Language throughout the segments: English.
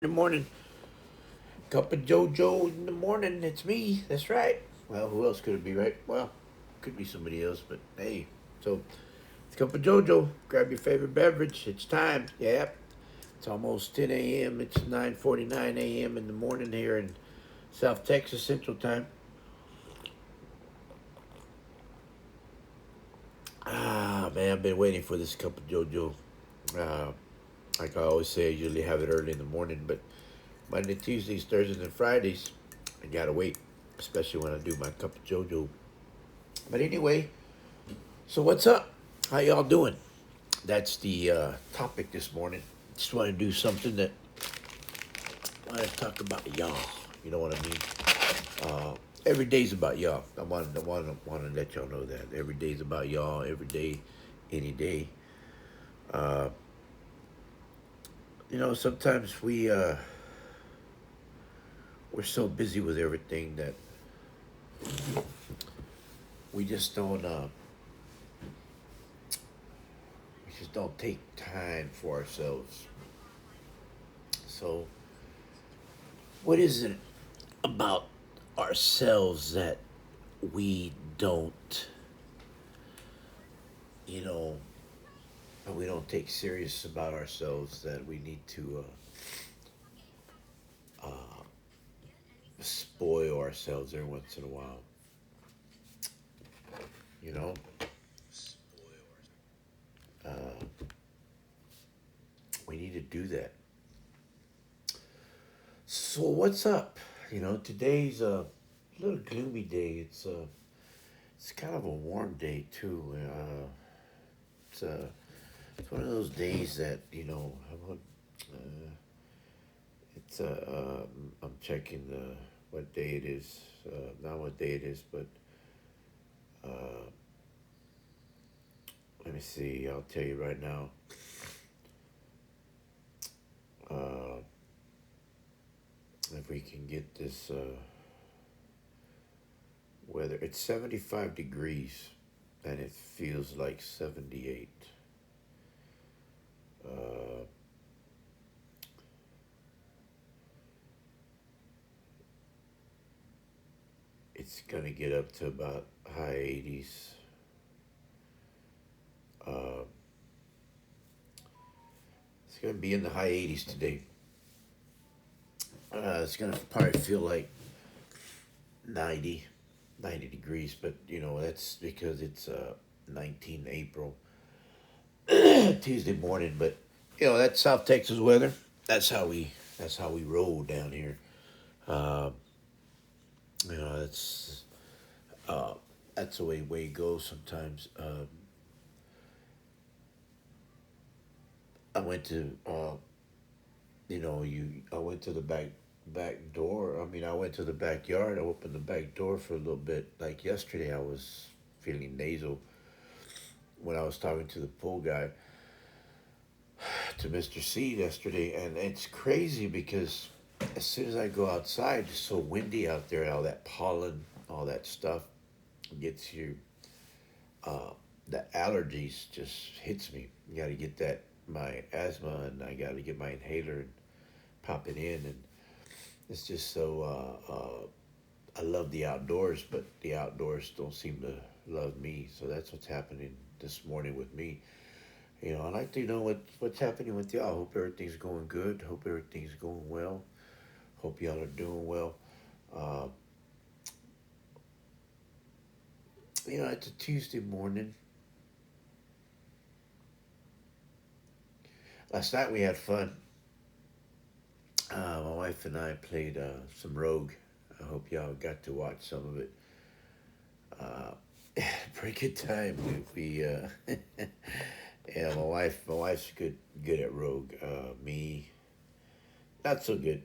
In the morning. Cup of JoJo in the morning. It's me. That's right. Well, who else could it be, right? Well, could be somebody else, but hey. So, it's Cup of JoJo. Grab your favorite beverage. It's time. Yep. It's almost 10 a.m. It's 9:49 a.m. in the morning here in South Texas Central Time. Ah, man, I've been waiting for this Cup of JoJo. Uh, like I always say, I usually have it early in the morning, but Monday, Tuesdays, Thursdays, and Fridays, I gotta wait, especially when I do my Cup of JoJo. But anyway, so what's up? How y'all doing? That's the topic this morning. Just want to do something that I want to talk about y'all. You know what I mean? Every day's about y'all. I want to let y'all know that every day's about y'all. Every day, any day. Sometimes we're so busy with everything that we just don't we just don't take time for ourselves. So, what is it about ourselves that we don't, you know, we don't take serious about ourselves that we need to spoil ourselves every once in a while. You know, we need to do that. So what's up? Today's a little gloomy day. It's kind of a warm day too. It's uh, it's one of those days that it's I'm checking what day it is. Not what day it is, but let me see. I'll tell you right now. Uh, if we can get this weather, it's 75 degrees, and it feels like 78. Uh, it's gonna get up to about high 80s. Uh, it's gonna be in the high 80s today. It's gonna probably feel like 90, 90 degrees, but that's because it's 19 April, Tuesday morning. But that's South Texas weather. That's how we roll down here. Uh, you know, that's uh, that's the way it goes sometimes. I went to I went to the back door. I mean, I went to the backyard. I opened the back door for a little bit. Like yesterday, I was feeling nasal when I was talking to the pool guy, to Mr. C yesterday, and it's crazy because as soon as I go outside, it's so windy out there, all that pollen, all that stuff gets you. Uh, the allergies just hits me. You got to get that my asthma, and I got to get my inhaler and pop it in, and it's just so. I love the outdoors, but the outdoors don't seem to love me. So that's what's happening this morning with me. I'd like to know what's happening with y'all. Hope everything's going good. Hope everything's going well. Hope y'all are doing well. Uh, it's a Tuesday morning. Last night we had fun. My wife and I played some Rogue. I hope y'all got to watch some of it. Uh, Pretty good time. Yeah, my wife's good at Rogue. Me, not so good.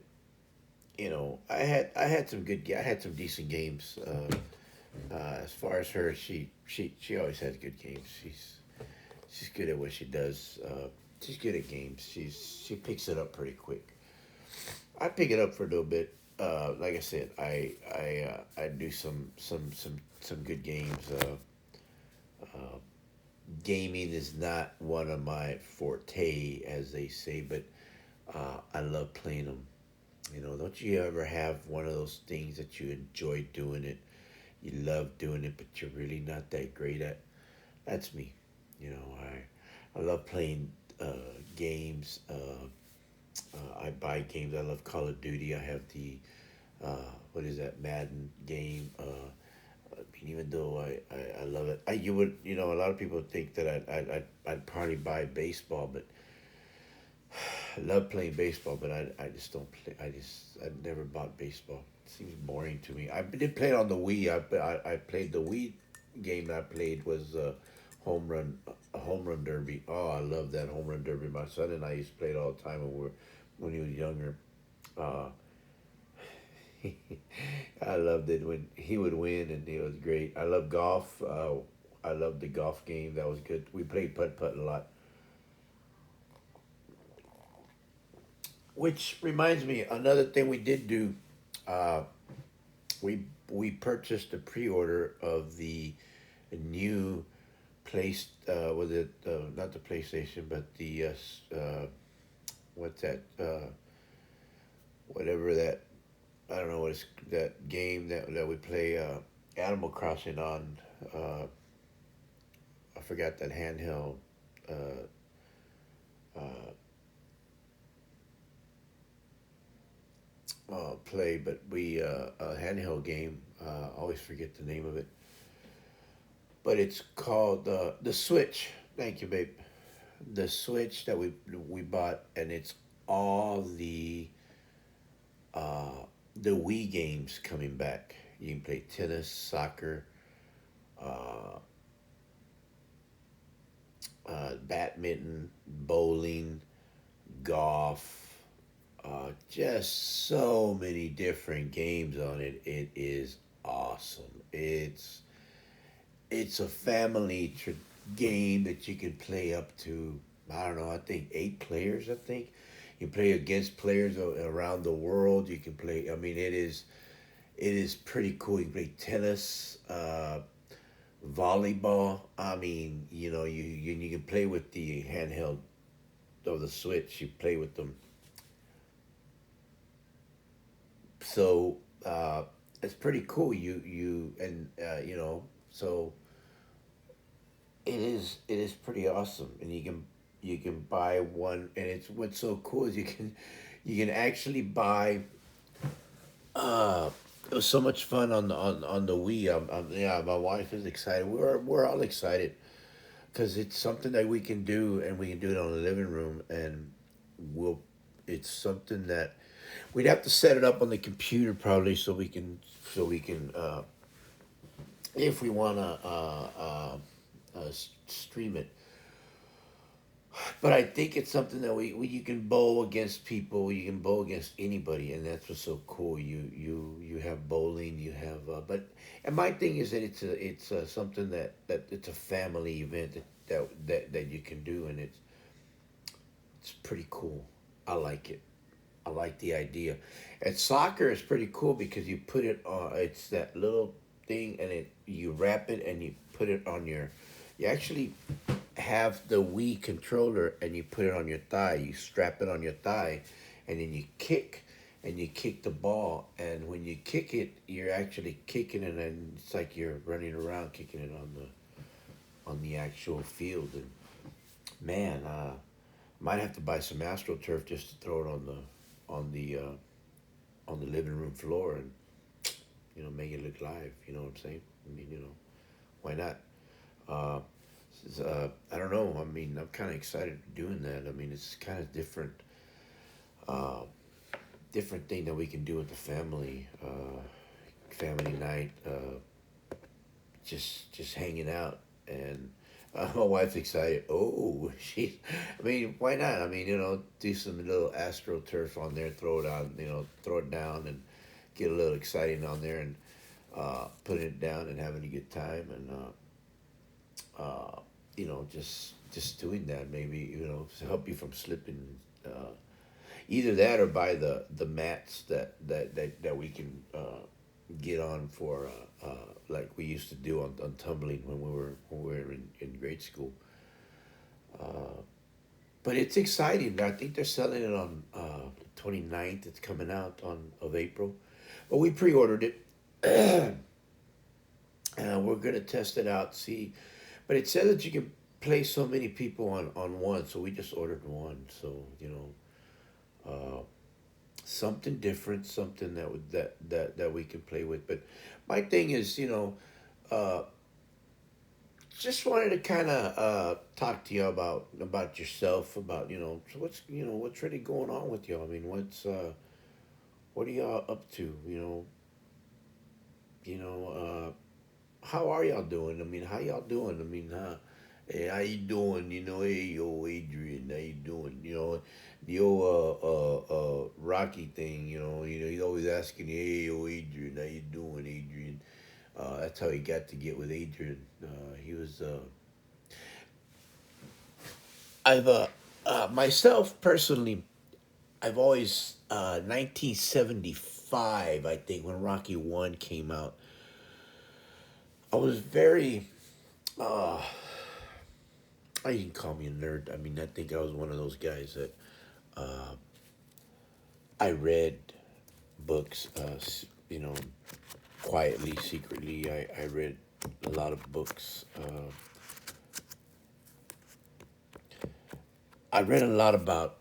I had I had some decent games. As far as her, she always has good games. She's good at what she does. She's good at games. She picks it up pretty quick. I pick it up for a little bit. Like I said, I do some good games. Gaming is not one of my forte, as they say, but I love playing them. Don't you ever have one of those things that you enjoy doing it, you love doing it, but you're really not that great at? That's me. I love playing games. I buy games. I love Call of Duty. I have the what is that, Madden game. I mean, even though I love it, a lot of people think that I'd probably buy baseball, but I love playing baseball, but I just don't play. I never bought baseball. It seems boring to me. I did play it on the Wii. I played the Wii game that I played was home run a home run derby. Oh, I love that home run derby. My son and I used to play it all the time when he was younger. Uh, I loved it when he would win, and it was great. I love golf. I love the golf game. That was good. We played putt putt a lot. Which reminds me, another thing we did do. Uh, we purchased a pre-order of the new place. Was it not the PlayStation, but the what's that? Whatever that, I don't know what it's, that game that we play Animal Crossing on. Uh, I forgot that handheld uh, uh, play, but we a handheld game. I always forget the name of it, but it's called the Switch. Thank you, babe. The Switch that we bought, and it's all uh, the Wii games coming back. You can play tennis, soccer, uh, badminton, bowling, golf. Just so many different games on it. It is awesome. It's a game that you can play up to, I don't know, I think 8 players. I think you play against players around the world. You can play. I mean, it is pretty cool. You can play tennis, volleyball. I mean, you can play with the handheld of the Switch. You play with them. So it's pretty cool. So it is pretty awesome, and you can buy one, and it's what's so cool is you can actually buy. Uh, it was so much fun on the Wii. Yeah, my wife is excited. We're all excited because it's something that we can do, and we can do it on the living room, and we'll. It's something that we'd have to set it up on the computer probably so we can if we wanna stream it. But I think it's something that you can bowl against people. You can bowl against anybody, and that's what's so cool. You have bowling. You have and my thing is that it's something that it's a family event that you can do, and it's pretty cool. I like it. I like the idea. And soccer is pretty cool because you put it on. It's that little thing, and you wrap it and you put it on your. You actually have the Wii controller and you put it on your thigh. You strap it on your thigh, and then you kick, and you kick the ball. And when you kick it, you're actually kicking it, and it's like you're running around kicking it on the actual field. And man, might have to buy some AstroTurf just to throw it on the living room floor and make it look live. You know what I'm saying? I mean, why not? Uh, I don't know. I mean, I'm kind of excited doing that. I mean, it's kind of uh, different thing that we can do with the family. Family night. Just hanging out, and my wife's excited. Oh, she. I mean, why not? I mean, do some little AstroTurf on there, throw it on, throw it down, and get a little exciting on there, and putting it down and having a good time, and just doing that, maybe to help you from slipping. Either that or buy the mats that we can get on for like we used to do on tumbling when we were in grade school. But it's exciting. I think they're selling it on 29th. It's coming out on of April. But we pre-ordered it. And we're gonna test it out, see. But it said that you can place so many people on one, so we just ordered one. So something different, something that would that we can play with. But my thing is, uh, just wanted to kind of talk to you about yourself, about so what's really going on with you. I mean, what are y'all up to? You know, how are y'all doing? I mean, how y'all doing? I mean, hey, how you doing? Hey, yo, Adrian, how you doing? The old Rocky thing. He's always asking, hey, yo, Adrian, how you doing, Adrian? That's how he got to get with Adrian. He was. I've myself personally, I've always 1975, I think, when Rocky One came out. I was very you can call me a nerd. I mean, I think I was one of those guys that I read books, quietly, secretly. I read a lot of books. I read a lot about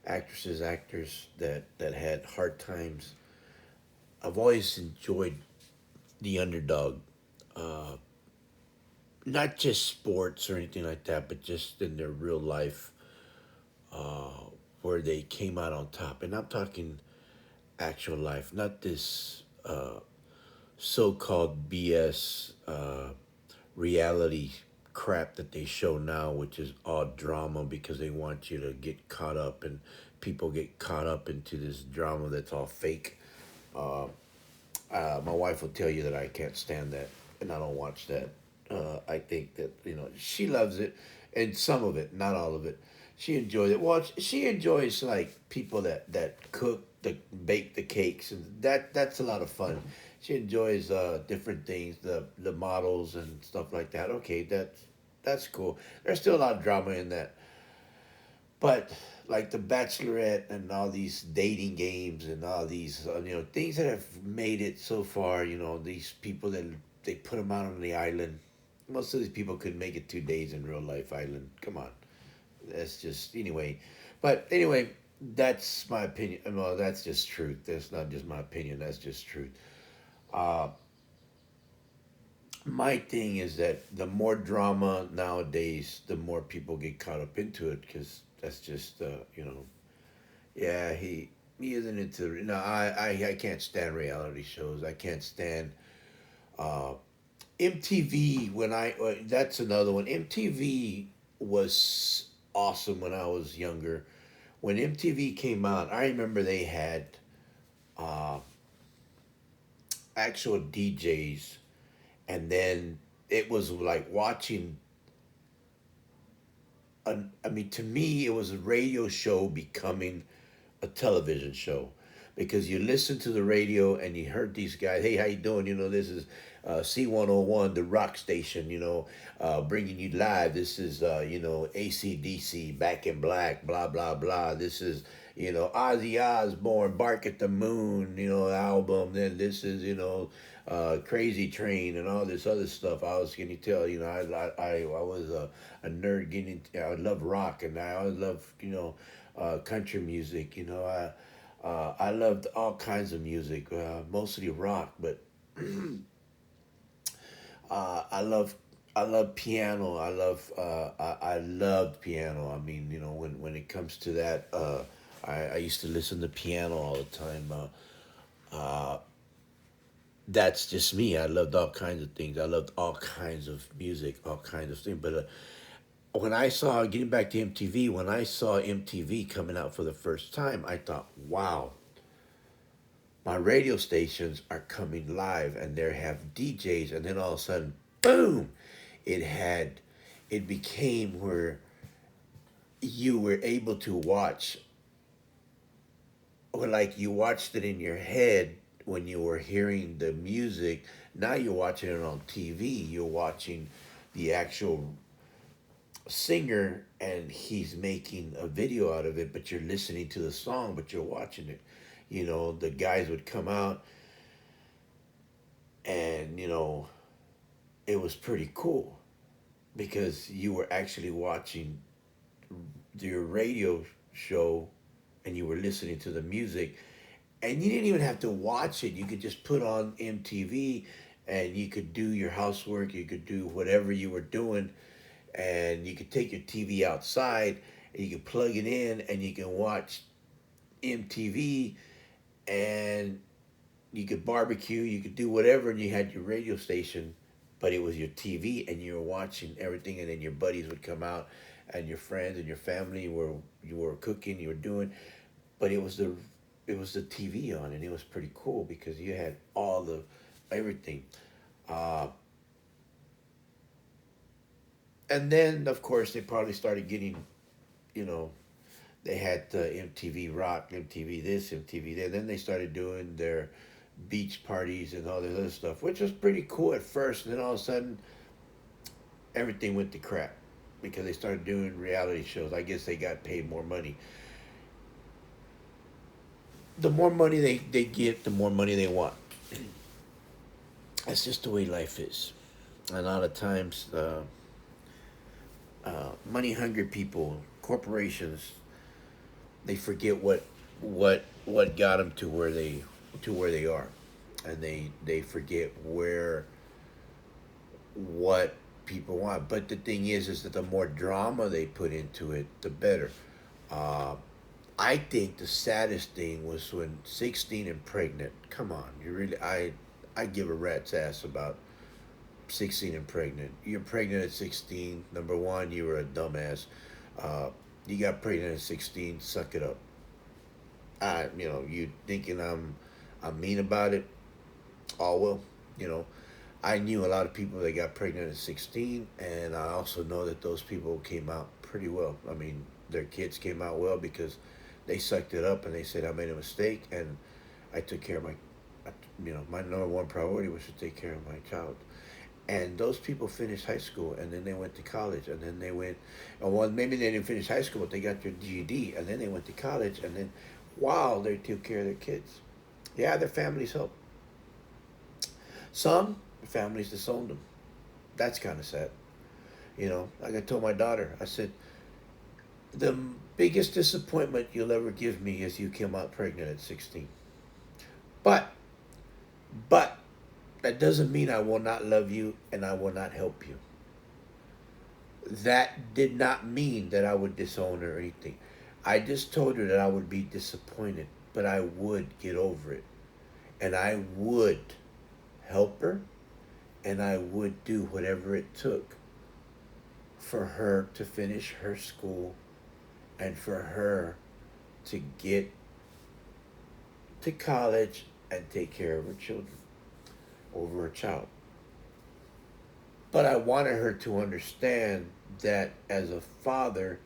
actresses, actors that had hard times. I've always enjoyed the underdog, not just sports or anything like that, but just in their real life, where they came out on top. And I'm talking actual life, not this so-called BS reality crap that they show now, which is all drama because they want you to get caught up and people get caught up into this drama that's all fake. My wife will tell you that I can't stand that, and I don't watch that. I think that she loves it, and some of it, not all of it. She enjoys it. Well, she enjoys like people that cook, bake the cakes, and that's a lot of fun. She enjoys different things, the models and stuff like that. Okay, that's cool. There's still a lot of drama in that, but like the Bachelorette and all these dating games and all these things that have made it so far. These people that they put them out on the island. Most of these people couldn't make it 2 days in real life island. Come on, that's just anyway. But anyway, that's my opinion. Well, that's just truth. That's not just my opinion. That's just truth. Uh, my thing is that the more drama nowadays, the more people get caught up into it because that's just yeah, he isn't into. No, I can't stand reality shows. I can't stand uh, MTV. When that's another one. MTV was awesome when I was younger. When MTV came out, I remember they had uh, actual DJs, and then it was like watching. I mean, to me, it was a radio show becoming a television show because you listen to the radio and you heard these guys. Hey, how you doing? This is C101, the rock station. Bringing you live. This is ACDC, Back in Black. Blah blah blah. This is Ozzy Osbourne, Bark at the Moon. Album. Then this is Crazy Train and all this other stuff. I was going to tell I was a nerd getting. I love rock and I always love country music. I loved all kinds of music, mostly rock, but I love piano. I loved piano. I mean, when it comes to that, I used to listen to piano all the time. That's just me. I loved all kinds of things. I loved all kinds of music, all kinds of things. But when I saw getting back to MTV, when I saw MTV coming out for the first time, I thought, wow, my radio stations are coming live and they have DJs, and then all of a sudden, boom, it had, it became where you were able to watch, or like you watched it in your head when you were hearing the music. Now you're watching it on TV. You're watching the actual singer and he's making a video out of it, but you're listening to the song, but you're watching it. The guys would come out and, it was pretty cool because you were actually watching your radio show and you were listening to the music, and you didn't even have to watch it. You could just put on MTV and you could do your housework, you could do whatever you were doing, and you could take your TV outside and you could plug it in and you can watch MTV, and you could barbecue, you could do whatever, and you had your radio station, but it was your TV and you were watching everything, and then your buddies would come out and your friends and your family were you were cooking, you were doing, but it was the TV on, and it was pretty cool because you had all the everything. Uh, and then of course they probably started getting, you know, they had MTV Rock, MTV this, MTV that. Then they started doing their beach parties and all this other stuff, which was pretty cool at first. And then all of a sudden, everything went to crap because they started doing reality shows. I guess they got paid more money. The more money they get, the more money they want. That's just the way life is. A lot of times, money hungry people, corporations, they forget what got them to where they are, and they forget what people want. But the thing is that the more drama they put into it, the better. Uh, I think the saddest thing was when 16 and pregnant. Come on, you really I give a rat's ass about 16 and pregnant. You're pregnant at 16. Number one, you were a dumbass. Uh, you got pregnant at 16. Suck it up. You thinking I'm mean about it? Oh well, you know. I knew a lot of people that got pregnant at 16, and I also know that those people came out pretty well. I mean, their kids came out well because they sucked it up and they said I made a mistake, and I took care of my number one priority was to take care of my child. And those people finished high school, and then they went to college, and then they went, and well, maybe they didn't finish high school, but they got their GED, and then they went to college, and then, wow, they took care of their kids. Yeah, their families helped. Some families disowned them. That's kind of sad. Like I told my daughter, I said, the biggest disappointment you'll ever give me is you came out pregnant at 16. But, but, that doesn't mean I will not love you and I will not help you. That did not mean that I would disown her or anything. I just told her that I would be disappointed, but I would get over it. And I would help her, and I would do whatever it took for her to finish her school and for her to get to college and take care of her children over her child. But I wanted her to understand that as a father,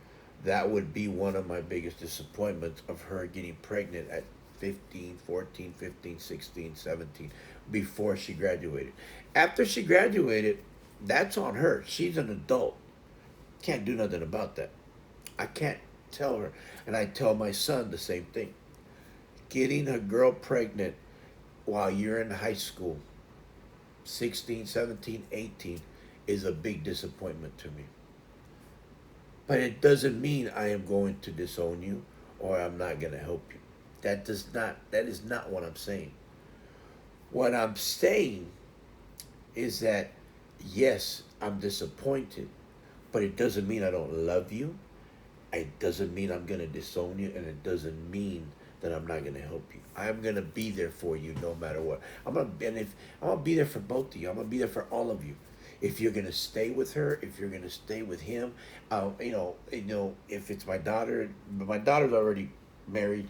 that would be one of my biggest disappointments of her getting pregnant at 15, 14, 15, 16, 17 before she graduated. After she graduated, that's on her. She's an adult. Can't do nothing about that. I can't tell her. And I tell my son the same thing. Getting a girl pregnant while you're in high school, 16, 17, 18, is a big disappointment to me. But it doesn't mean I am going to disown you or I'm not going to help you. That is not what I'm saying. What I'm saying is that yes, I'm disappointed, but it doesn't mean I don't love you. It doesn't mean I'm going to disown you, and it doesn't mean that I'm not going to help you. I'm going to be there for you no matter what. I'm going to be there for both of you. I'm going to be there for all of you. If you're going to stay with her, if you're going to stay with him, if it's my daughter's already married,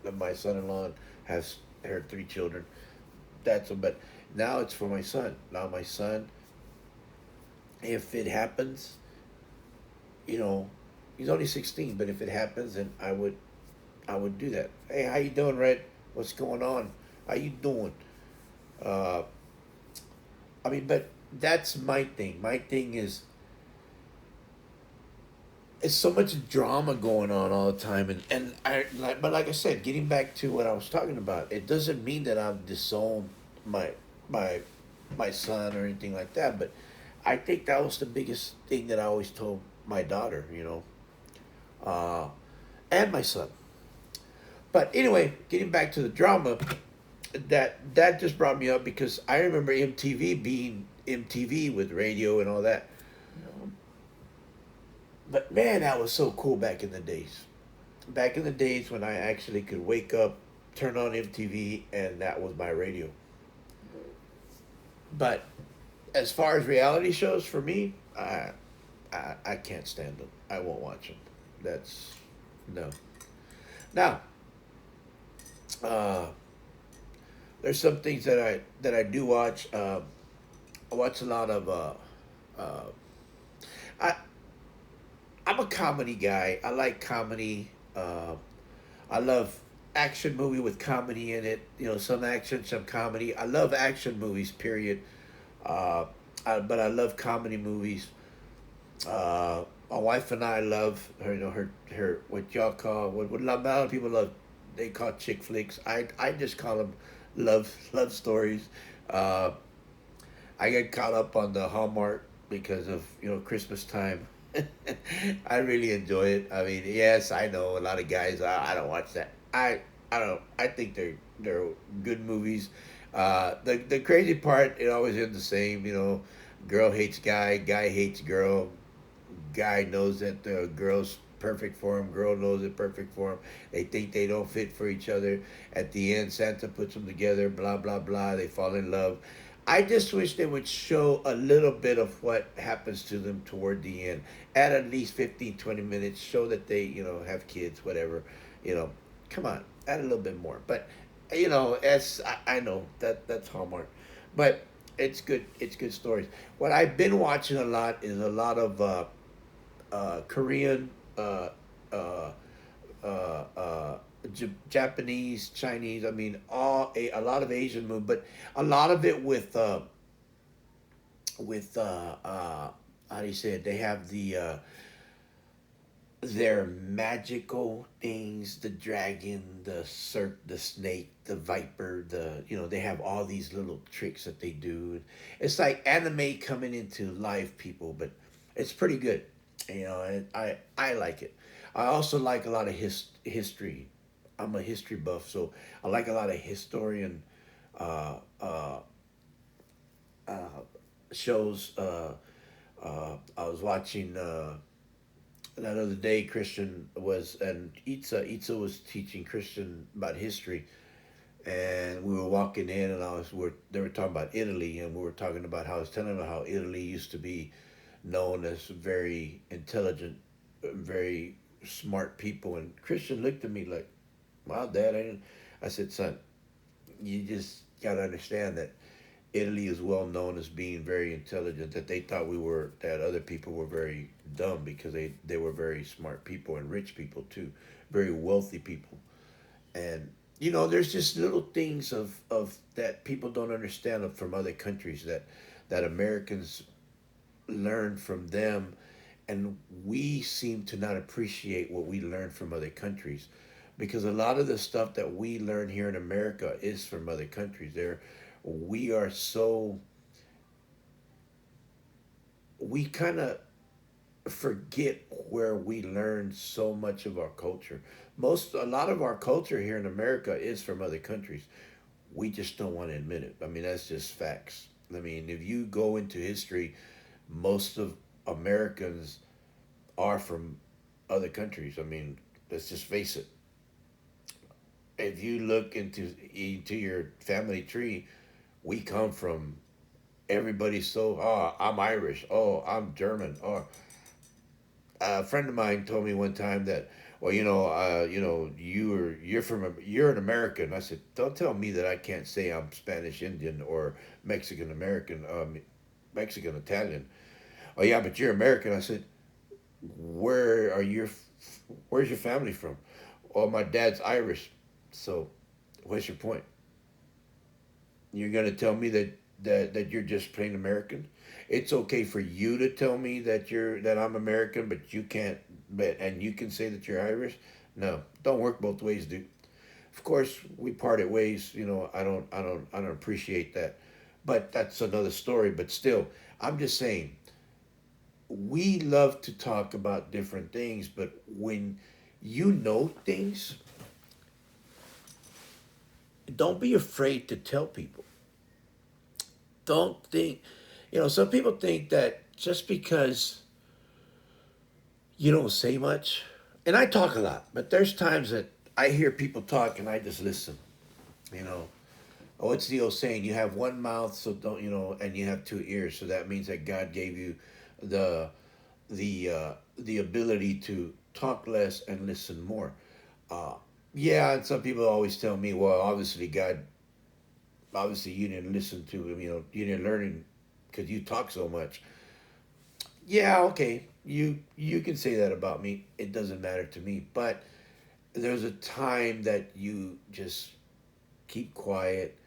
and my son-in-law has her 3 children. But now it's for my son. Now my son, if it happens, you know, he's only 16, but if it happens, then I would do that. Hey, how you doing, Red? What's going on? How you doing? Uh, but that's my thing. My thing is it's so much drama going on all the time, and I like, but like I said, getting back to what I was talking about, it doesn't mean that I've disowned my my my son or anything like that. But I think that was the biggest thing that I always told my daughter, uh, and my son. But anyway, getting back to the drama, that just brought me up because I remember MTV being MTV with radio and all that. But man, that was so cool back in the days. Back in the days when I actually could wake up, turn on MTV, and that was my radio. But as far as reality shows for me, I can't stand them. I won't watch them. That's no. Now, uh, there's some things that I do watch. I watch a lot of. Uh, I I'm a comedy guy. I like comedy. I love action movie with comedy in it. Some action, some comedy. I love action movies. Period. Uh, but I love comedy movies. My wife and I love her. Her what y'all call what a lot of people love. They call chick flicks. I just call them love stories. Uh, I get caught up on the Hallmark because of Christmas time. I really enjoy it. I mean, yes, I know a lot of guys. I don't watch that. I don't. I think they're good movies. The crazy part, it always ends the same. Girl hates guy, guy hates girl. Guy knows that the girl's perfect for him. Girl knows it perfect for him. They think they don't fit for each other. At the end, Santa puts them together. Blah blah blah. They fall in love. I just wish they would show a little bit of what happens to them toward the end. At least 15, 20 minutes. Show that they, have kids, whatever. You know, Come on, add a little bit more. But, as I know that's Hallmark. But it's good. It's good stories. What I've been watching a lot is a lot of Korean, uh, Japanese, Chinese. I mean, a lot of Asian movie, but a lot of it with how do you say it? They have their magical things, the dragon, the snake, the viper, they have all these little tricks that they do. It's like anime coming into life, people, but it's pretty good. And I like it. I also like a lot of history. I'm a history buff, so I like a lot of historian uh, uh, uh, shows. I was watching that other day. Christian was and Itza was teaching Christian about history, and we were walking in, and they were talking about Italy, and we were talking about how I was telling them how Italy used to be known as very intelligent, very smart people, and Christian looked at me like, "Wow, Dad," I didn't. I said, "Son, you just gotta understand that Italy is well known as being very intelligent. That they thought that other people were very dumb because they were very smart people and rich people too, very wealthy people. And there's just little things of that people don't understand from other countries that Americans learn from them, and we seem to not appreciate what we learn from other countries, because a lot of the stuff that we learn here in America is from other countries. We are so we kind of forget where we learn so much of our culture. A lot of our culture here in America is from other countries. We just don't want to admit it. I mean, that's just facts. I mean, if you go into history, most of Americans are from other countries. I mean, let's just face it. If you look into your family tree, we come from everybody's so, oh, I'm Irish, oh, I'm German, or a friend of mine told me one time that, well, you're an American. I said, don't tell me that I can't say I'm Spanish Indian or Mexican American, Mexican Italian. Oh yeah, but you're American. I said, where are your where's your family from? Oh, my dad's Irish. So, what's your point? You're gonna tell me that that you're just plain American. It's okay for you to tell me that I'm American, but you can't. But and you can say that you're Irish. No, don't work both ways, dude. Of course, we parted ways. I don't appreciate that, but that's another story. But still, I'm just saying we love to talk about different things, but when you know things, don't be afraid to tell people. Don't think, some people think that just because you don't say much, and I talk a lot, but there's times that I hear people talk and I just listen, you know. Oh, it's the old saying, you have one mouth, so don't, and you have two ears. So that means that God gave you the the ability to talk less and listen more. Uh, yeah, and some people always tell me, well, obviously God, obviously you didn't listen to him, you didn't learn him because you talk so much. Yeah, okay, you can say that about me. It doesn't matter to me. But there's a time that you just keep quiet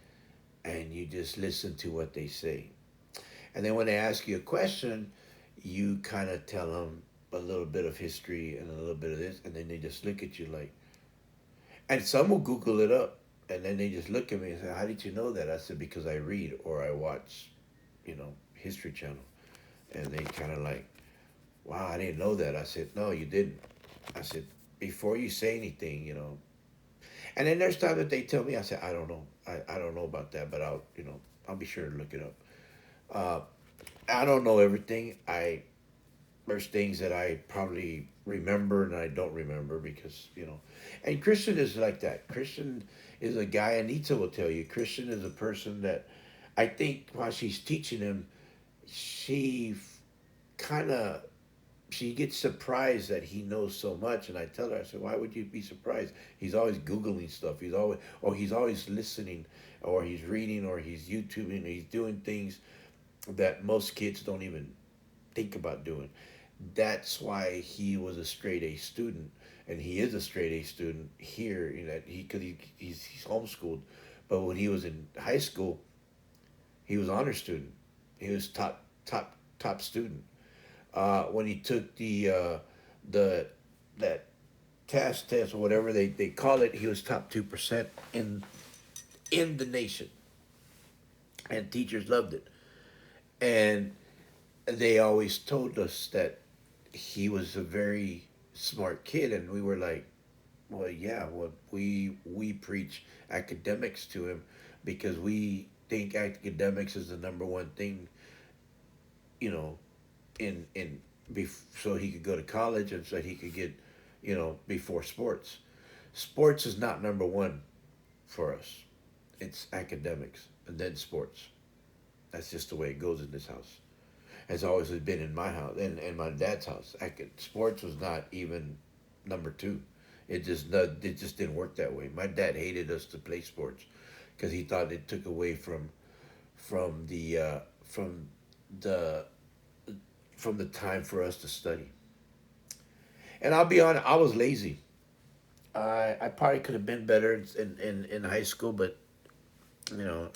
and you just listen to what they say. And then when they ask you a question, you kind of tell them a little bit of history and a little bit of this, and then they just look at you like, and some will Google it up, and then they just look at me and say, "How did you know that?" I said, "Because I read or I watch, History Channel," and they kind of like, "Wow, I didn't know that." I said, "No, you didn't." I said, "Before you say anything, And then there's times that they tell me, I say, "I don't know. I don't know about that, but I'll be sure to look it up." Uh, I don't know everything. There's things that I probably remember and I don't remember because. And Christian is like that. Christian is a guy, Anita will tell you, Christian is a person that I think while she's teaching him, she kind of she gets surprised that he knows so much. And I tell her, I said, why would you be surprised? He's always Googling stuff. He's always listening, or he's reading, or he's YouTubing, or he's doing things that most kids don't even think about doing. That's why he was a straight A student, and he is a straight A student here. That he's homeschooled, but when he was in high school, he was honor student. He was top student. When he took the that test or whatever they call it, he was top 2% in the nation, and teachers loved it. And they always told us that he was a very smart kid, and we were like, well, yeah, well, we preach academics to him because we think academics is the number one thing, you know, so he could go to college and so he could get, before sports. Sports is not number one for us. It's academics and then sports. That's just the way it goes in this house. Has always been in my house and my dad's house. Sports was not even number two. It just didn't work that way. My dad hated us to play sports because he thought it took away from the the from the time for us to study. And I'll be honest, I was lazy. I probably could have been better in high school, but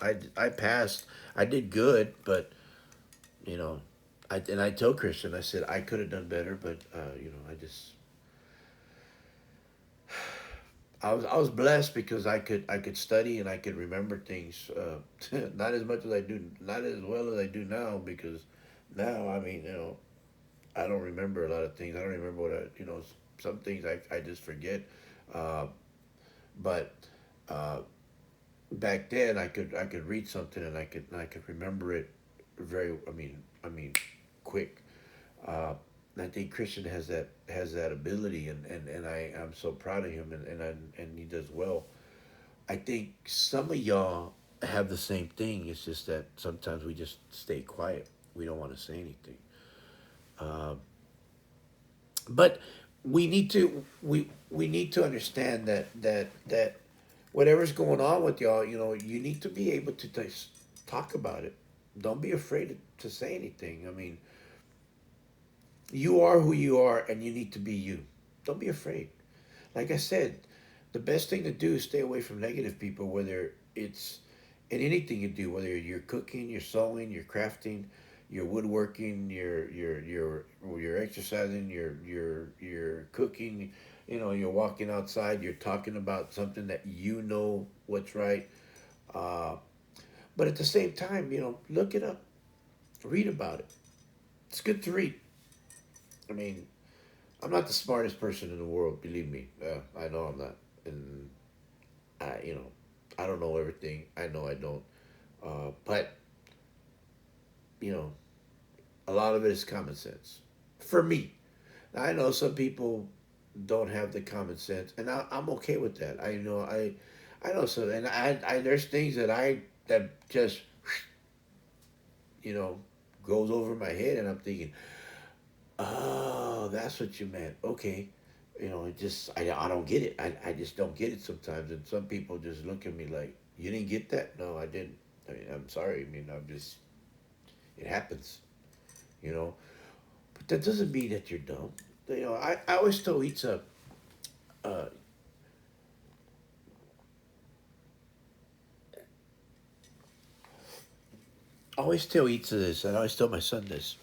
I passed. I did good, but you know, I told Christian, I said I could have done better, but I was blessed because I could study and I could remember things. Not as much as I do, not as well as I do now because now I mean I don't remember a lot of things. I don't remember some things I just forget. Uh, but uh, back then I could read something and I could remember it very. I mean quick. Uh, and I think Christian has that ability, and I'm so proud of him, and he does well. I think some of y'all have the same thing. It's just that sometimes we just stay quiet. We don't want to say anything. Uh, but we need to understand that whatever's going on with y'all, you need to be able to talk about it. Don't be afraid to say anything. I mean, you are who you are, and you need to be you. Don't be afraid. Like I said, the best thing to do is stay away from negative people, whether it's in anything you do, whether you're cooking, you're sewing, you're crafting, you're woodworking, you're exercising, you're cooking, you're walking outside, you're talking about something that you know what's right. Uh, but at the same time, look it up, read about it. It's good to read. I mean, I'm not the smartest person in the world, believe me. I know I'm not, and I don't know everything. I know I don't. But you know, a lot of it is common sense for me. Now, I know some people don't have the common sense, and I'm okay with that. I know so, and there's things that just you know goes over my head, and I'm thinking, oh, that's what you meant. Okay, it just I don't get it. I just don't get it sometimes, and some people just look at me like, you didn't get that? No, I didn't. I mean, I'm sorry. I mean, I'm just it happens. You know, but that doesn't mean that you're dumb. I always tell Itza, uh, I always tell Itza this, and I always tell my son this.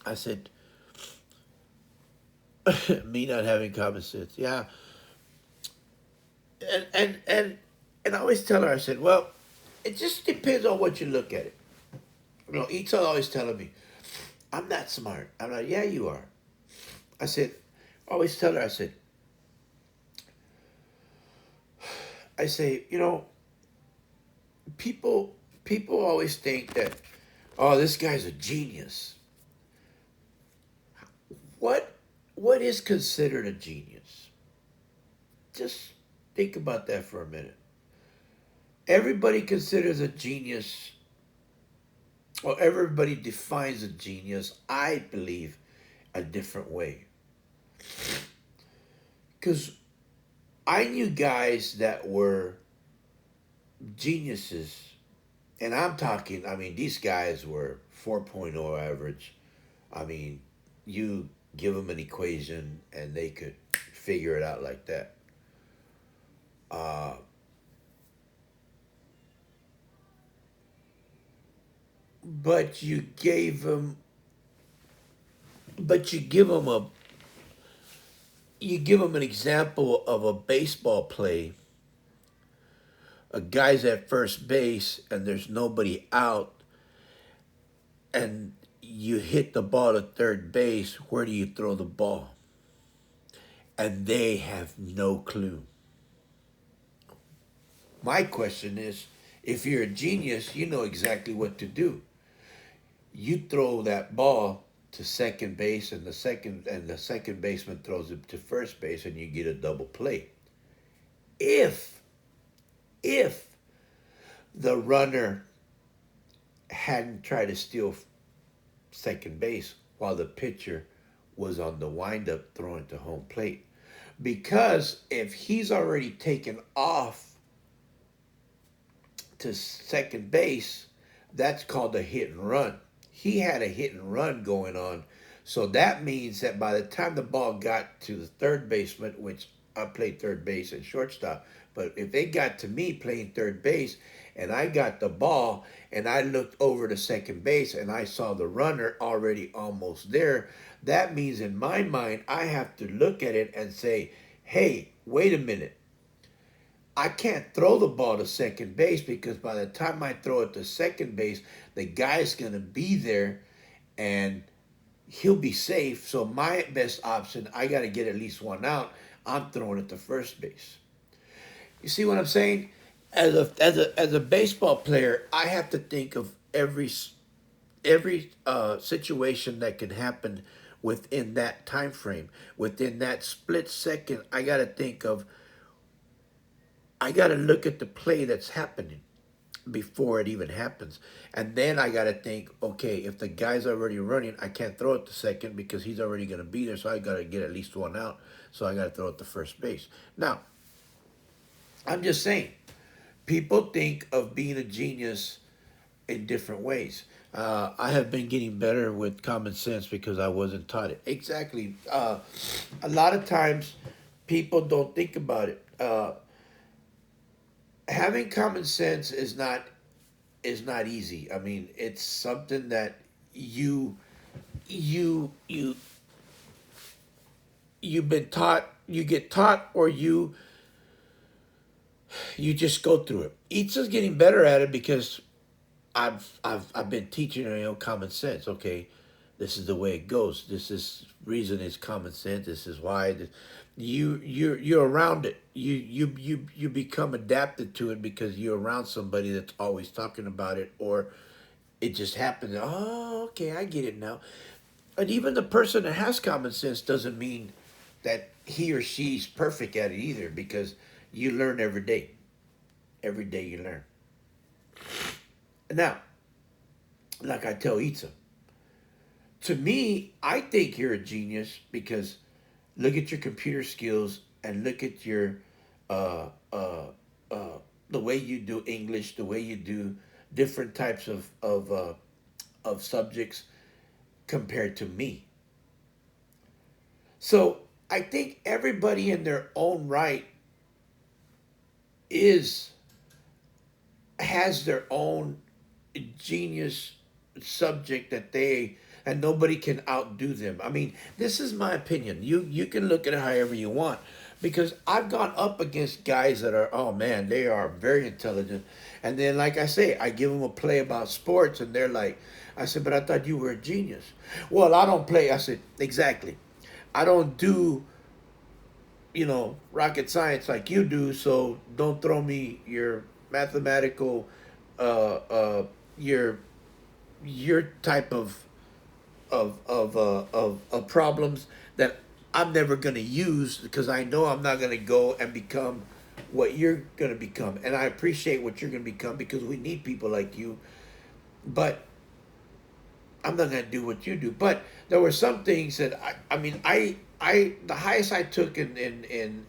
I said, me not having common sense, yeah, and and and and I always tell her, I said, well, it just depends on what you look at it. Itza always telling me, I'm not smart. I'm like, yeah, you are. I said, I always tell her, I say, people people always think that, oh, this guy's a genius. What what is considered a genius? Just think about that for a minute. Everybody considers a genius, or everybody defines a genius, I believe, a different way. Because I knew guys that were geniuses, and I'm talking, I mean, these guys were 4.0 average. I mean, you give them an equation and they could figure it out like that. Uh, but you gave them, but you give them an example of a baseball play. A guy's at first base and there's nobody out, and you hit the ball to third base. Where do you throw the ball? And they have no clue. My question is, if you're a genius, you know exactly what to do. You throw that ball to second base, and the second baseman throws it to first base, and you get a double play. If if the runner hadn't tried to steal second base while the pitcher was on the windup throwing to home plate, because if he's already taken off to second base, that's called a hit and run. He had a hit and run going on. So that means that by the time the ball got to the third baseman, which I played third base and shortstop, but if they got to me playing third base and I got the ball and I looked over to second base and I saw the runner already almost there, that means in my mind I have to look at it and say, hey, wait a minute. I can't throw the ball to second base because by the time I throw it to second base, the guy's going to be there and he'll be safe. So my best option, I got to get at least one out. I'm throwing it to first base. You see what I'm saying? As a baseball player, I have to think of every situation that can happen within that time frame, within that split second. I got to look at the play that's happening before it even happens. And then I got to think, okay, if the guy's already running, I can't throw it to second because he's already going to be there. So I got to get at least one out. So I got to throw it to first base. Now, I'm just saying, people think of being a genius in different ways. I have been getting better with common sense because I wasn't taught it. Exactly. A lot of times, people don't think about it. having common sense is not easy. I mean, it's something that you you you you've been taught, you get taught, or you just go through it. Itza's getting better at it because I've been teaching her, common sense. Okay, this is the way it goes. This is reason is common sense. This is why. You're around it. You become adapted to it because you're around somebody that's always talking about it, or it just happens. Oh, okay, I get it now. And even the person that has common sense doesn't mean that he or she's perfect at it either, because you learn every day. Every day you learn. Now, like I tell Itza, to me, I think you're a genius because look at your computer skills and look at your uh, uh, the way you do English, the way you do different types of subjects compared to me. So I think everybody in their own right is has their own genius subject that they, and nobody can outdo them. I mean, this is my opinion. You can look at it however you want, because I've gone up against guys that are, oh man, they are very intelligent, and then like I say, I give them a play about sports, and they're like, I said, but I thought you were a genius. Well, I don't play. I said, exactly. I don't do rocket science like you do, so don't throw me your mathematical, uh, uh, your your type of problems that I'm never gonna use, because I know I'm not gonna go and become what you're gonna become, and I appreciate what you're gonna become because we need people like you, but I'm not gonna do what you do. But there were some things that I mean, the highest I took in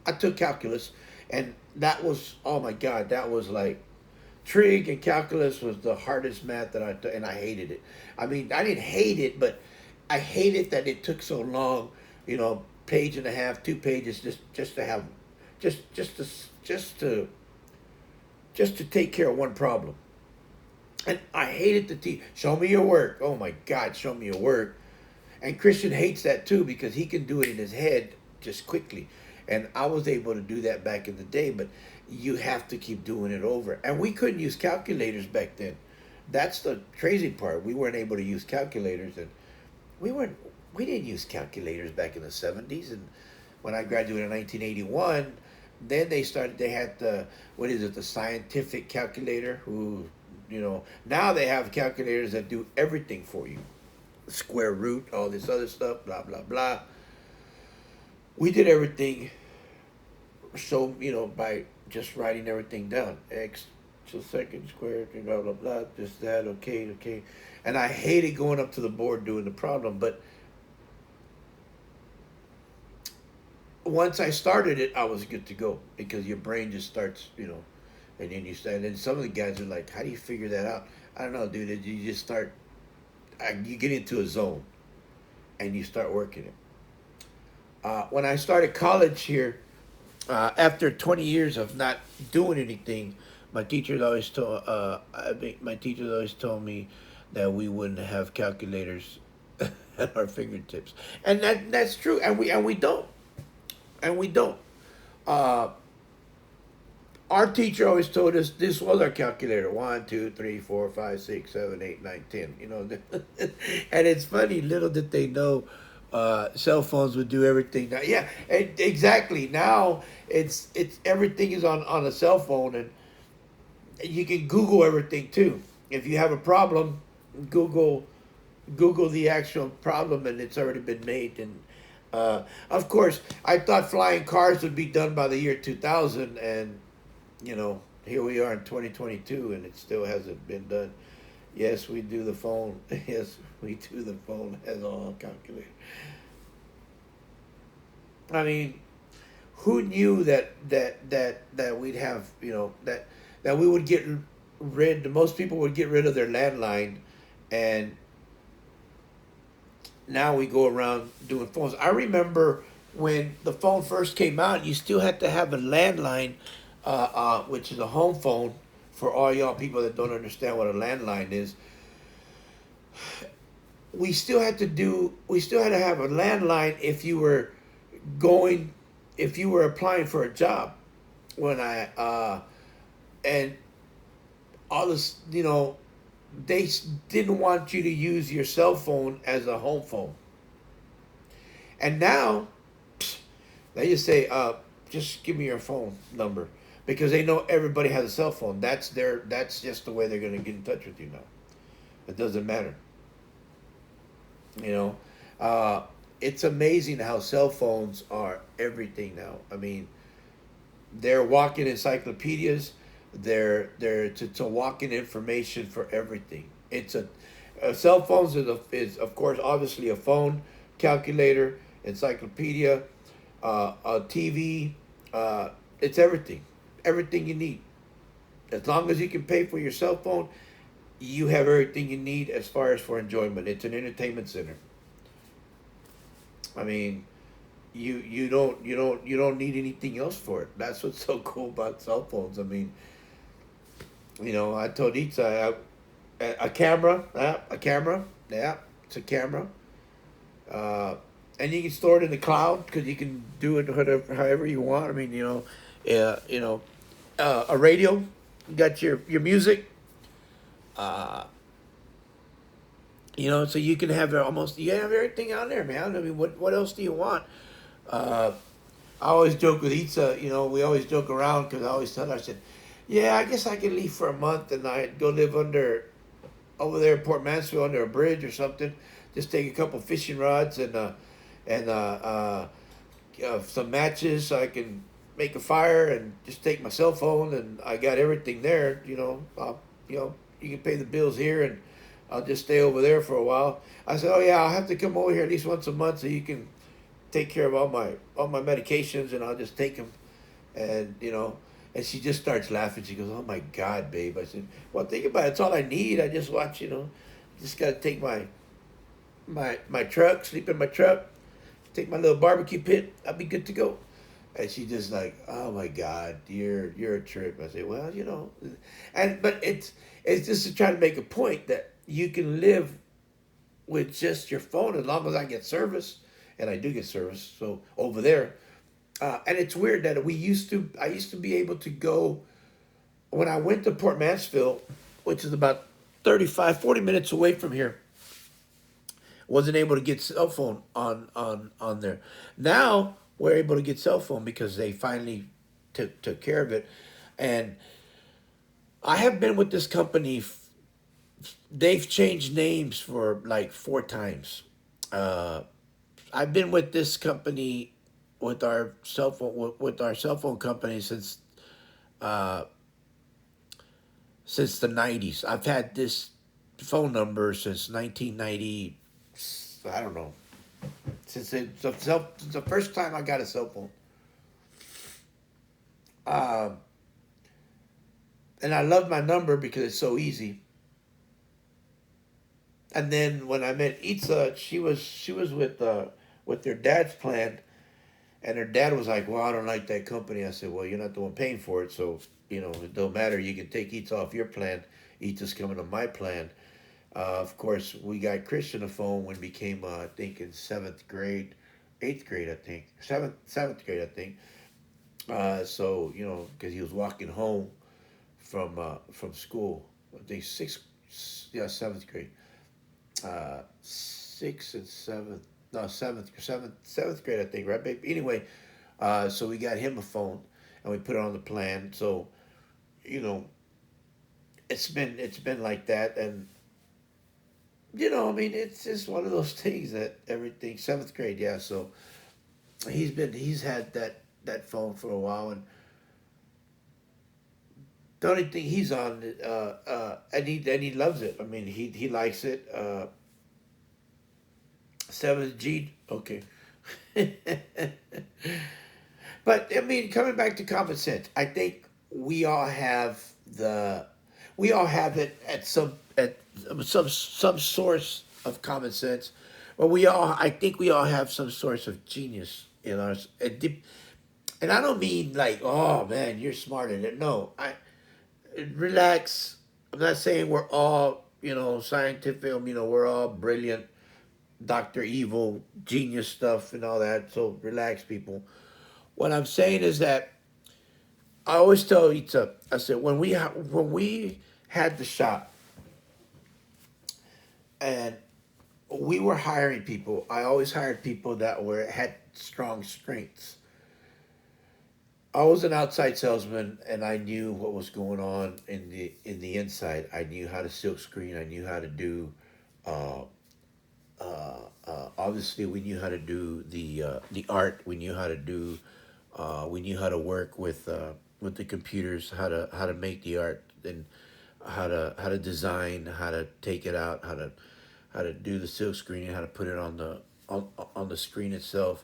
I took calculus, and that was, oh my god, that was like trig and calculus was the hardest math that I took, and I hated it. I mean, I didn't hate it, but I hated that it took so long. Page and a half, 2 pages, just to have, just just to just to just to take care of one problem. And I hated the show me your work. Oh my God, show me your work. And Christian hates that too because he can do it in his head just quickly. And I was able to do that back in the day, but you have to keep doing it over. And we couldn't use calculators back then. That's the crazy part. We weren't able to use calculators, and we weren't we didn't use calculators back in the 70s. And when I graduated in 1981, then they had the, what is it, the scientific calculator, who, now they have calculators that do everything for you. Square root, all this other stuff, blah blah blah. We did everything, so by just writing everything down. X to second squared, blah blah blah, this that, okay, okay. And I hated going up to the board doing the problem, but once I started it, I was good to go, because your brain just starts, and then you start. And then some of the guys are like, "How do you figure that out?" I don't know, dude. You just start. You get into a zone, and you start working it. When I started college here, after 20 years of not doing anything, my teachers always told me that we wouldn't have calculators at our fingertips, and that's true. And we don't, and we don't. Uh, our teacher always told us this was our calculator: one, two, three, four, five, six, seven, eight, nine, 10. And it's funny. Little did they know, cell phones would do everything now. Yeah, exactly. Now it's everything is on a cell phone, and you can Google everything too. If you have a problem, Google Google the actual problem, and it's already been made. And of course, I thought flying cars would be done by the year 2000, and here we are in 2022, and it still hasn't been done. Yes, we do the phone. Yes, we do the phone as all calculated. I mean, who knew that we'd have, that we would get rid. Most people would get rid of their landline, and now we go around doing phones. I remember when the phone first came out, you still had to have a landline, which is a home phone. For all y'all people that don't understand what a landline is, we still had to have a landline if you were going, if you were applying for a job. When and all this, they didn't want you to use your cell phone as a home phone. And now they just say, just give me your phone number, because they know everybody has a cell phone. That's just the way they're gonna get in touch with you now. It doesn't matter. You know, it's amazing how cell phones are everything now. I mean, they're walking encyclopedias. They're to walking information for everything. A cell phones is of course obviously a phone, calculator, encyclopedia, a TV. It's everything, everything you need. As long as you can pay for your cell phone, you have everything you need as far as for enjoyment. It's an entertainment center. I mean, you don't need anything else for it. That's what's so cool about cell phones. I mean, I told Itza, a camera, a camera, yeah, it's a camera, uh, and you can store it in the cloud because you can do it whatever, however you want. I mean, a radio, you got your music, uh, so you can have you have everything on there, man. I mean, what else do you want? Uh, I always joke with Itza, we always joke around because I always tell her, I said, yeah, I guess I could leave for a month and I'd go live over there in Port Mansfield under a bridge or something. Just take a couple fishing rods and some matches so I can make a fire, and just take my cell phone, and I got everything there. You can pay the bills here, and I'll just stay over there for a while. I said, oh yeah, I'll have to come over here at least once a month so you can take care of all my medications, and I'll just take them, and. And she just starts laughing. She goes, "Oh my God, babe!" I said, "Well, think about it. It's all I need. I just watch. Just gotta take my truck, sleep in my truck, take my little barbecue pit. I'll be good to go." And she just like, "Oh my God, you're a trip." I said, "Well, but it's just to try to make a point that you can live with just your phone as long as I get service, and I do get service. So over there." And it's weird that I used to be able to go when I went to Port Mansfield, which is about 35, 40 minutes away from here. Wasn't able to get cell phone on there. Now we're able to get cell phone because they finally took care of it. And I have been with this company. They've changed names for like four times. Uh, I've been with this company, with our cell phone company uh, since the '90s. I've had this phone number since 1990. I don't know, since the first time I got a cell phone. Um, and I love my number because it's so easy. And then when I met Itza, she was with their dad's plan, and her dad was like, "Well, I don't like that company." I said, "Well, you're not the one paying for it, so it don't matter. You can take Itza off your plan. Itza's coming to my plan." Of course, we got Christian a phone when we became, I think, in seventh grade, eighth grade, I think, seventh grade, I think. So because he was walking home from school, I think yeah, seventh grade, sixth and seventh, no, seventh grade, I think, right, babe? Anyway, so we got him a phone, and we put it on the plan. So you know, it's been like that, and I mean, it's just one of those things that everything seventh grade, yeah. So he's had that phone for a while, and the only thing he's on, and he loves it. I mean, he likes it. 7G, okay. But I mean, coming back to common sense, I think we all have the we all have it at some source of common sense, or I think we all have some source of genius in us. And I don't mean like, oh man, you're smarter than, no. I relax. I'm not saying we're all, scientific, we're all brilliant, Dr. Evil, genius stuff and all that. So relax, people. What I'm saying is that I always tell Ita, I said, when we had the shop and we were hiring people, I always hired people that were had strong strengths. I was an outside salesman, and I knew what was going on in the inside. I knew how to silk screen. I knew how to do. Uh, Obviously, we knew how to do the art. We knew how to do. We knew how to work with the computers. How to make the art and how to design. How to take it out. How to do the silk screening. How to put it on the screen itself.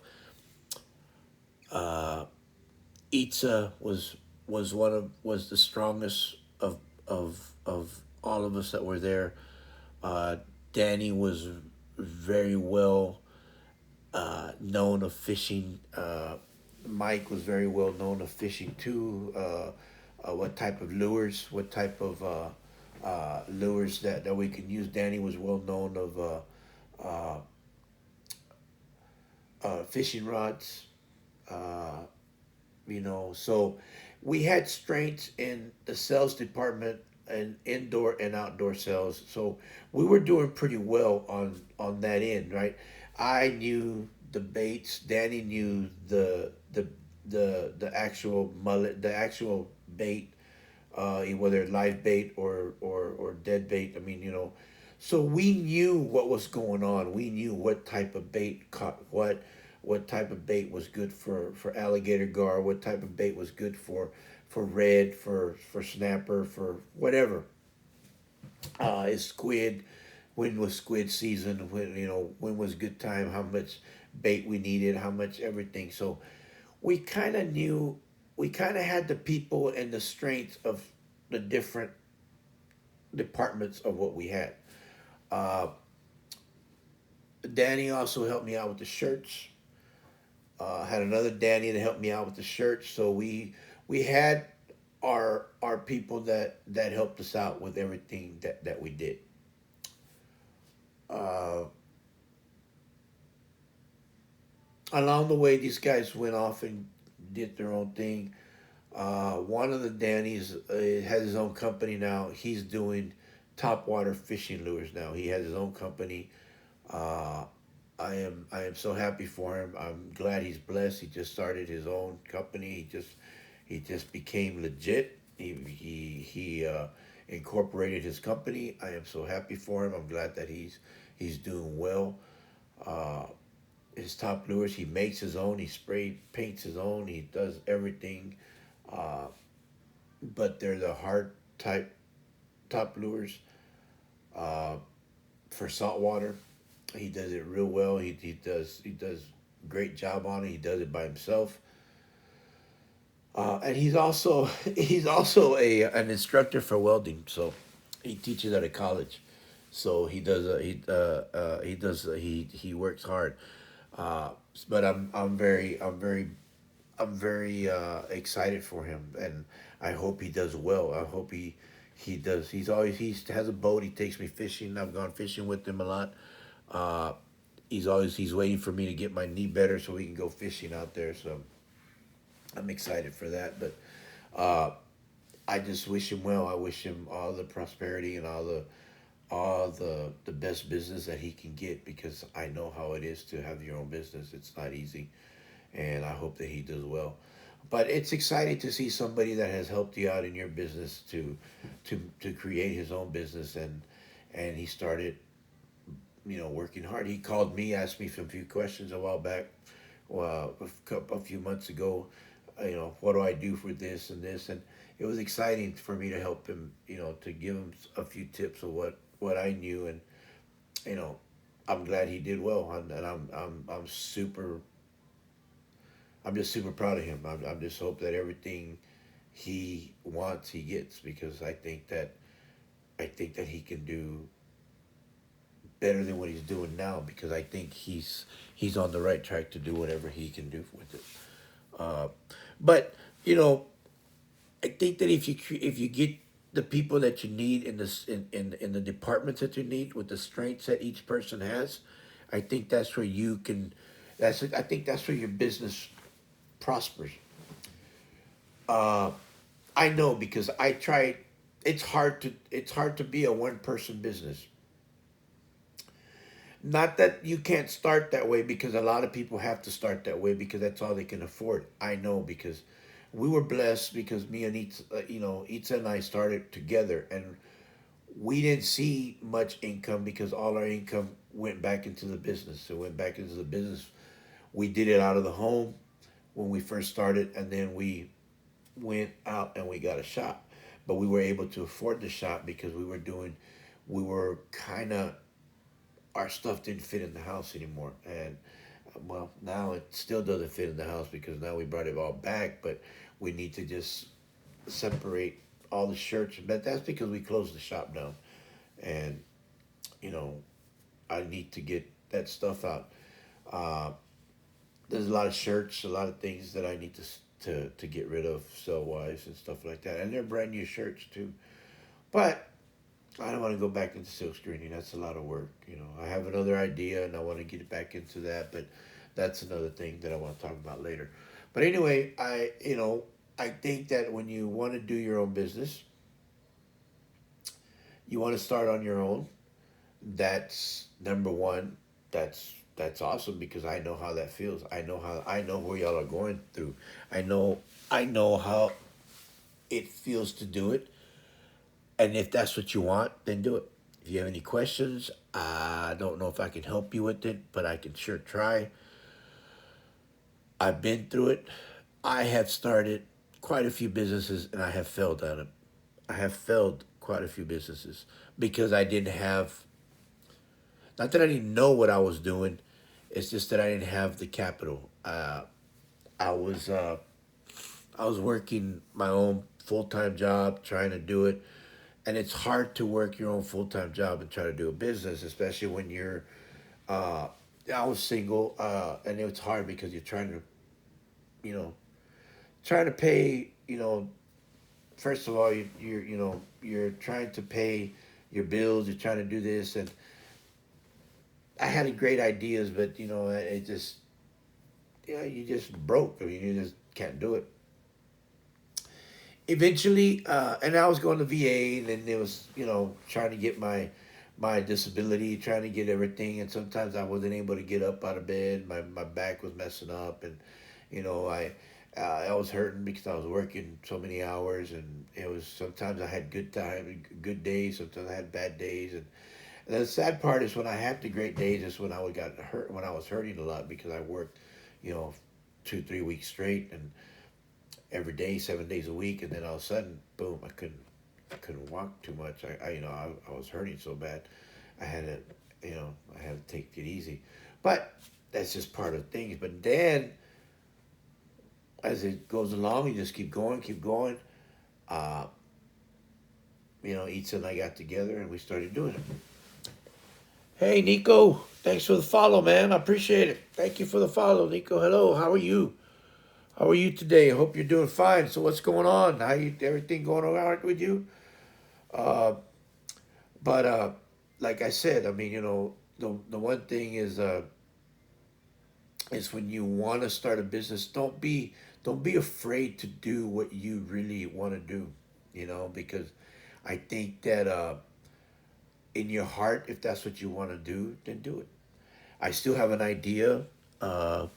Itza was the strongest of all of us that were there. Uh, Danny was very well known of fishing. Mike was very well known of fishing too. What type of lures? What type of lures that we can use? Danny was well known of fishing rods. Uh, So we had strengths in the sales department and indoor and outdoor sales. So we were doing pretty well on that end, right? I knew the baits. Danny knew the actual mullet, the actual bait, whether live bait or dead bait. I mean, so we knew what was going on. We knew what type of bait caught what type of bait was good for alligator gar, what type of bait was good for red, for snapper, for whatever. Is squid. When was squid season? When was good time? How much bait we needed? How much everything? So we kind of knew. We kind of had the people and the strength of the different departments of what we had. Uh, Danny also helped me out with the shirts. Had another Danny to help me out with the shirts. So we had our people that helped us out with everything that we did. Uh, Along the way, these guys went off and did their own thing. One of the Dannies has his own company now. He's doing top water fishing lures now. He has his own company. Uh, I am so happy for him. I'm glad he's blessed. He just started his own company. He just became legit. He incorporated his company. I am so happy for him. I'm glad that he's doing well. Uh, his top lures, he makes his own. He spray paints his own. He does everything. Uh, but they're the hard type top lures uh, for saltwater. He does it real well. He does great job on it. He does it by himself. And he's also a an instructor for welding. So he teaches at a college. So he works hard. Uh, but I'm very excited for him, and I hope he does well. I hope he does. He has a boat. He takes me fishing. I've gone fishing with him a lot. Uh, he's waiting for me to get my knee better so we can go fishing out there. So I'm excited for that. But uh, I just wish him well. I wish him all the prosperity and all the best business that he can get, because I know how it is to have your own business. It's not easy, and I hope that he does well. But it's exciting to see somebody that has helped you out in your business to create his own business, and he started working hard. He called me, asked me some few questions a while back, a few months ago. What do I do for this and this, and it was exciting for me to help him. To give him a few tips of what I knew, and you know, I'm glad he did well, and I'm just super proud of him. I'm just hope that everything he wants he gets, because I think that he can do better than what he's doing now, because I think he's on the right track to do whatever he can do with it. Uh, But you know, I think that if you get the people that you need in this in the departments that you need with the strengths that each person has, I think that's where you can. I think that's where your business prospers. Uh, I know because I tried. It's hard to be a one person business. Not that you can't start that way because a lot of people have to start that way because that's all they can afford. I know because we were blessed because me and Itza and I started together and we didn't see much income because all our income went back into the business. It went back into the business. We did it out of the home when we first started and then we went out and we got a shop. But we were able to afford the shop because we were kind of our stuff didn't fit in the house anymore. And well, now it still doesn't fit in the house because now we brought it all back, but we need to just separate all the shirts. But that's because we closed the shop down. And, you know, I need to get that stuff out. Uh, there's a lot of shirts, a lot of things that I need to get rid of, sell wise and stuff like that. And they're brand new shirts too. But I don't want to go back into silk screening. That's a lot of work. You know, I have another idea and I want to get back into that, but that's another thing that I want to talk about later. But anyway, I think that when you want to do your own business, you want to start on your own. That's number one. That's awesome because I know how that feels. I know where y'all are going through. I know how it feels to do it. And if that's what you want, then do it. If you have any questions, I don't know if I can help you with it, but I can sure try. I've been through it. I have started quite a few businesses and I have failed at them. I have failed quite a few businesses because I didn't have, not that I didn't know what I was doing, it's just that I didn't have the capital. I was uh, I was working my own full time job, trying to do it, and it's hard to work your own full time job and try to do a business, especially when you're. Uh, I was single, and it's hard because you're trying to, you know, trying to pay. First of all, you're trying to pay your bills. You're trying to do this, and I had great ideas, but it just, you just broke. I mean, you just can't do it. Eventually, and I was going to VA, and then it was trying to get my disability, trying to get everything, and sometimes I wasn't able to get up out of bed. My back was messing up, and I was hurting because I was working so many hours, and it was sometimes I had good days, sometimes I had bad days, and the sad part is when I had the great days is when I got hurt, when I was hurting a lot because I worked, you know, 2 3 weeks straight and every day, 7 days a week, and then all of a sudden, boom, I couldn't walk too much. I was hurting so bad, I had to, I had to take it easy, but that's just part of things. But then, as it goes along, you just keep going. Uh, Itza and I got together and we started doing it. Hey, Nico, thanks for the follow, man. I appreciate it. Thank you for the follow, Nico. Hello, how are you? How are you today? I hope you're doing fine. So what's going on? Everything going all right with you? Uh, but like I said, I mean, the one thing is when you want to start a business, don't be afraid to do what you really want to do. Because I think that in your heart, if that's what you want to do, then do it. I still have an idea uh,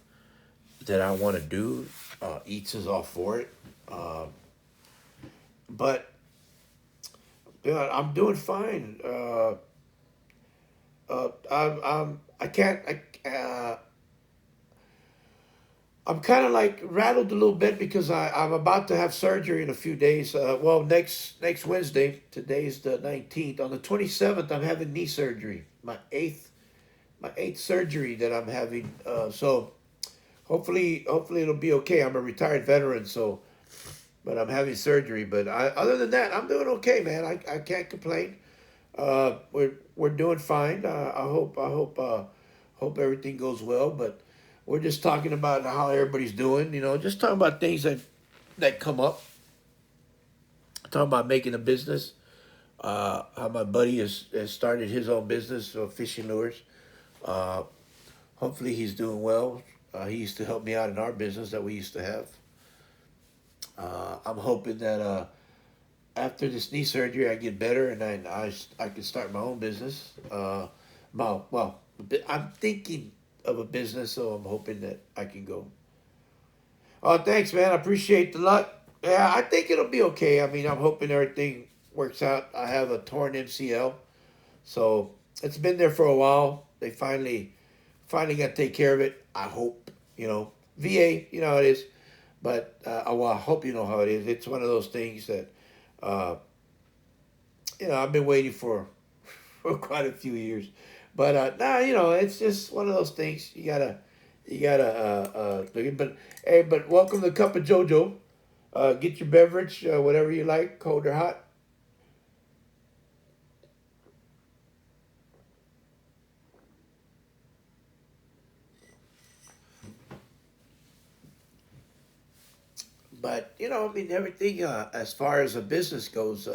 that I want to do. Eats is all for it. Uh, but yeah, I'm doing fine. I can't. I'm kind of like rattled a little bit because I'm about to have surgery in a few days. Well, next Wednesday. Today's the 19th. On the 27th, I'm having knee surgery. My eighth surgery that I'm having. So hopefully it'll be okay. I'm a retired veteran, so but I'm having surgery. But other than that, I'm doing okay, man. I can't complain. We're doing fine. I hope everything goes well. But We're just talking about how everybody's doing. Just talking about things that come up. Talking about making a business. How my buddy has started his own business of fishing lures. Uh, Hopefully he's doing well. He used to help me out in our business that we used to have. I'm hoping that after this knee surgery, I get better and I can start my own business. Well, I'm thinking of a business, so I'm hoping that I can go. Oh, thanks, man. I appreciate the luck. Yeah, I think it'll be okay. I mean, I'm hoping everything works out. I have a torn MCL, so it's been there for a while. They finally got to take care of it. I hope, VA, you know how it is. But well, I hope you know how it is. It's one of those things that uh, I've been waiting for for quite a few years. But nah, it's just one of those things. You gotta look at. But hey, but welcome to Cup of JoJo. Get your beverage, whatever you like, cold or hot. But I mean, everything as far as a business goes.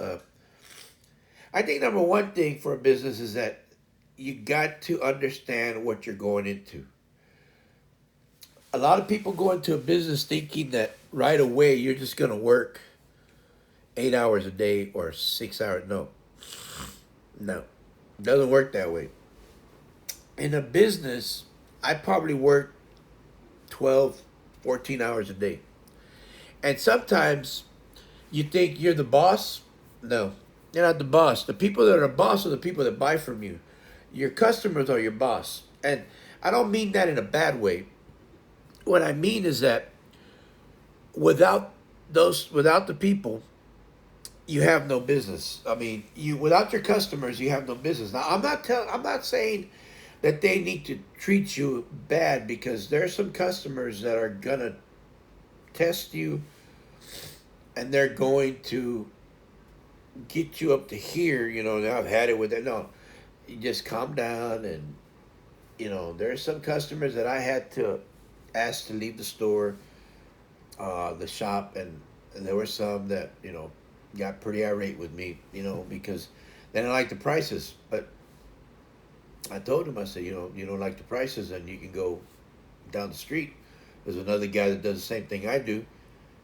I think number one thing for a business is that you got to understand what you're going into. A lot of people go into a business thinking that right away you're just going to work 8 hours a day or 6 hours. No, no, it doesn't work that way. In a business, I probably work 12, 14 hours a day. And sometimes you think you're the boss. No, you're not the boss. The people that are boss are the people that buy from you. Your customers are your boss. And I don't mean that in a bad way. What I mean is that without without the people, you have no business. I mean, you without your customers, you have no business. Now, I'm not saying that they need to treat you bad because there are some customers that are gonna test you and they're going to get you up to here. Now I've had it with it. No, you just calm down and there are some customers that I had to ask to leave the store, the shop, and there were some that got pretty irate with me, because they didn't like the prices. But I told them, I said, you don't like the prices, and you can go down the street. There's another guy that does the same thing I do,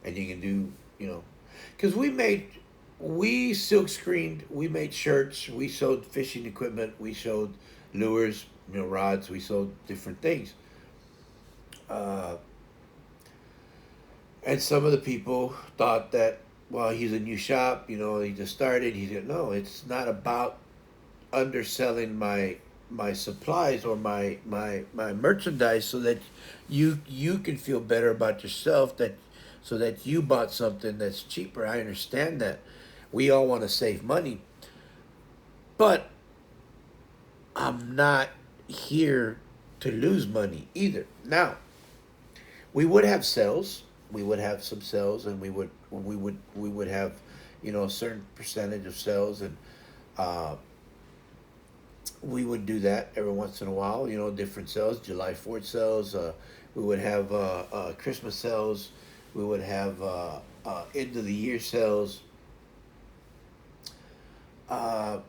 and you can do, because we silk screened, we made shirts, we sold fishing equipment, we sold lures, rods, we sold different things. Uh, and some of the people thought that, well, he's a new shop, he just started. He said, no, it's not about underselling my supplies or my merchandise so that you can feel better about yourself, that so that you bought something that's cheaper. I understand that. We all want to save money, but I'm not here to lose money either. Now, we would have sales. We would have some sales, and we would have, a certain percentage of sales, and uh, we would do that every once in a while. Different sales, July 4th sales. We would have Christmas sales. We would have end of the year sales. Uh,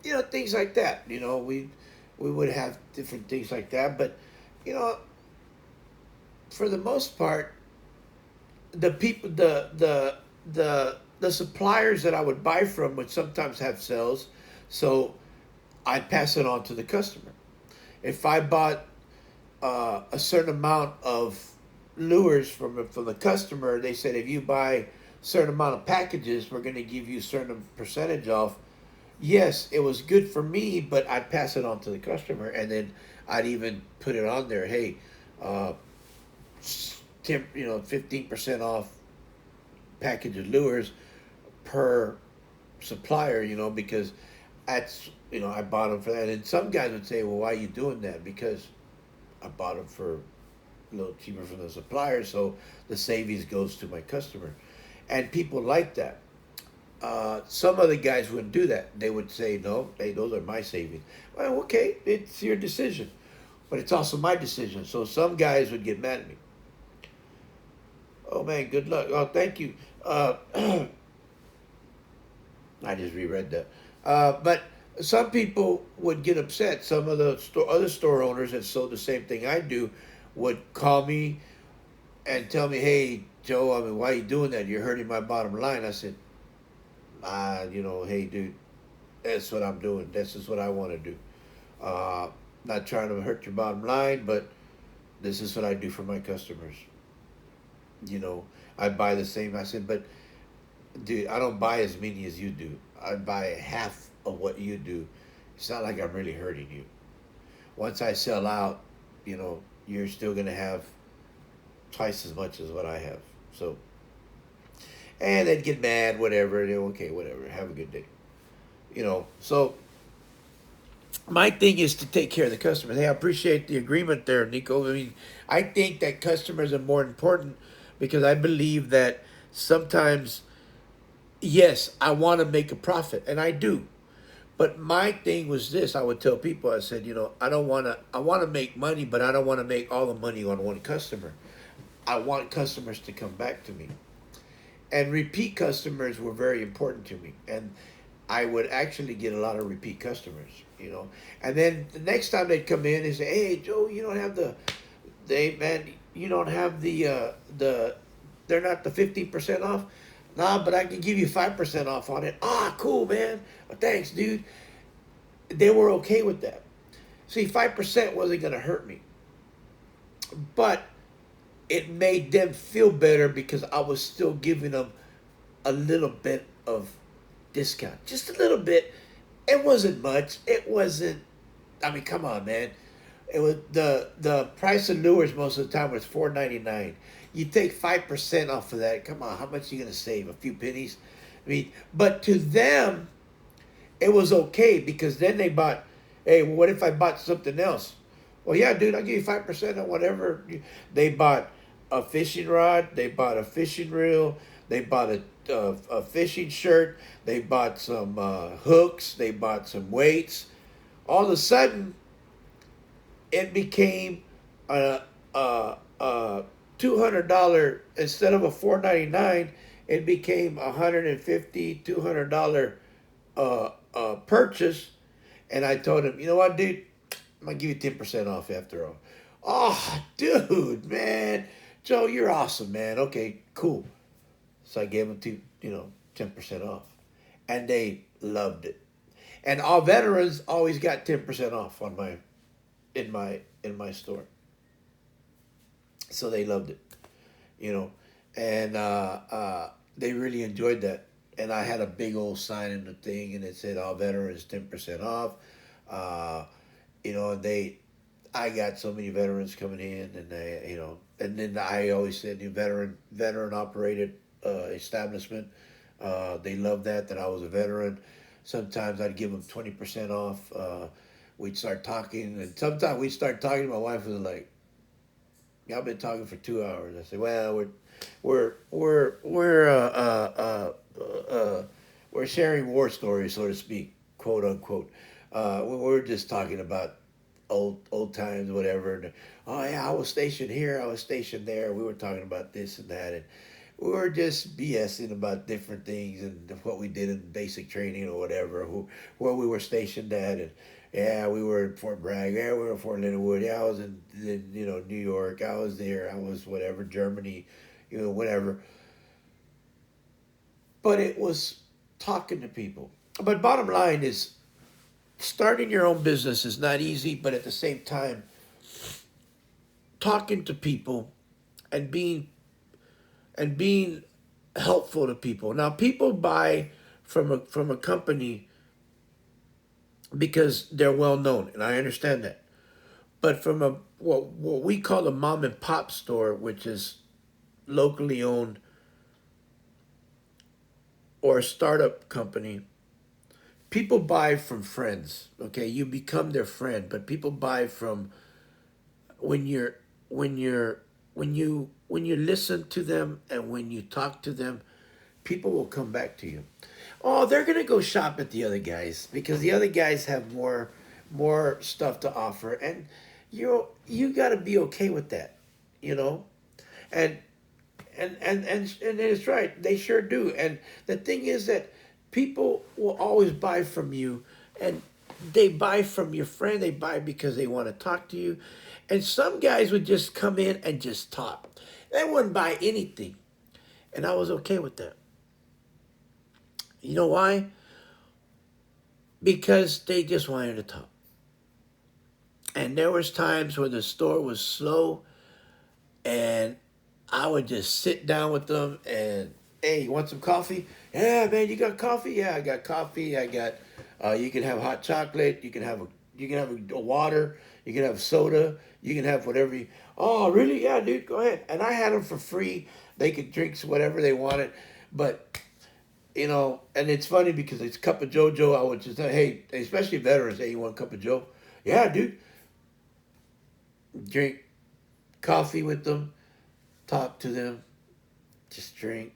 things like that. We would have different things like that, but you know, for the most part, the people, the suppliers that I would buy from would sometimes have sales, so I'd pass it on to the customer. If I bought a certain amount of lures from the customer, they said if you buy a certain amount of packages, we're going to give you a certain percentage off. Yes, it was good for me, but I'd pass it on to the customer, and then I'd even put it on there. Hey, uh, 15% off package of lures per supplier. Because that's I bought them for that. And some guys would say, well, why are you doing that? Because I bought them for a little cheaper from the supplier, so the savings goes to my customer, and people like that. Some other guys wouldn't do that. They would say, no, hey, those are my savings. Well, okay, it's your decision. but it's also my decision. So some guys would get mad at me. Oh man, good luck. Oh, thank you. I just reread that. But some people would get upset. Some of the other store owners that sold the same thing I do would call me and tell me, "Hey, Joe, I mean, why are you doing that? You're hurting my bottom line." I said, hey, dude, that's what I'm doing. This is what I want to do. Uh, Not trying to hurt your bottom line, but this is what I do for my customers. You know, I buy the same. I said, but dude, I don't buy as many as you do. I buy half of what you do. It's not like I'm really hurting you. Once I sell out, you're still gonna have twice as much as what I have. So, and they'd get mad, whatever. Okay, whatever. Have a good day. So my thing is to take care of the customers. Hey, I appreciate the agreement there, Nico. I mean, I think that customers are more important because I believe that sometimes, yes, I want to make a profit, and I do. But my thing was this: I would tell people, I said, I don't want to. I want to make money, but I don't want to make all the money on one customer. I want customers to come back to me, and repeat customers were very important to me, and I would actually get a lot of repeat customers. And then the next time they'd come in and say, "Hey, Joe, you don't have you don't have they're not the 15% off." Nah, but I can give you 5% off on it. Ah, cool, man. Thanks, dude. They were okay with that. See, 5% wasn't going to hurt me, but it made them feel better because I was still giving them a little bit of discount, just a little bit. It wasn't much. It wasn't. I mean, come on, man. It was the price of lures most of the time was $4.99. You take 5% off of that. Come on, how much are you gonna save? A few pennies. I mean, but to them, it was okay because then they bought. Hey, well, what if I bought something else? Well, yeah, dude, I'll give you 5% on whatever. They bought a fishing rod. They bought a fishing reel. They bought a fishing shirt. They bought some hooks. They bought some weights. All of a sudden, it became a, a $200 instead of a $4.99. It became $150, $200 purchase, and I told him, you know what, dude, I'm gonna give you 10% off after all. Oh, dude, man, Joe, you're awesome, man. Okay, cool. So I gave him 10% off, and they loved it. And all veterans always got 10% off on my in my store, so they loved it, you know, and they really enjoyed that. And I had a big old sign in the thing, and it said all veterans 10% off. Uh, they I got so many veterans coming in, and and then I always said the veteran operated establishment. They loved that I was a veteran. Sometimes I'd give them 20% off. We'd start talking, and sometimes we'd start talking. My wife was like, "Y'all been talking for 2 hours." I said, "Well, we're sharing war stories, so to speak, quote unquote. We're just talking about old times, whatever. And, oh yeah, I was stationed here. I was stationed there. We were talking about this and that, and we were just BSing about different things and what we did in basic training or whatever. Where we were stationed at, and yeah, we were in Fort Bragg. Yeah, we were in Fort Leonard Wood. Yeah, I was in New York. I was there. I was whatever Germany, whatever. But it was talking to people. But bottom line is, starting your own business is not easy, but at the same time, talking to people and being helpful to people. Now, people buy from a company because they're well known, and I understand that. But from a what we call a mom and pop store, which is locally owned, or a startup company, people buy from friends. Okay, you become their friend, but people buy from when you're when you're when you listen to them and when you talk to them, people will come back to you. Oh, they're gonna go shop at the other guys because the other guys have more stuff to offer. And You got to be okay with that, you know. And and it's right. They sure do. And the thing is that people will always buy from you, and they buy from your friend. They buy because they want to talk to you. And some guys would just come in and just talk. They wouldn't buy anything, and I was okay with that. You know why? Because they just wanted to talk. And there was times when the store was slow, and I would just sit down with them and, hey, you want some coffee? Yeah, man, you got coffee? Yeah, I got coffee. I got. You can have hot chocolate. You can have a water. You can have soda. You can have whatever you. Oh, really? Yeah, dude, go ahead. And I had them for free. They could drink whatever they wanted, but and it's funny because it's cup of JoJo. I would just say, hey, especially veterans, hey, you want a cup of Joe? Yeah, dude. Drink coffee with them, talk to them, just drink,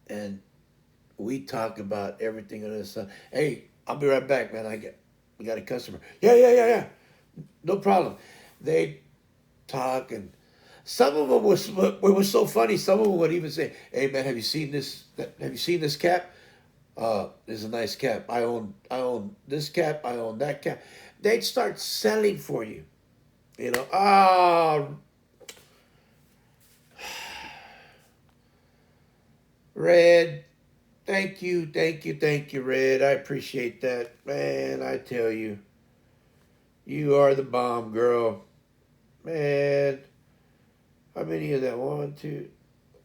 and we talk about everything under the sun. Hey, I'll be right back, man. We got a customer. Yeah, yeah, yeah, yeah. No problem. They talk, and some of them was it was so funny. Some of them would even say, "Hey, man, have you seen this? Have you seen this cap? This is a nice cap. I own this cap. I own that cap." They'd start selling for you. Ah, Red. Thank you, thank you, thank you, Red. I appreciate that, man. I tell you, you are the bomb, girl, man. How many is that? One, two.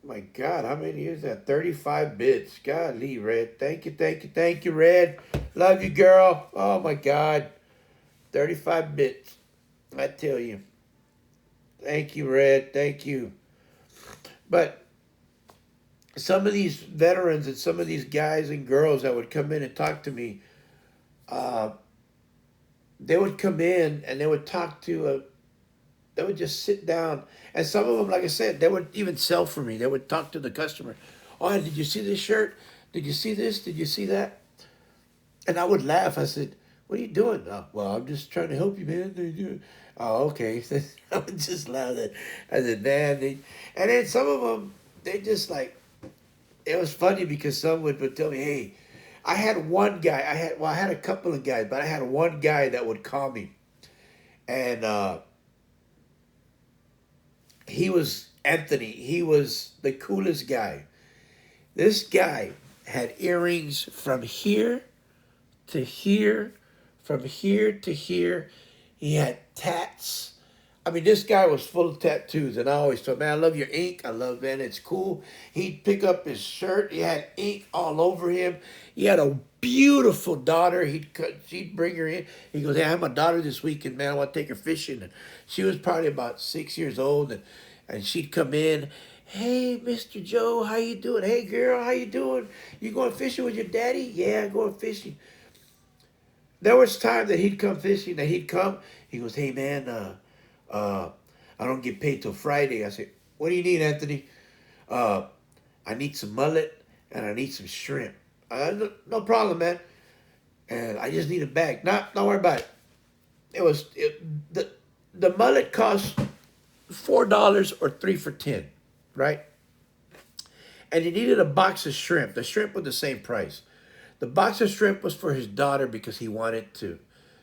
My God, how many is that? 35 bits. Golly, Red. Thank you, thank you, thank you, Red. Love you, girl. Oh my God, 35 bits. I tell you, thank you, Red. Thank you. But some of these veterans and some of these guys and girls that would come in and talk to me, uh, they would come in and they would talk to a they would just sit down, and some of them, like I said, they would even sell for me. They would talk to the customer. Oh, did you see this shirt? Did you see this? Did you see that? And I would laugh. I said, "What are you doing?" "Oh, well, I'm just trying to help you, man." They do. Oh, okay. I would just laugh at. I said, "Man," and then some of them, they just like it was funny because some would tell me, "Hey." I had one guy. I had a couple of guys, but I had one guy that would call me, and he was Anthony. He was the coolest guy. This guy had earrings from here to here, from here to here. He had tats. I mean, this guy was full of tattoos, and I always thought, man, I love your ink. I love, man, it's cool. He'd pick up his shirt. He had ink all over him. He had a beautiful daughter. She'd bring her in. He goes, hey, I have my daughter this weekend, man. I want to take her fishing. And she was probably about 6 years old, and she'd come in. Hey, Mr. Joe, how you doing? Hey, girl, how you doing? You going fishing with your daddy? Yeah, going fishing. There was time that he'd come fishing, that he'd come. He goes, hey, man, uh, I don't get paid till Friday. I said, what do you need, Anthony? Uh, I need some mullet and I need some shrimp. No problem, man. And I just need a bag. Not, don't worry about it. The mullet cost $4 or three for 10, right? And he needed a box of shrimp. The shrimp was the same price. The box of shrimp was for his daughter because he wanted to,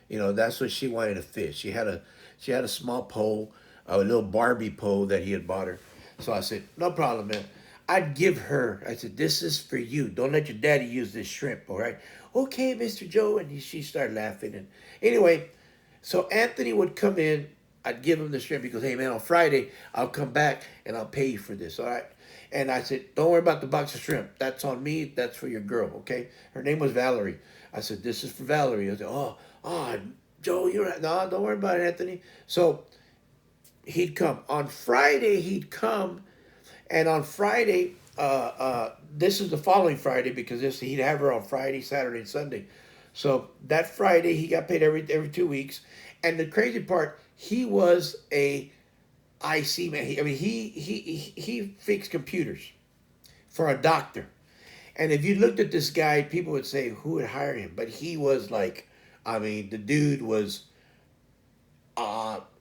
that's what she wanted to fish. She had a small pole, a little Barbie pole that he had bought her. So I said, no problem, man. I'd give her. I said, this is for you. Don't let your daddy use this shrimp, all right? Okay, Mr. Joe. And she started laughing. And anyway, so Anthony would come in. I'd give him the shrimp. He goes, hey, man, on Friday, I'll come back and I'll pay you for this, all right? And I said, don't worry about the box of shrimp. That's on me. That's for your girl, okay? Her name was Valerie. I said, this is for Valerie. I said, Joe, you're right. No, don't worry about it, Anthony. So he'd come. On Friday, he'd come. And on Friday, this is the following Friday because he'd have her on Friday, Saturday, and Sunday. So that Friday, he got paid every 2 weeks. And the crazy part, he was a IC man. He fixed computers for a doctor. And if you looked at this guy, people would say, who would hire him? But he was like, the dude was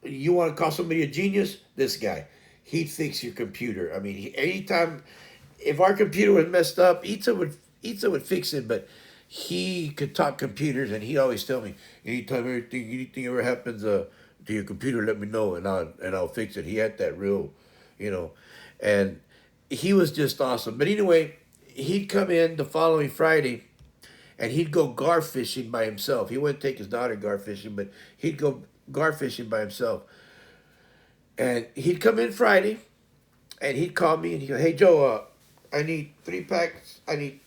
You want to call somebody a genius? This guy, he'd fix your computer. I mean, anytime if our computer was messed up, Itza would fix it. But he could talk computers, and he always tell me anytime anything ever happens to your computer, let me know, and I'll fix it. He had that real, you know, and he was just awesome. But anyway, he'd come in the following Friday and he'd go gar fishing by himself. He wouldn't take his daughter gar fishing, but he'd go gar fishing by himself. And he'd come in Friday, and he'd call me, and he'd go, "Hey Joe, I need 3 packs. I need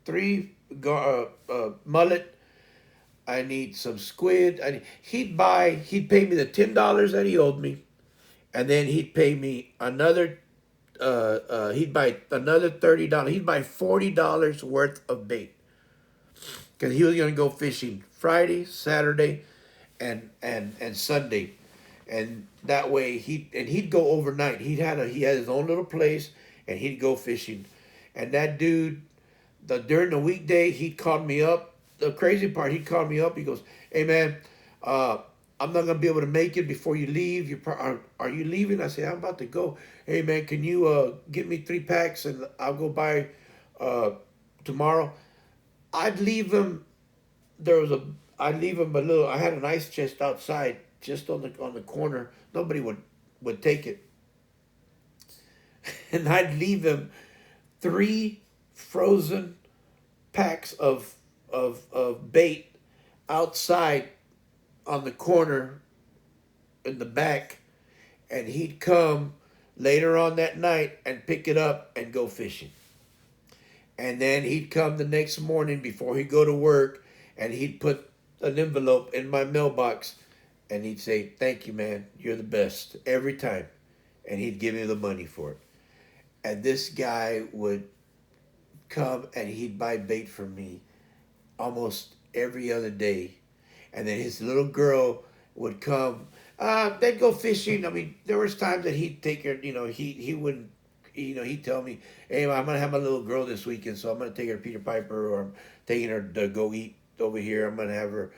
three mullet. I need some squid. He'd pay me the $10 that he owed me, and then he'd pay me another. He'd buy another $30. He'd buy $40 worth of bait because he was gonna go fishing Friday, Saturday, and Sunday, and that way he'd go overnight. He had his own little place, and he'd go fishing, and that dude, during the weekday he'd call me up. The crazy part, he'd call me up. He goes, "Hey man, uh, I'm not gonna be able to make it before you leave. Are you leaving?" I said, "I'm about to go." "Hey man, can you get me 3 packs and I'll go by uh, tomorrow?" I'd leave him. There was a. I'd leave him a little. I had an ice chest outside, just on the corner. Nobody would take it, and I'd leave him 3 frozen packs of bait outside on the corner in the back, and he'd come later on that night and pick it up and go fishing. And then he'd come the next morning before he'd go to work, and he'd put an envelope in my mailbox, and he'd say, "Thank you, man. You're the best every time." And he'd give me the money for it. And this guy would come and he'd buy bait from me almost every other day. And then his little girl would come. They'd go fishing. I mean, there was times that he'd take her. He wouldn't. He'd tell me, "Hey, I'm gonna have my little girl this weekend, so I'm gonna take her to Peter Piper, or I'm taking her to go eat over here. I'm gonna have her,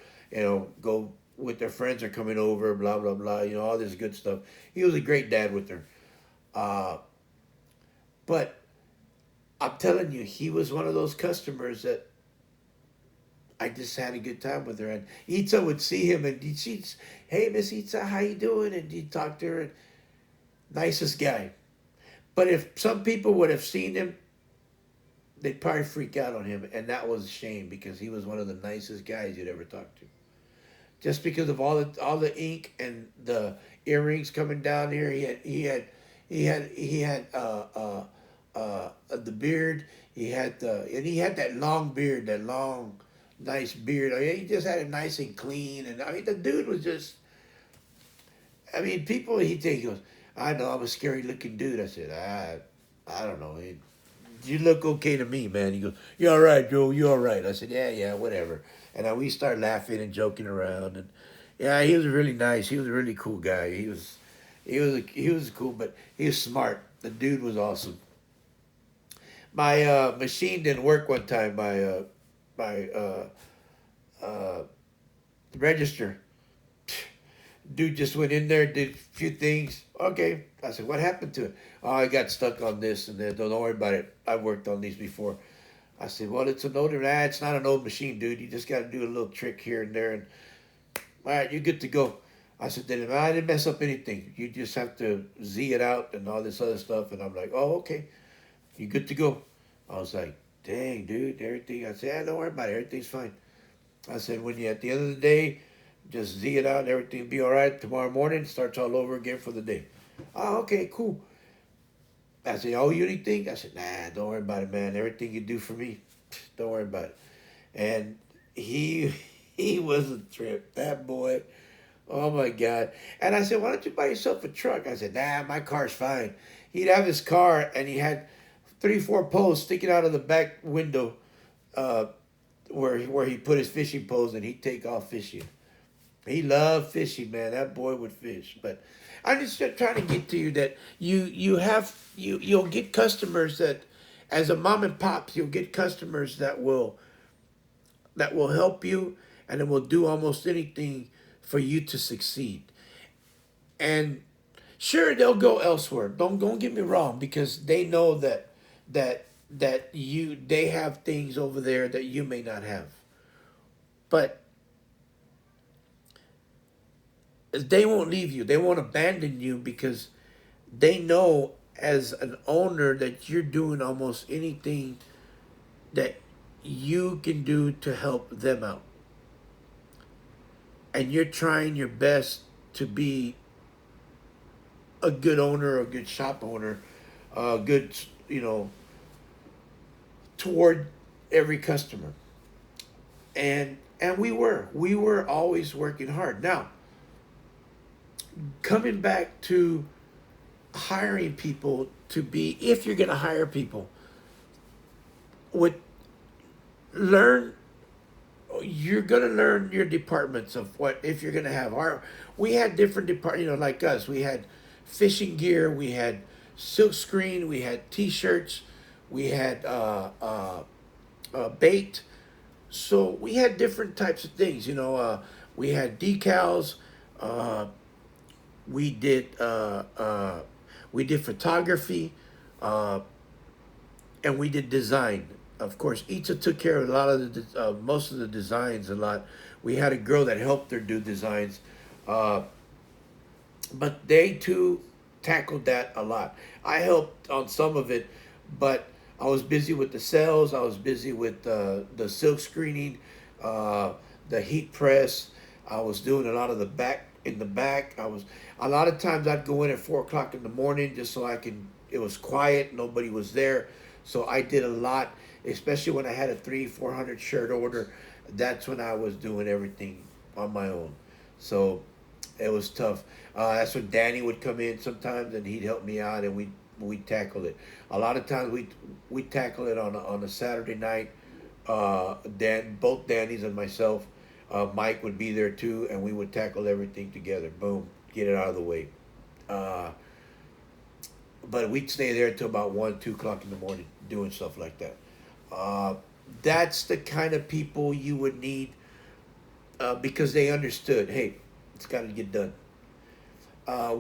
go with their friends are coming over. Blah blah blah. All this good stuff." He was a great dad with her. Uh, but I'm telling you, he was one of those customers that I just had a good time with her. And Itza would see him, and she'd, "Hey, Miss Itza, how you doing?" And he'd talk to her. And nicest guy. But if some people would have seen him, they'd probably freak out on him, and that was a shame because he was one of the nicest guys you'd ever talk to. Just because of all the ink and the earrings coming down here, he had the beard. He had that long beard, that long, nice beard. I mean, he just had it nice and clean, and I mean, the dude was just. I mean, people he goes, "I know I'm a scary looking dude." I said, I don't know. You look okay to me, man. He goes, "You all right, Joe? You all right?" I said, "Yeah, yeah, whatever." And we start laughing and joking around, and yeah, he was really nice. He was a really cool guy. He was cool, but he was smart. The dude was awesome. My machine didn't work one time. My uh, register. Dude just went in there, did a few things. Okay. I said, "What happened to it?" "Oh, I got stuck on this and that. Don't worry about it. I've worked on these before." I said, "Well, it's an older. It's not an old machine, dude. You just got to do a little trick here and there. And all right, you're good to go." I said, "Then I didn't mess up anything. You just have to Z it out and all this other stuff." And I'm like, "Oh, okay. You good to go." I was like, "Dang, dude, everything." I said, "Yeah, don't worry about it. Everything's fine." I said, "When you at the end of the day, just Z it out and everything will be all right. Tomorrow morning, starts all over again for the day." "Oh, okay, cool." I said, "Oh, you anything?" I said, "Nah, don't worry about it, man. Everything you do for me, don't worry about it." And he he was a trip. That boy, oh my God. And I said, "Why don't you buy yourself a truck?" I said, "Nah, my car's fine." He'd have his car, and he had 3, 4 poles sticking out of the back window, uh, where he put his fishing poles, and he'd take off fishing. He loved fishing, man. That boy would fish. But I'm just trying to get to you that you'll get customers that, as a mom and pops, you'll get customers that will help you, and it will do almost anything for you to succeed. And sure, they'll go elsewhere. Don't get me wrong, because they know that you they have things over there that you may not have. But they won't leave you. They won't abandon you because they know as an owner that you're doing almost anything that you can do to help them out. And you're trying your best to be a good owner, a good shop owner, a good, you know, toward every customer. And we were always working hard. Now, coming back to hiring people to be, if you're going to hire people, would learn, you're going to learn your departments of what, if you're going to have our, we had different departments, you know, like us, we had fishing gear, we had silk screen, we had t-shirts, we had bait. So we had different types of things, you know. We had decals. Uh, we did we did photography, uh, and we did design. Of course, Ita took care of a lot of the most of the designs. A lot. We had a girl that helped her do designs, uh, but they too tackled that a lot. I helped on some of it, but I was busy with the sales. I was busy with the silk screening, uh, the heat press. I was doing a lot of the back in the back. I was a lot of times I'd go in at 4 o'clock in the morning just so I can. It was quiet. Nobody was there, so I did a lot. Especially when I had a 300-400 shirt order, that's when I was doing everything on my own. So it was tough. That's when Danny would come in sometimes, and he'd help me out, and we tackle it. A lot of times we tackle it on a Saturday night. Both Danny's and myself, Mike would be there too, and we would tackle everything together. Boom, get it out of the way. Uh, but we'd stay there till about 1, 2 o'clock in the morning doing stuff like that. Uh, that's the kind of people you would need, because they understood. Hey, it's got to get done.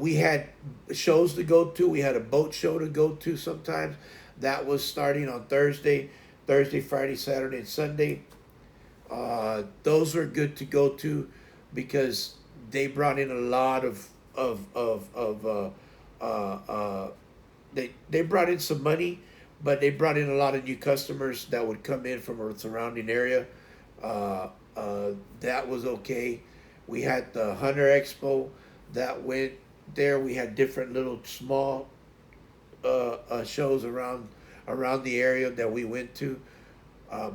We had shows to go to. We had a boat show to go to sometimes. That was starting on Thursday, Friday, Saturday, and Sunday. Those were good to go to because they brought in a lot of they brought in some money, but they brought in a lot of new customers that would come in from a surrounding area. Uh, that was okay. We had the Hunter Expo that went there. We had different little small shows around the area that we went to.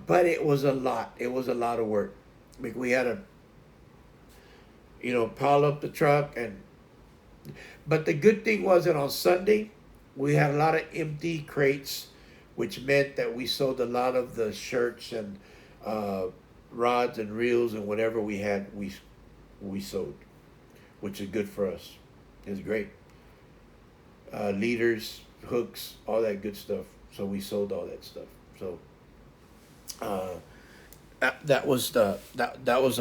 But it was a lot. It was a lot of work. Like we had to, pile up the truck, and but the good thing was that on Sunday we had a lot of empty crates, which meant that we sold a lot of the shirts and uh, rods and reels and whatever we had. We sold, which is good for us. It's great. Leaders, hooks, all that good stuff. So we sold all that stuff. So uh, that was a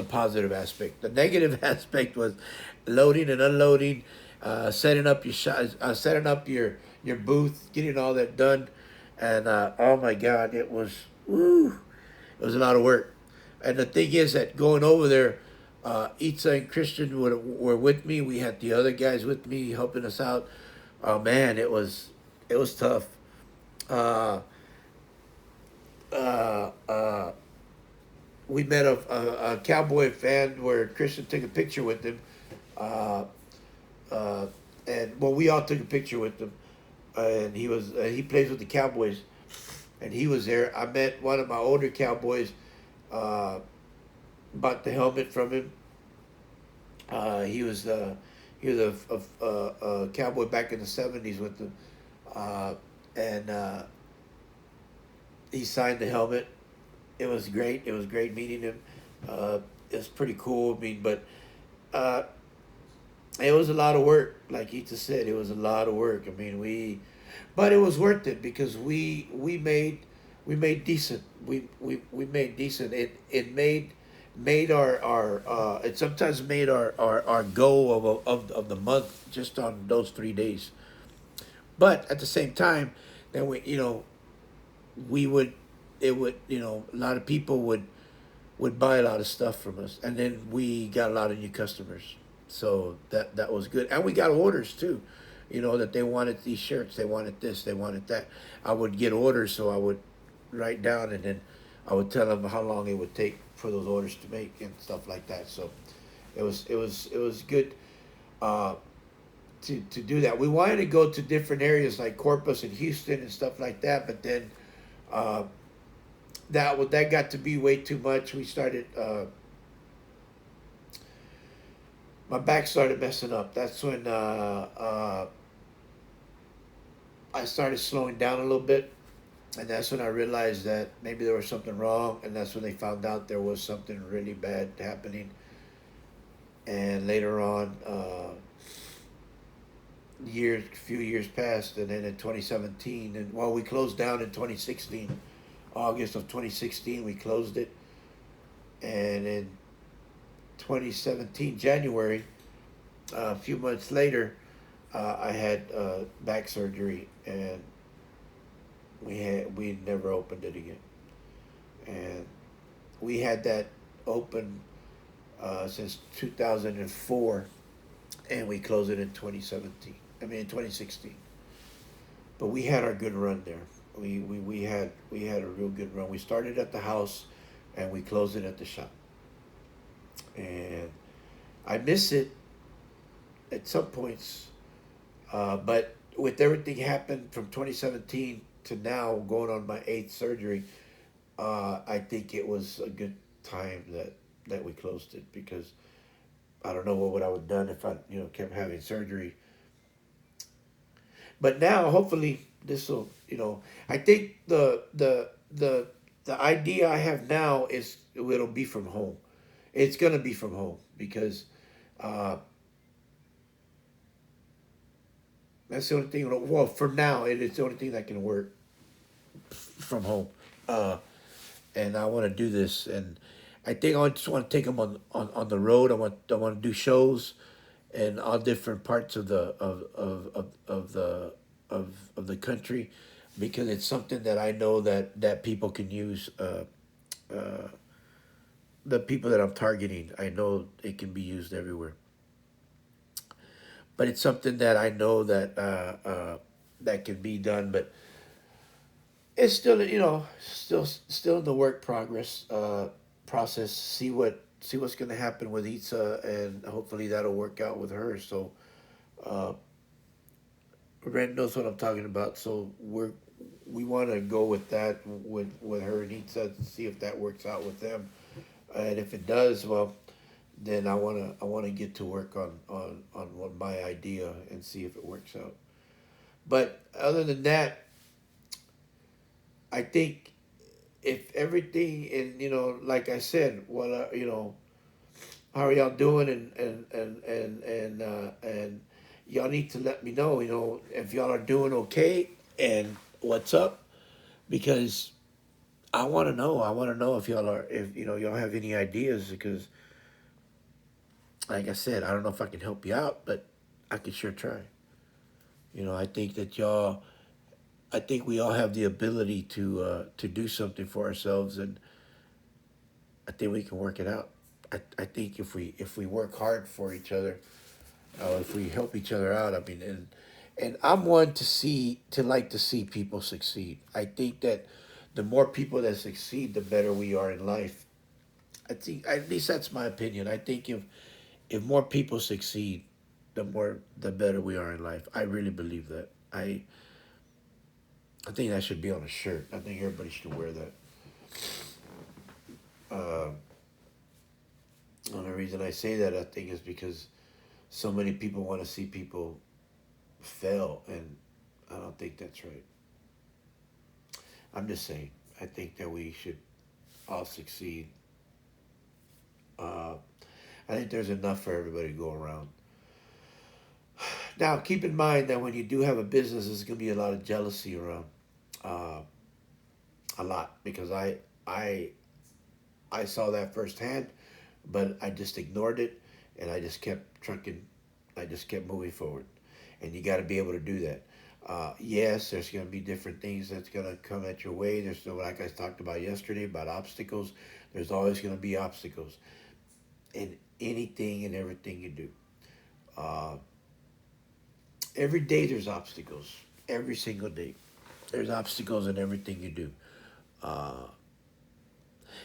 positive aspect. The negative aspect was loading and unloading, setting up your booth, getting all that done, and oh my God, it was woo, it was a lot of work. And the thing is that going over there, Itza and Christian were with me. We had the other guys with me helping us out. Oh man, it was tough. Uh, uh, uh, we met a cowboy fan where Christian took a picture with him, uh, uh, and well, we all took a picture with him, and he plays with the Cowboys, and he was there. I met one of my older Cowboys, uh, bought the helmet from him. He was a cowboy back in the '70s with them, and he signed the helmet. It was great. It was great meeting him. It's pretty cool. I mean, but uh, it was a lot of work. Like Ita said, it was a lot of work. I mean, but it was worth it because we made decent. We made decent. It made made our it sometimes made our goal of the month just on those 3 days. But at the same time, then we would it would a lot of people would buy a lot of stuff from us, and then we got a lot of new customers. So that was good, and we got orders too. That they wanted these shirts, they wanted this, they wanted that. I would get orders, so I would write down, and then I would tell them how long it would take for those orders to make and stuff like that. So it was good uh, to do that. We wanted to go to different areas like Corpus and Houston and stuff like that, but then uh, that got to be way too much. We started my back started messing up. That's when I started slowing down a little bit, and that's when I realized that maybe there was something wrong, and that's when they found out there was something really bad happening. And later on, few years passed, and then in 2017, and well, we closed down in 2016, August of 2016, we closed it, and in 2017 January, a few months later, I had back surgery, and we never opened it again, and we had that open since 2004, and we closed it in 2017. I mean, in 2016. But we had our good run there. We had a real good run. We started at the house, and we closed it at the shop. And I miss it at some points, but with everything happened from 2017 to now, going on my eighth surgery, I think it was a good time that we closed it, because I don't know what would I have done if I kept having surgery. But now, hopefully, this will I think the idea I have now is it'll be from home. It's gonna be from home because uh, that's the only thing. Well, for now, it's the only thing that can work from home. Uh, and I want to do this, and I think I just want to take them on the road. I want to do shows in all different parts of the country, because it's something that I know that people can use. The people that I'm targeting, I know it can be used everywhere, but it's something that I know that can be done. But it's still still in the work progress process. See what's going to happen with Itza, and hopefully that'll work out with her. So uh, Ren knows what I'm talking about. So we want to go with that with her and Itza to see if that works out with them. And if it does, well, then I wanna get to work on what my idea and see if it works out. But other than that, I think if everything, and like I said, what how are y'all doing, and y'all need to let me know, if y'all are doing okay and what's up, because I want to know. I want to know if y'all have any ideas, because like I said, I don't know if I can help you out, but I can sure try. I think that y'all, I think we all have the ability to do something for ourselves, and I think we can work it out. I think if we work hard for each other, if we help each other out, I mean, and I'm one to like to see people succeed. I think that the more people that succeed, the better we are in life. I think, at least that's my opinion. I think if more people succeed, the better we are in life. I really believe that. I think that should be on a shirt. I think everybody should wear that. Uh, the only reason I say that, I think, is because so many people want to see people fail, and I don't think that's right. I'm just saying. I think that we should all succeed. Uh, I think there's enough for everybody to go around. Now, keep in mind that when you do have a business, there's going to be a lot of jealousy around. Uh, a lot, because I I saw that firsthand. but I just ignored it, and I just kept trucking. I just kept moving forward, and you got to be able to do that. Yes, there's going to be different things that's going to come at your way. There's no, like I talked about yesterday about obstacles. There's always going to be obstacles in anything and everything you do. Uh, every day there's obstacles. Every single day there's obstacles in everything you do. Uh,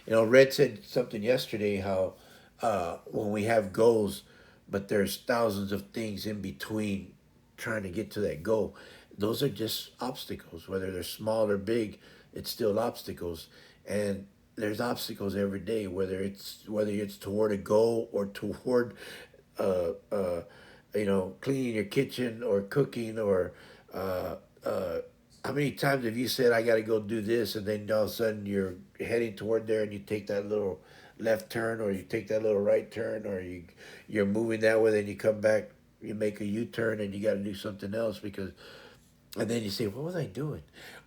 Red said something yesterday how when we have goals, but there's thousands of things in between trying to get to that goal. Those are just obstacles, whether they're small or big. It's still obstacles, and there's obstacles every day, whether it's toward a goal or toward uh, uh, cleaning your kitchen or cooking or uh, uh, how many times have you said I got to go do this, and then all of a sudden you're heading toward there and you take that little left turn or you take that little right turn or you're moving that way, then you come back, you make a U-turn and you got to do something else because and then you say what was I doing?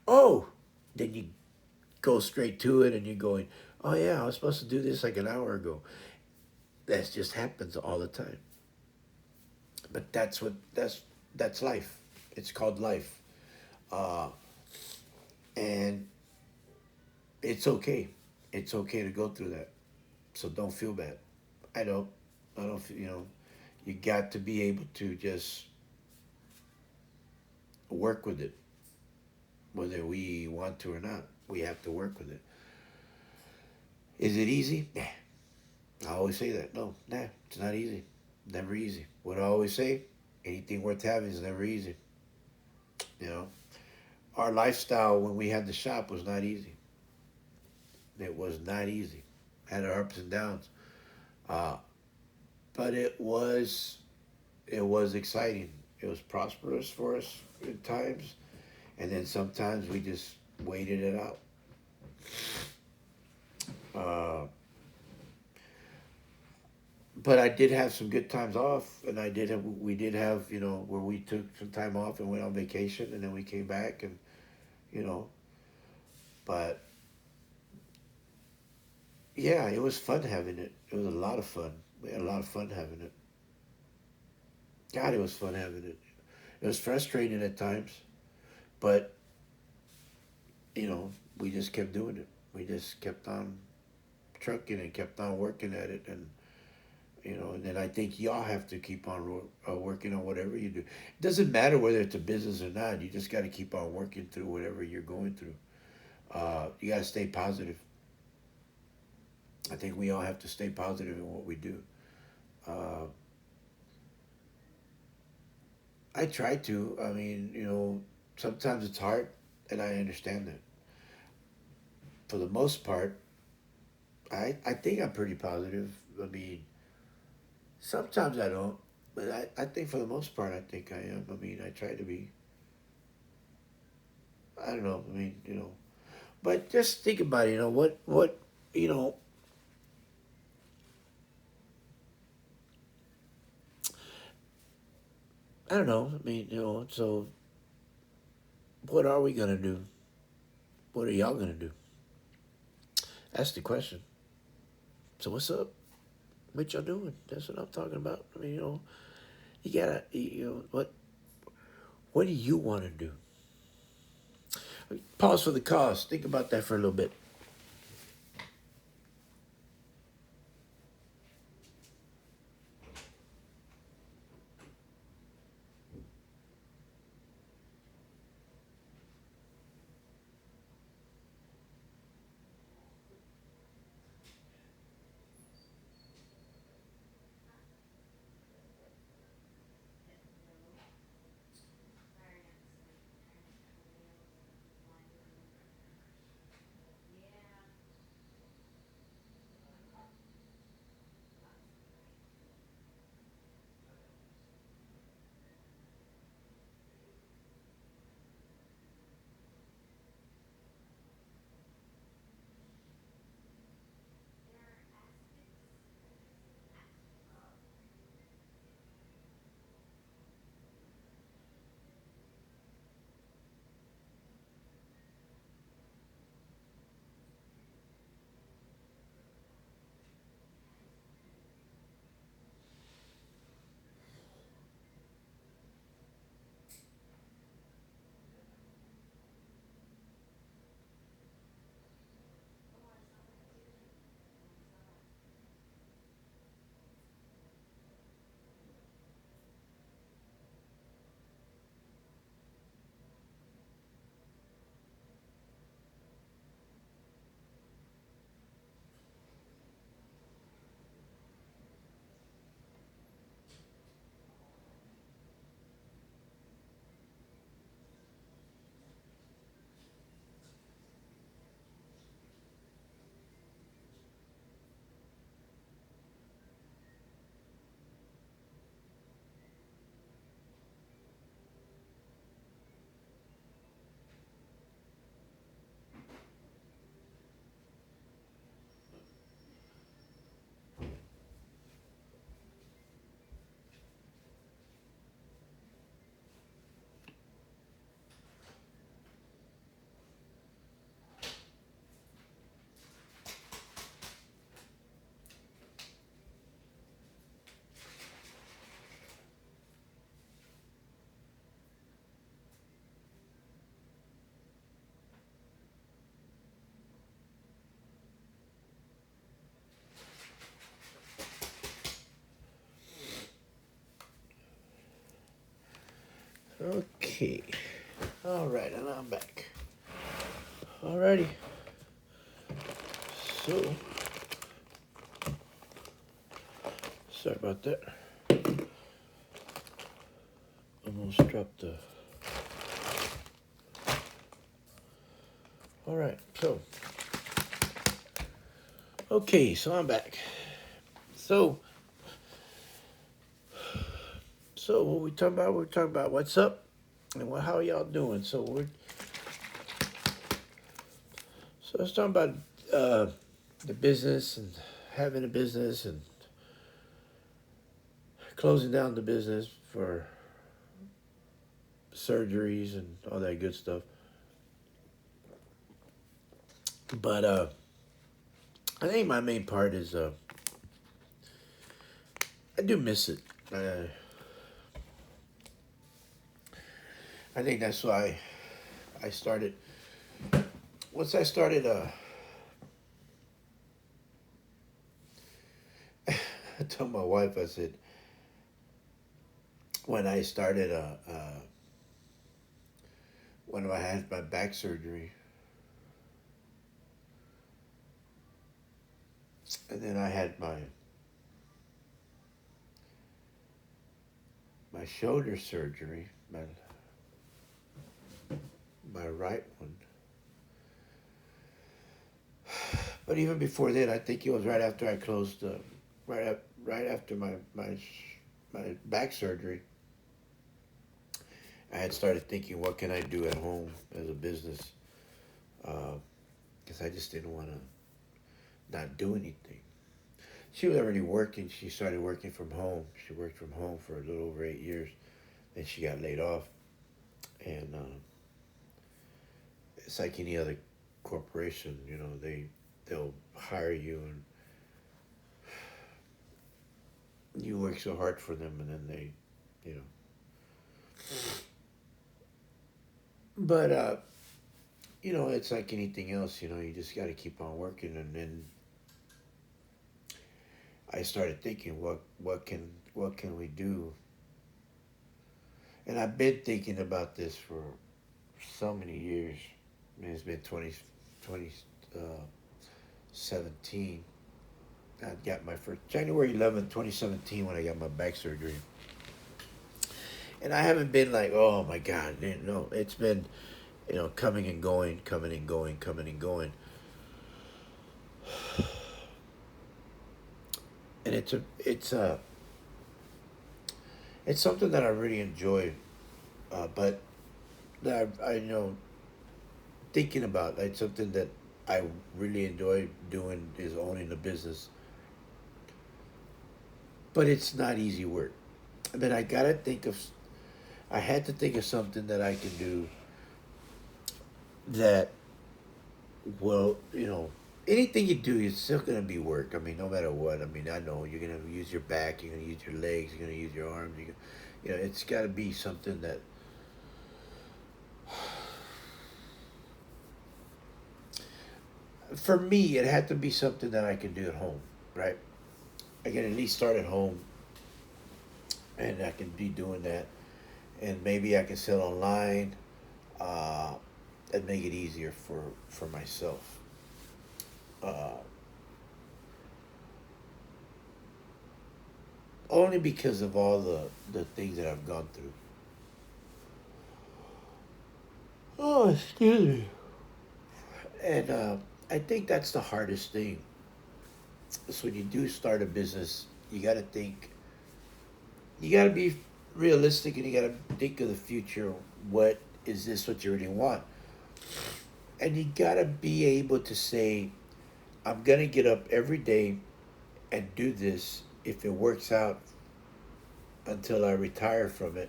Oh, then you go straight to it and you're going, oh yeah, I was supposed to do this like an hour ago. That just happens all the time. But that's life. It's called life, uh, and it's okay. It's okay to go through that. So don't feel bad. I don't. I don't. You got to be able to just work with it, whether we want to or not. We have to work with it. Is it easy? Nah. I always say that. No, nah. It's not easy. Never easy. What I always say, anything worth having is never easy. You know, our lifestyle when we had the shop was not easy. It was not easy. Had our ups and downs, uh, but it was exciting. It was prosperous for us at times, and then sometimes we just waited it out. Uh, but I did have some good times off, and we did have where we took some time off and went on vacation, and then we came back, and you know, but yeah, it was fun having it. It was a lot of fun. We had a lot of fun having it. God, it was fun having it. It was frustrating at times, but we just kept doing it. We just kept on trucking and kept on working at it, and then I think y'all have to keep on working on whatever you do. It doesn't matter whether it's a business or not. You just got to keep on working through whatever you're going through. You got to stay positive. I think we all have to stay positive in what we do. Uh, I try to. I mean, sometimes it's hard, and I understand that. For the most part, I think I'm pretty positive. I mean, sometimes I don't, but I think for the most part, I think I am. I mean, I try to be. I don't know. I mean, but just think about it. You know, I don't know. I mean, so what are we gonna do? What are y'all gonna do? That's the question. So what's up? What y'all doing? That's what I'm talking about. I mean, you gotta, what do you want to do? Pause for the cause. Think about that for a little bit. Okay. All right, and I'm back. Alrighty. So, sorry about that. Almost dropped the. All right. So, okay. So I'm back. So, what we talking about? We're talking about what's up and how y'all doing. So let's talk about the business and having a business and closing down the business for surgeries and all that good stuff. But I think my main part is I do miss it. I think that's why I started. Once I started, I told my wife, I said, when I started, when I had my back surgery, and then I had my shoulder surgery, my right one. But even before that, I think it was right after I closed, right after my back surgery. I had started thinking, what can I do at home as a business? Because I just didn't want to not do anything. She was already working. She started working from home. She worked from home for a little over 8 years. Then she got laid off. And it's like any other corporation, they'll hire you and you work so hard for them, and then they, you know. But it's like anything else. You just got to keep on working. And then I started thinking, what can we do? And I've been thinking about this for so many years. I mean, it's been 2017. I got my first January 11th, 2017, when I got my back surgery. And I haven't been like, oh my God, no. It's been, coming and going, coming and going, coming and going. And it's something that I really enjoy, but that thinking about. It's something that I really enjoy doing, is owning a business. But it's not easy work. I mean, I had to think of something that I can do that will, anything you do, it's still going to be work. I mean, no matter what. I mean, I know you're going to use your back, you're going to use your legs, you're going to use your arms. It's got to be something that, for me, it had to be something that I can do at home, right? I can at least start at home, and I can be doing that. And maybe I can sell online, uh, and make it easier for myself. Uh, Only because of all the things that I've gone through. Oh, excuse me. And I think that's the hardest thing. So when you do start a business, you got to think, you got to be realistic, and you got to think of the future. What is this what you really want? And you got to be able to say, I'm going to get up every day and do this. If it works out until I retire from it,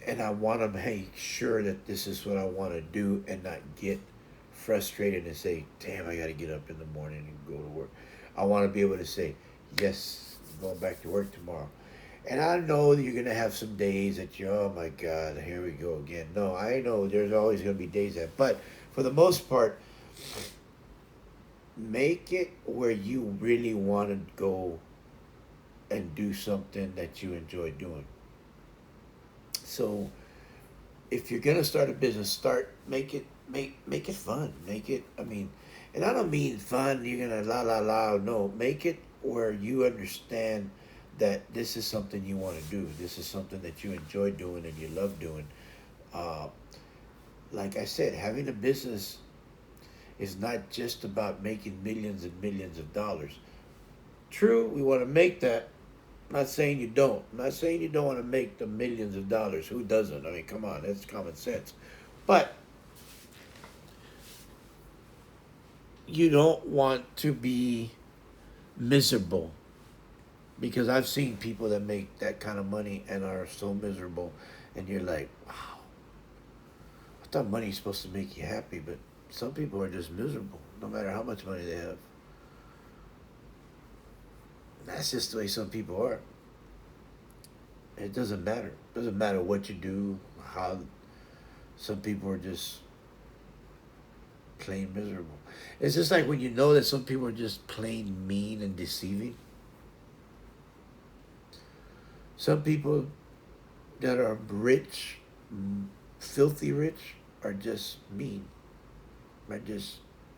and I want to make sure that this is what I want to do, and not get frustrated and say, damn, I got to get up in the morning and go to work. I want to be able to say, yes, I'm going back to work tomorrow. And I know that you're going to have some days that oh my God, here we go again. No, I know there's always going to be days that, but for the most part, make it where you really want to go and do something that you enjoy doing. So if you're gonna start a business, make it fun. Make it. I mean, and I don't mean fun. You're gonna la la la. No, make it where you understand that this is something you want to do. This is something that you enjoy doing and you love doing. Uh, like I said, having a business is not just about making millions and millions of dollars. True, we want to make that. I'm not saying you don't. I'm not saying you don't want to make the millions of dollars. Who doesn't? I mean, come on, that's common sense. But you don't want to be miserable because I've seen people that make that kind of money and are so miserable, and you're like, wow, I thought money's supposed to make you happy, but some people are just miserable no matter how much money they have. That's just the way some people are. It doesn't matter. It doesn't matter what you do, how some people are just plain miserable. It's just like when you know that some people are just plain mean and deceiving. Some people that are rich, filthy rich, are just mean, are just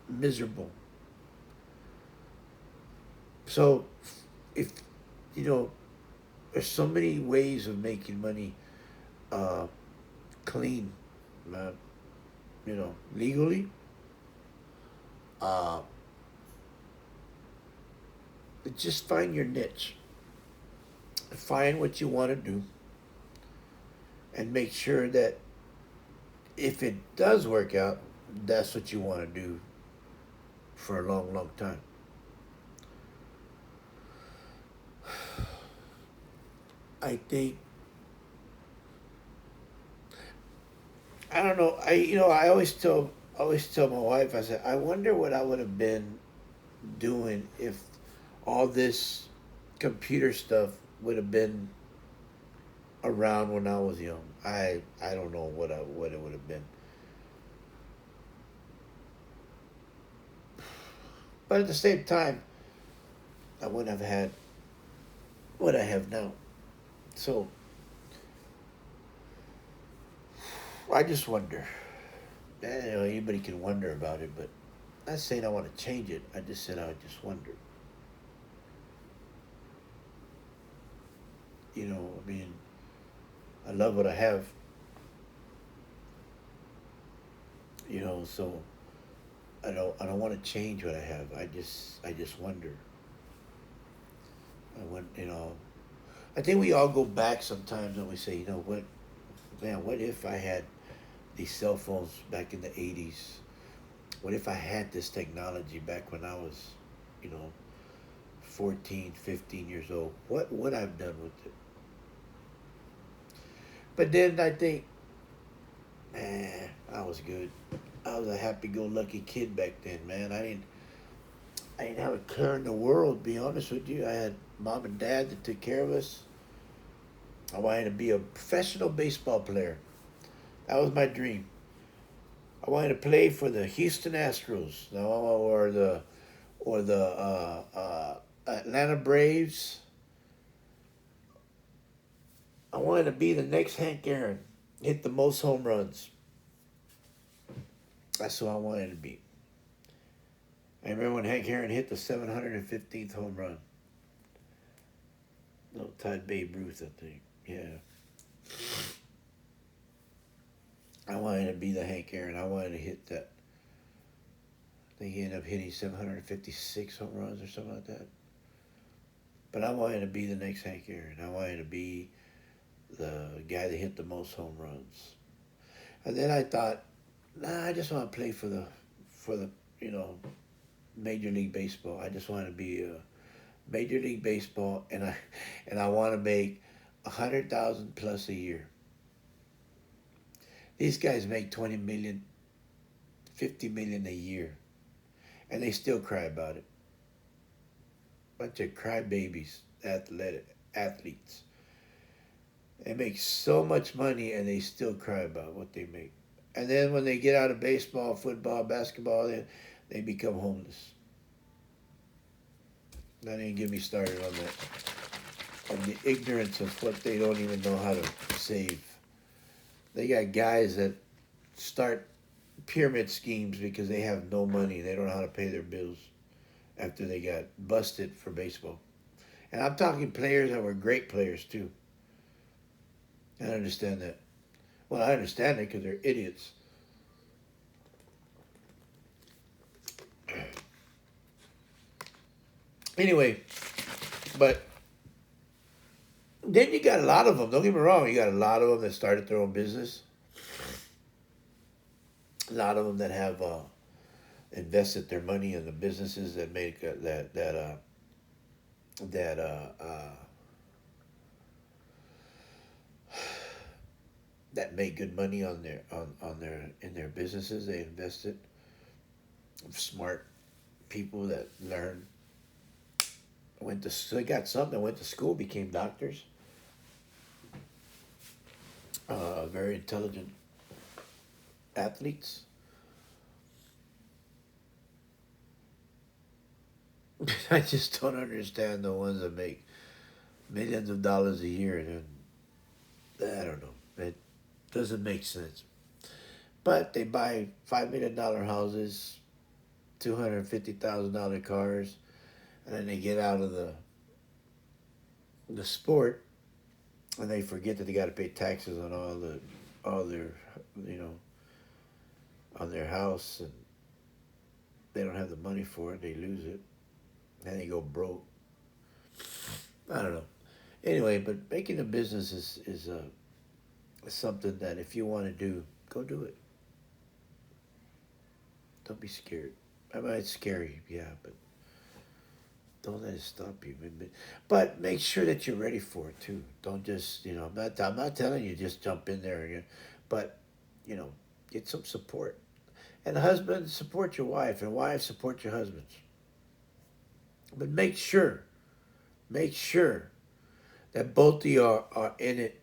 miserable. So, if you know, there's so many ways of making money uh, clean, uh, legally. Uh, just find your niche, find what you want to do, and make sure that if it does work out, that's what you want to do for a long, long time. I think I don't know. I always tell my wife. I said I wonder what I would have been doing if all this computer stuff would have been around when I was young. I don't know what it would have been. But at the same time, I wouldn't have had what I have now. So I just wonder. Anybody can wonder about it, but I'm not saying I want to change it. I just said I just wonder. I mean, I love what I have. So I don't want to change what I have. I just wonder. I want I think we all go back sometimes and we say, what, man, what if I had these cell phones back in the 80s? What if I had this technology back when I was, you know, 14, 15 years old? What would I have done with it? But then I think, man, I was good. I was a happy-go-lucky kid back then, man. I didn't have a care in the world. To be honest with you, I had mom and dad that took care of us. I wanted to be a professional baseball player. That was my dream. I wanted to play for the Houston Astros, no, or the Atlanta Braves. I wanted to be the next Hank Aaron, hit the most home runs. That's who I wanted to be. I remember when Hank Aaron hit the 715th home run. No, tied Babe Ruth, I think. Yeah. I wanted to be the Hank Aaron. I wanted to hit that. I think he ended up hitting 756 home runs or something like that. But I wanted to be the next Hank Aaron. I wanted to be the guy that hit the most home runs. And then I thought, nah, I just want to play for the you know Major League Baseball. I just want to be a Major League Baseball, and I want to make 100,000 plus a year. These guys make 20 million, 50 million a year, and they still cry about it. Bunch of crybabies, athletes. They make so much money and they still cry about what they make. And then when they get out of baseball, football, basketball, they become homeless. That ain't get me started on that. and the ignorance of what they don't even know how to save. They got guys that start pyramid schemes because they have no money. They don't know how to pay their bills after they got busted for baseball. And I'm talking players that were great players too. I understand that. Well, I understand it because they're idiots. Anyway, but then you got a lot of them. Don't get me wrong. You got a lot of them that started their own business. A lot of them that have invested their money in the businesses that make that that make good money on their in their businesses. They invested. Smart people that learn went to they got something. Went to school, became doctors. Very intelligent athletes. I just don't understand the ones that make millions of dollars a year. And I don't know. It doesn't make sense. But they buy $5 million houses, $250,000 cars, and then they get out of the sport, and they forget that they got to pay taxes on all their you know on their house, and they don't have the money for it. They lose it, and they go broke. I don't know. Anyway, but making a business is something that if you want to do, go do it. Don't be scared. I mean, it's scary, yeah, but don't let it stop you. But make sure that you're ready for it too. Don't just I'm not telling you just jump in there but you know get some support. And husbands, support your wife, and wives, support your husbands. But make sure that both of you are in it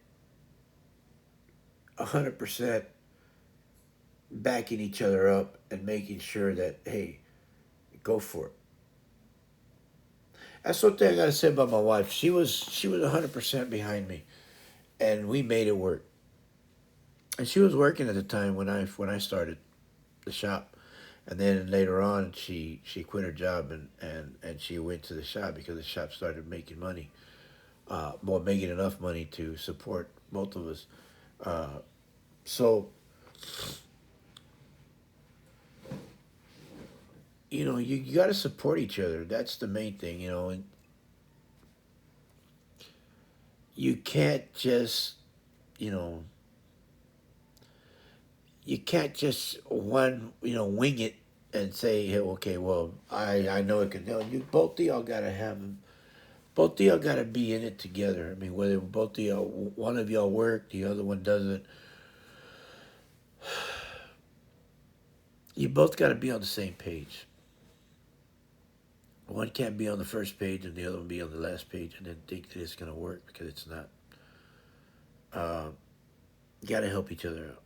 100%, backing each other up and making sure that hey, go for it. That's one thing I gotta say about my wife. She was 100% behind me, and we made it work. And she was working at the time when I started the shop, and then later on she quit her job and she went to the shop because the shop started making money, well, making enough money to support both of us. Uh, so you got to support each other. That's the main thing, and you can't just you know you can't just wing it and say, hey, okay, well, I know it can. No, you both of y'all gotta have both of y'all gotta be in it together. I mean, whether both of y'all, one of y'all work, the other one doesn't, you both gotta be on the same page. One can't be on the first page and the other one be on the last page and then think that it's gonna work because it's not. Uh, you gotta help each other out.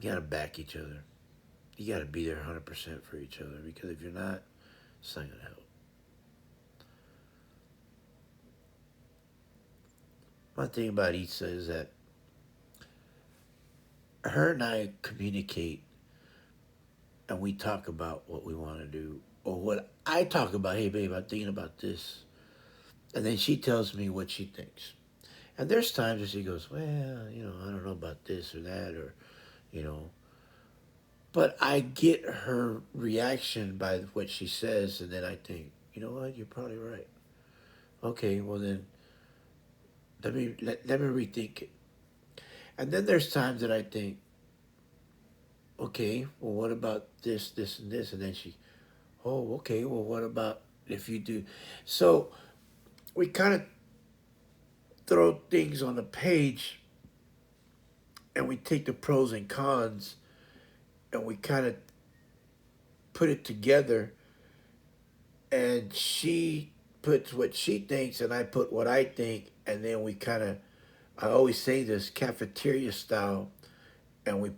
You gotta back each other. You gotta be there 100% for each other because if you're not, it's not gonna help. One thing about Issa is that her and I communicate and we talk about what we want to do. Or what I talk about, hey babe, I'm thinking about this. And then she tells me what she thinks. And there's times where she goes, well, I don't know about this or that, or, you know. But I get her reaction by what she says, and then I think, you know what, you're probably right. Okay, well then, let me rethink it. And then there's times that I think, okay, well, what about this, this, and this? And then she, oh, okay, well, what about if you do? So we kind of throw things on the page and we take the pros and cons and we kind of put it together, and she puts what she thinks and I put what I think, and then we kind of, I always say this, cafeteria style, and we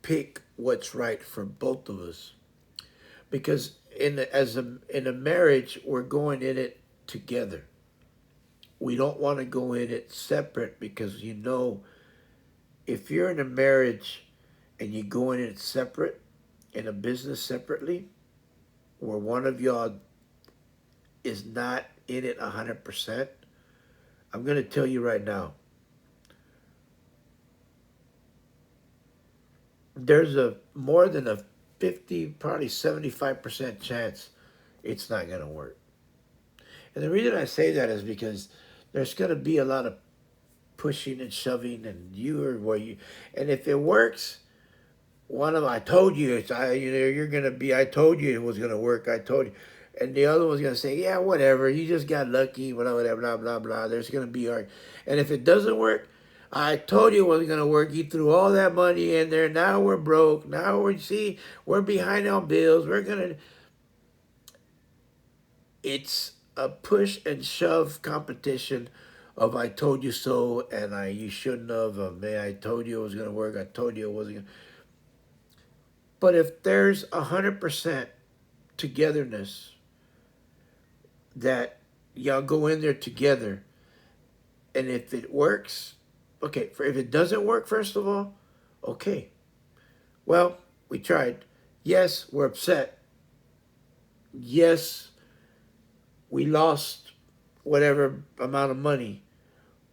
pick what's right for both of us. Because in a marriage we're going in it together. we don't want to go in it separate because if you're in a marriage and you go in it separate, in a business separately, where one of y'all is not in it 100%, I'm going to tell you right now, there's a more than a 50, probably 75% chance it's not going to work. And the reason I say that is because there's going to be a lot of pushing and shoving, and you are where you, and if it works, one of them, I told you, you're going to be, I told you it was going to work, I told you. And the other one's going to say, yeah, whatever, you just got lucky, whatever, blah, blah, blah. There's going to be art. And if it doesn't work, I told you it wasn't going to work. You threw all that money in there. Now we're broke. Now we're behind on bills. We're going to, it's a push and shove competition of I told you so, and you shouldn't have. Man, I told you it was going to work. I told you it wasn't going to. But if there's 100% togetherness, that y'all go in there together, and if it works, okay. If it doesn't work, first of all, okay. Well, we tried. Yes, we're upset. Yes, we lost whatever amount of money,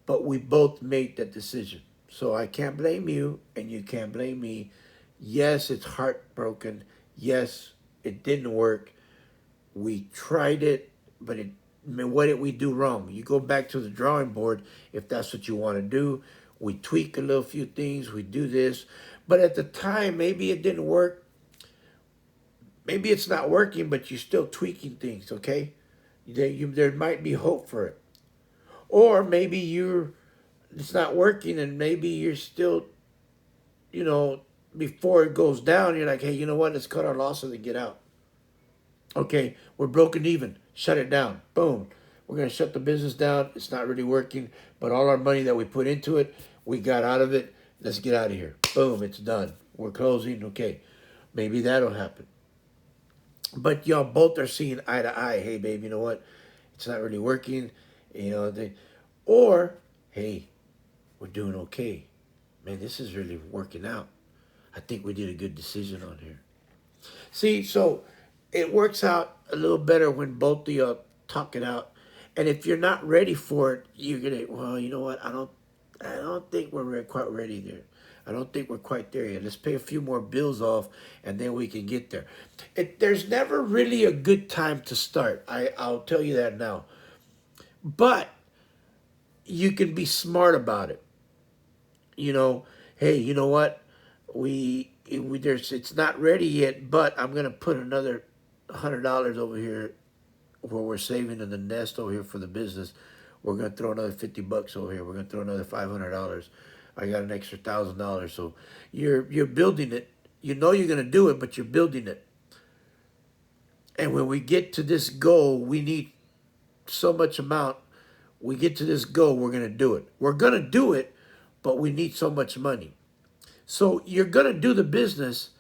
but we both made that decision. So I can't blame you, and you can't blame me. Yes, it's heartbroken. Yes, it didn't work. We tried it, but I mean, what did we do wrong? You go back to the drawing board if that's what you want to do. We tweak a little few things. We do this. But at the time, maybe it didn't work. Maybe it's not working, but you're still tweaking things, okay? There might be hope for it. Or maybe it's not working, and maybe you're still, you know, before it goes down, you're like, hey, you know what? Let's cut our losses and get out. Okay, we're broken even. Shut it down. Boom. We're going to shut the business down. It's not really working, but all our money that we put into it, we got out of it. Let's get out of here. Boom, it's done. We're closing. Okay, maybe that'll happen. But y'all both are seeing eye to eye. Hey, babe, you know what? It's not really working. You know, or, hey, we're doing okay. Man, this is really working out. I think we did a good decision on here. See, so it works out a little better when both of you talk it out. And if you're not ready for it, you're gonna, well, you know what? I don't think we're quite ready there. I don't think we're quite there yet. Let's pay a few more bills off, and then we can get there. There's never really a good time to start. I'll tell you that now. But you can be smart about it. You know, hey, you know what? It's not ready yet, but I'm gonna put another $100 over here where we're saving in the nest over here for the business. We're gonna throw another $50 over here. We're gonna throw another $500. I got an extra $1,000. So you're building it. You know you're gonna do it, but you're building it. And when we get to this goal, we need so much amount. We get to this goal, we're gonna do it. We're gonna do it, but we need so much money. So you're gonna do the business,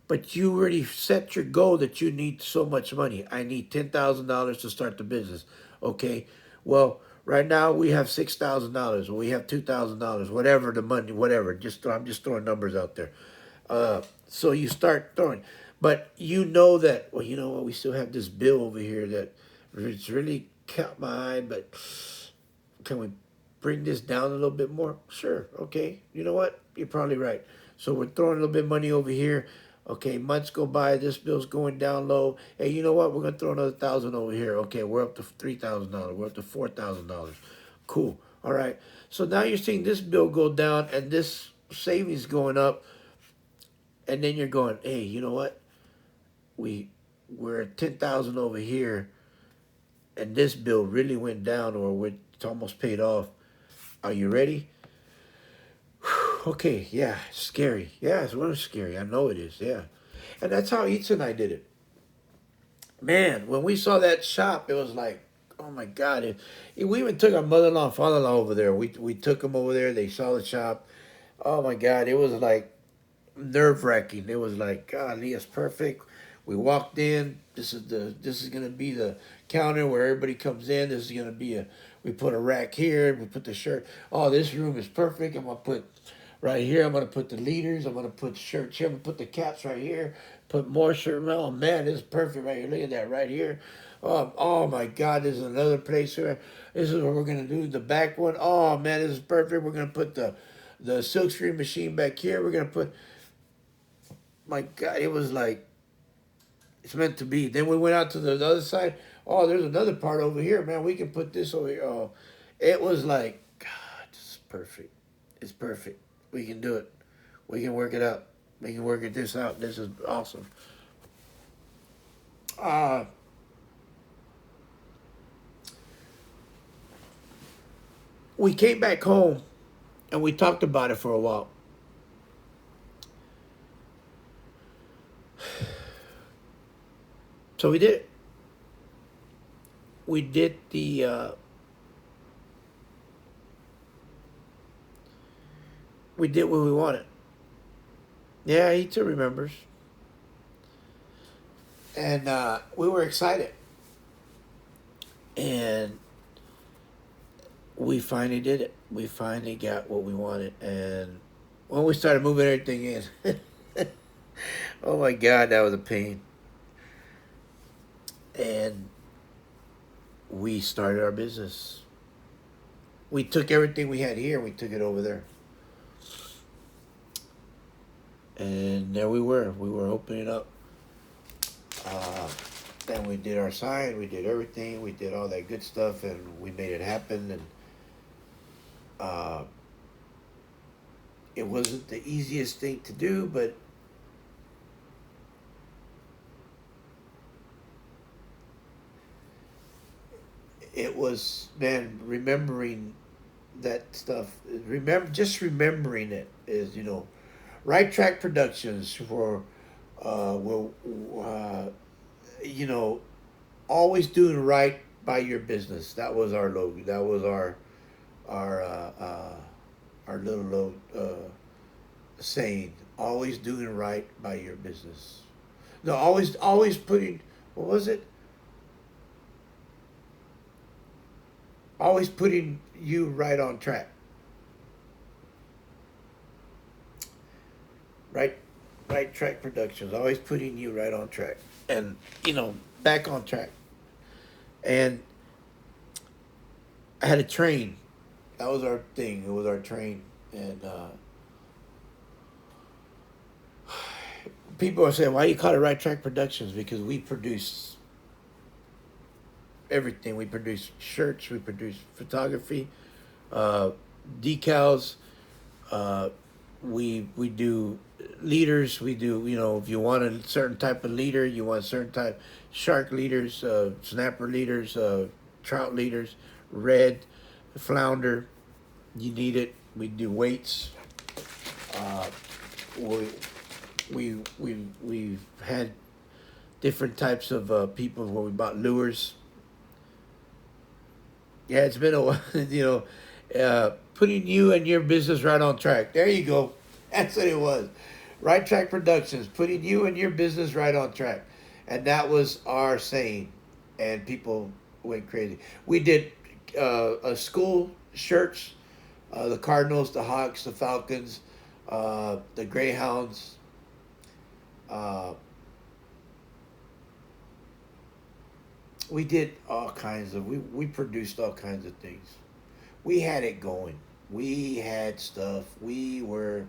but you already set your goal that you need so much money. I need $10,000 to start the business. Okay. Well, right now we have $6,000, or we have $2,000, whatever the money, whatever. I'm just throwing numbers out there. So you start throwing, but you know that. Well, you know what? We still have this bill over here that it's really caught my eye. But can we bring this down a little bit more? Sure. Okay. You know what? You're probably right. So we're throwing a little bit of money over here. Okay, months go by, this bill's going down low. Hey, you know what? We're gonna throw another 1,000 over here. Okay, we're up to $3,000. We're up to $4,000. Cool. All right. So now you're seeing this bill go down and this savings going up, and then you're going, hey, you know what? We're at 10,000 over here, and this bill really went down, or it's almost paid off. Are you ready? Okay, yeah, scary. Yeah, it's really scary. I know it is, yeah. And that's how Eats and I did it. Man, when we saw that shop, it was like, oh my God. We even took our mother-in-law and father-in-law over there. We took them over there. They saw the shop. Oh my God, it was like nerve-wracking. It was like, God, it's perfect. We walked in. This is gonna be the counter where everybody comes in. This is gonna be We put a rack here. We put the shirt. Oh, this room is perfect. I'm gonna put right here. I'm gonna put the leaders. I'm gonna put shirts here. I'm gonna put the caps right here. Put more shirt. Oh man, this is perfect right here. Look at that right here. Oh my God, this is another place here. This is what we're gonna do. The back one. Oh man, this is perfect. We're gonna put the silkscreen machine back here. We're gonna put. My God, it was like it's meant to be. Then we went out to the other side. Oh, there's another part over here, man. We can put this over here. Oh, it was like, God, this is perfect. It's perfect. We can do it. We can work it out. We can work this out. This is awesome. Uh, we came back home and we talked about it for a while. So we did it. We did we did what we wanted. Yeah, he too remembers. And we were excited. And we finally did it. We finally got what we wanted. And when we started moving everything in, oh my God, that was a pain. And we started our business. We took everything we had here and we took it over there. And there we were. We were opening up. Uh, then we did our sign. We did everything. We did all that good stuff, and we made it happen. And uh, it wasn't the easiest thing to do, but it was, man, remembering that stuff. Remembering it is, Right Track Productions for, will, you know, always doing right by your business. That was our logo. That was our our little saying. Always doing right by your business. No, always putting. What was it? Always putting you right on track. Right, right track productions. Always putting you right on track, and back on track. And I had a train. That was our thing. It was our train, and people are saying, "Why you call it Right Track Productions?" Because we produce everything. We produce shirts. We produce photography, uh, decals. Uh, we do leaders. We do if you want a certain type of leader, you want a certain type shark leaders, snapper leaders, trout leaders, red, flounder. You need it. We do weights. Uh, we we've had different types of people where we bought lures. Yeah, it's been a while. Putting you and your business right on track. There you go. That's what it was. Right Track Productions, putting you and your business right on track. And that was our saying. And people went crazy. We did a school shirts, the Cardinals, the Hawks, the Falcons, the Greyhounds. Uh, we did all kinds of, we produced all kinds of things. We had it going. We had stuff. We were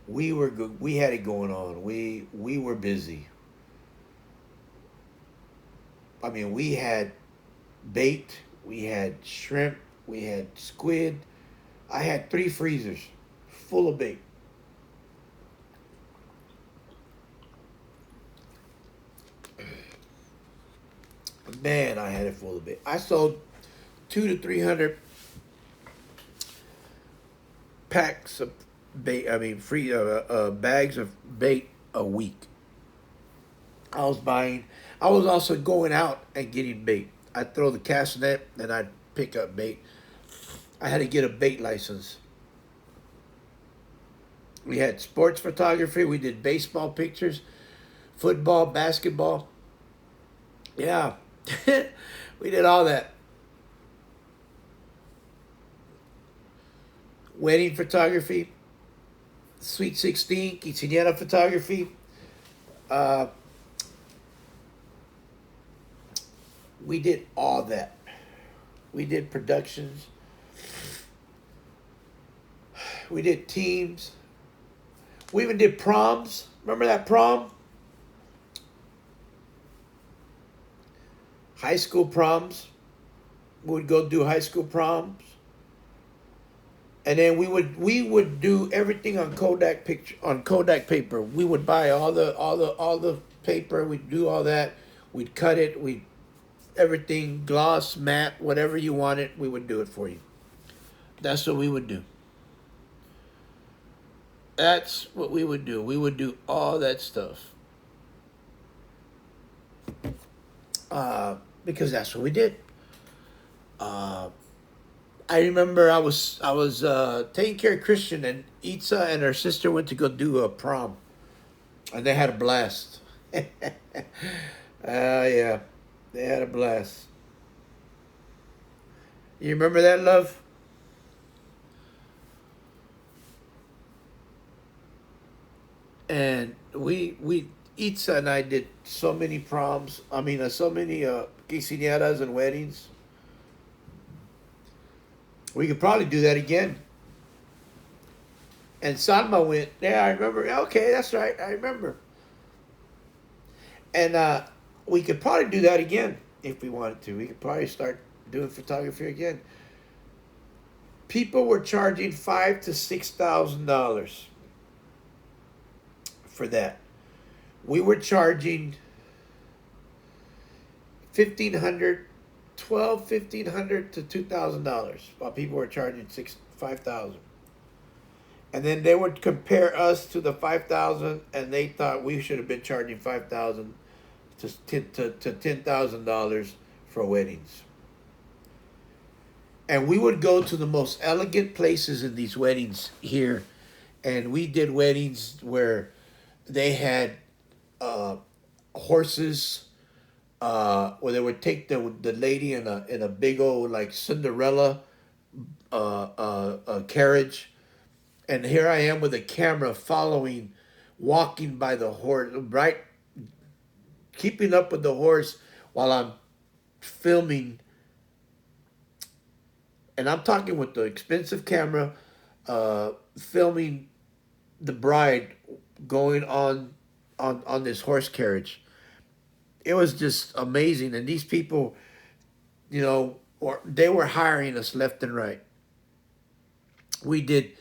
good. We had it going on. We were busy. I mean, we had bait, we had shrimp, we had squid. I had 3 freezers full of bait. Man, I had it full of bait. I sold 200 to 300 packs of bait. I mean, free bags of bait a week. I was buying. I was also going out and getting bait. I'd throw the cast net and I'd pick up bait. I had to get a bait license. We had sports photography. We did baseball pictures, football, basketball. Yeah, we did all that. wedding photography, Sweet 16, quinceañera photography. Uh, we did all that. We did productions. We did teams. We even did proms. Remember that prom? High school proms. We would go do high school proms. And then we would do everything on Kodak paper. We would buy all the paper. We'd do all that. We'd cut it. We everything gloss, matte, whatever you wanted. We would do it for you. That's what we would do. That's what we would do. We would do all that stuff because that's what we did. Uh, I remember I was taking care of Christian, and Itza and her sister went to go do a prom, and they had a blast. Yeah, they had a blast. You remember that, love? And we Itza and I did so many proms. I mean, so many quinceañeras and weddings. We could probably do that again. And Salma went, yeah, I remember. Okay, that's right, I remember. And we could probably do that again if we wanted to. We could probably start doing photography again. People were charging $5,000 to $6,000 for that. We were charging 1,500, 1,500 to $2,000, while people were charging 5,000. And then they would compare us to the 5,000, and they thought we should have been charging 5,000 to $10,000 for weddings. And we would go to the most elegant places in these weddings here, and we did weddings where they had uh, horses, where they would take the lady in a big old like Cinderella carriage, and here I am with a camera following, walking by the horse, right, keeping up with the horse while I'm filming, and I'm talking with the expensive camera, filming the bride going on this horse carriage. It was just amazing, and these people, or they were hiring us left and right. We did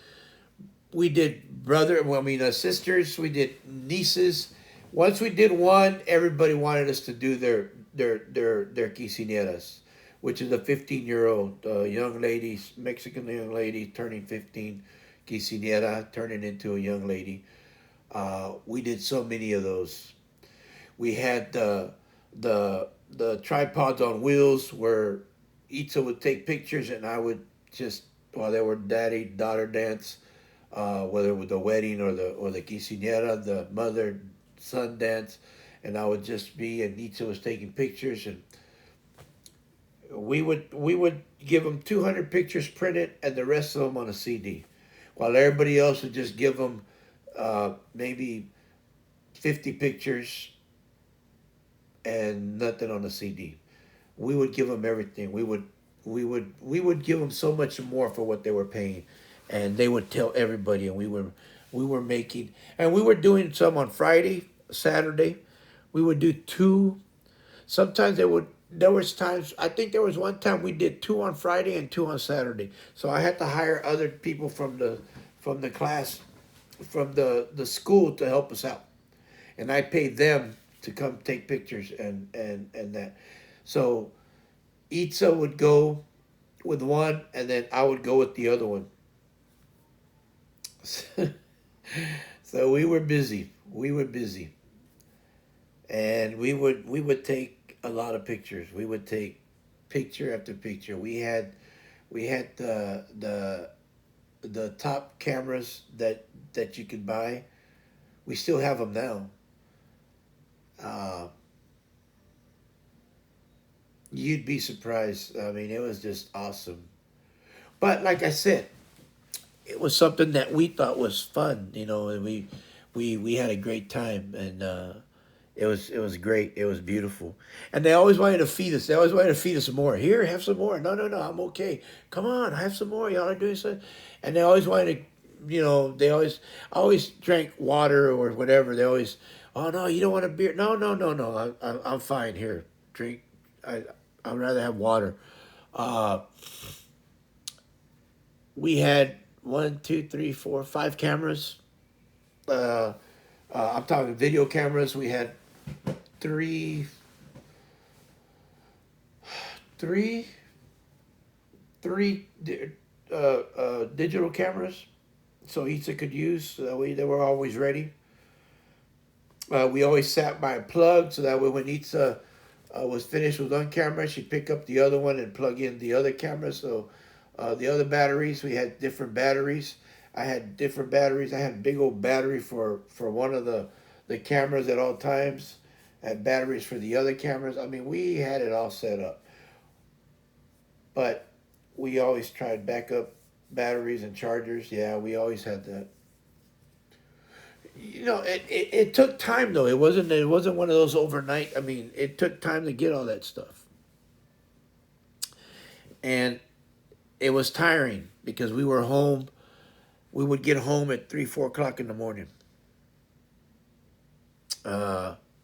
we did brother, well, I mean, sisters. We did nieces. Once we did one, everybody wanted us to do their quinceañeras, which is a 15-year-old young lady, Mexican young lady turning 15, quinceañera turning into a young lady. We did so many of those. We had the tripods on wheels where Itza would take pictures, and I would just, while they were daddy daughter dance, whether it was the wedding or the quinceañera, the mother son dance, and I would just be, and Itza was taking pictures, and we would give them 200 pictures printed, and the rest of them on a CD, while everybody else would just give them maybe 50 pictures and nothing on a CD. We would give them everything. We would give them so much more for what they were paying, and they would tell everybody. And we were making, and we were doing some on Friday, Saturday. We would do two. Sometimes they would. There was times. I think there was one time we did two on Friday and two on Saturday. So I had to hire other people from the class, from the school, to help us out, and I paid them to come take pictures and that. So Itza would go with one, and then I would go with the other one. So we were busy. We were busy, and we would take a lot of pictures. We would take picture after picture. We had the top cameras that you could buy. We still have them now. Uh, you'd be surprised. I mean, it was just awesome. But like I said, it was something that we thought was fun, and we had a great time, and it was great. It was beautiful, and they always wanted to feed us. They always wanted to feed us some more. Here, have some more. No, no, no, I'm okay. Come on, have some more. Y'all are doing something, and they always wanted to. They always I always drank water or whatever. They always, oh no, you don't want a beer? No, no, no, no. I'm fine. Here, drink. I I'd rather have water. Uh, we had one, two, three, four, five cameras. Uh, I'm talking video cameras. We had three, three, three digital cameras, so Itza could use. So that way they were always ready. We always sat by a plug, so that way when Itza was finished with one camera, she'd pick up the other one and plug in the other camera. So the other batteries, we had different batteries. I had different batteries. I had a big old battery for one of the cameras at all times. I had batteries for the other cameras. I mean, we had it all set up, but we always tried backup batteries and chargers. Yeah, we always had that. It took time though. It wasn't one of those overnight. I mean, it took time to get all that stuff, and it was tiring because we were home. We would get home at 3, 4 o'clock in the morning.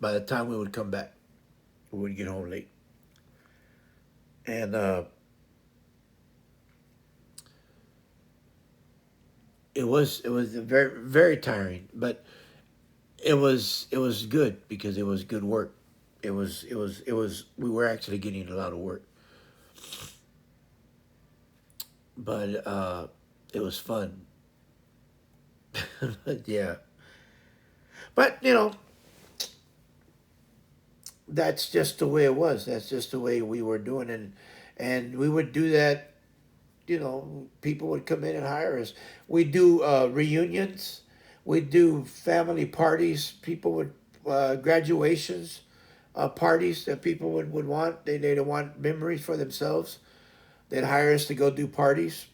By the time we would come back, we would get home late, and it was very very tiring. But it was good because it was good work. It was we were actually getting a lot of work, but it was fun. Yeah, but that's just the way it was. That's just the way we were doing it, and we would do that. People would come in and hire us. We do reunions. We do family parties. People would graduations parties that people would want. They'd want memories for themselves. They'd hire us to go do parties.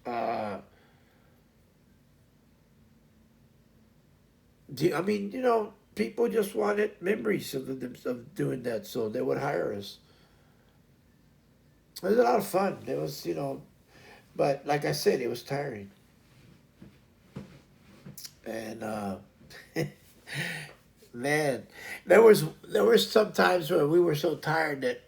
Uh, I mean, people just wanted memories of doing that, so they would hire us. It was a lot of fun. It was, but like I said, it was tiring. And man, there were some times where we were so tired that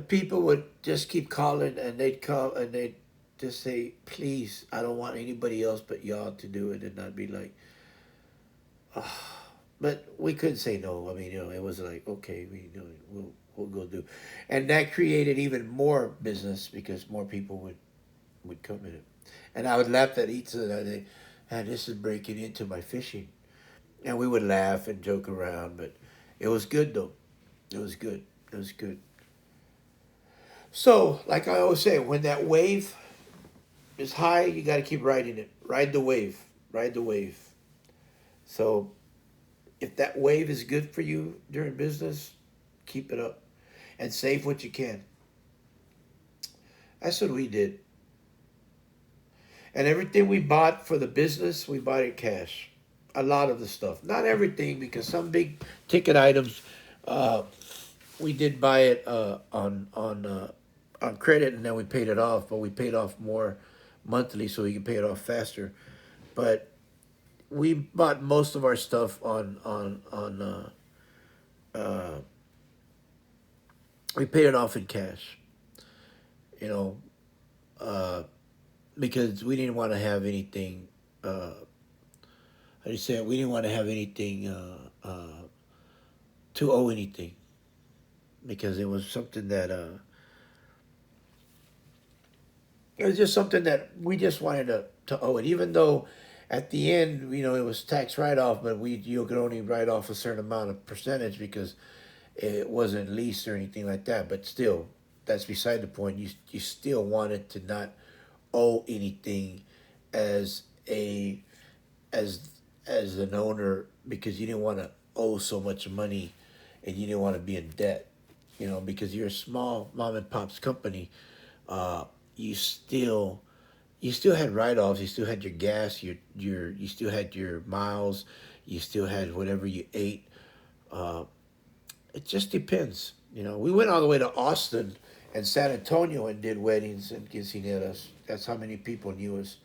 people would just keep calling, and they'd come and they'd just say, "Please, I don't want anybody else but y'all to do it," and I'd be like, but we couldn't say no. I mean, it was like, okay, we'll go do, and that created even more business because more people would come in it, and I would laugh at each of them. And this is breaking into my fishing, and we would laugh and joke around, but it was good though. It was good. It was good. So, like I always say, when that wave is high, you got to keep riding it. Ride the wave. Ride the wave. So, if that wave is good for you during business, keep it up and save what you can. That's what we did. And everything we bought for the business, we bought it cash. A lot of the stuff. Not everything, because some big ticket items, uh, we did buy it on credit, and then we paid it off. But we paid off more monthly, so we could pay it off faster. But we bought most of our stuff on we paid it off in cash. You know, uh, because we didn't want to have anything. How do you say it? We didn't want to have anything to owe anything, because it was something that it was just something that we just wanted to owe it, even though at the end, it was tax write off, but you could only write off a certain amount of percentage because it wasn't leased or anything like that. But still, that's beside the point. You still wanted to not owe anything as a as as an owner, because you didn't want to owe so much money, and you didn't want to be in debt. because you're a small mom and pop's company. uh, you still you still had write-offs. You still had your gas. You still had your miles. You still had whatever you ate. Uh, it just depends. We went all the way to Austin and San Antonio and did weddings and quinceañeras. That's how many people knew us.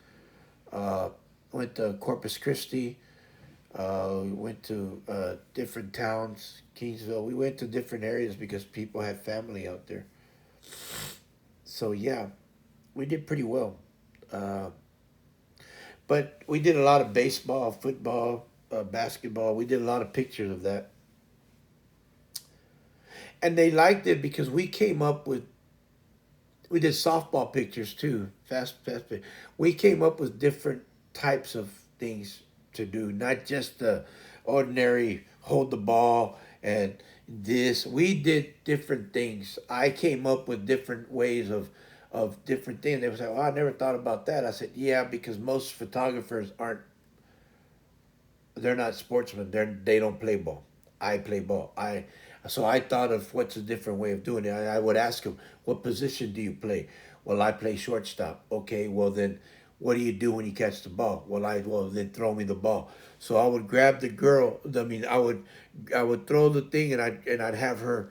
Uh, went to Corpus Christi. We went to different towns, Kingsville. We went to different areas because people had family out there. So yeah, we did pretty well. Uh, but we did a lot of baseball, football, basketball. We did a lot of pictures of that, and they liked it because we did softball pictures too. We came up with different types of things to do, not just the ordinary hold the ball and this. We did different things. I came up with different ways of different things. They would say, "Oh, I never thought about that." I said, "Yeah, because most photographers aren't. They're not sportsmen. They don't play ball. I play ball. I thought of what's a different way of doing it. I would ask them, "What position do you play?" Well, I play shortstop. Okay, well then, what do you do when you catch the ball? Well then throw me the ball. So I would grab the girl. I would throw the thing and I'd have her,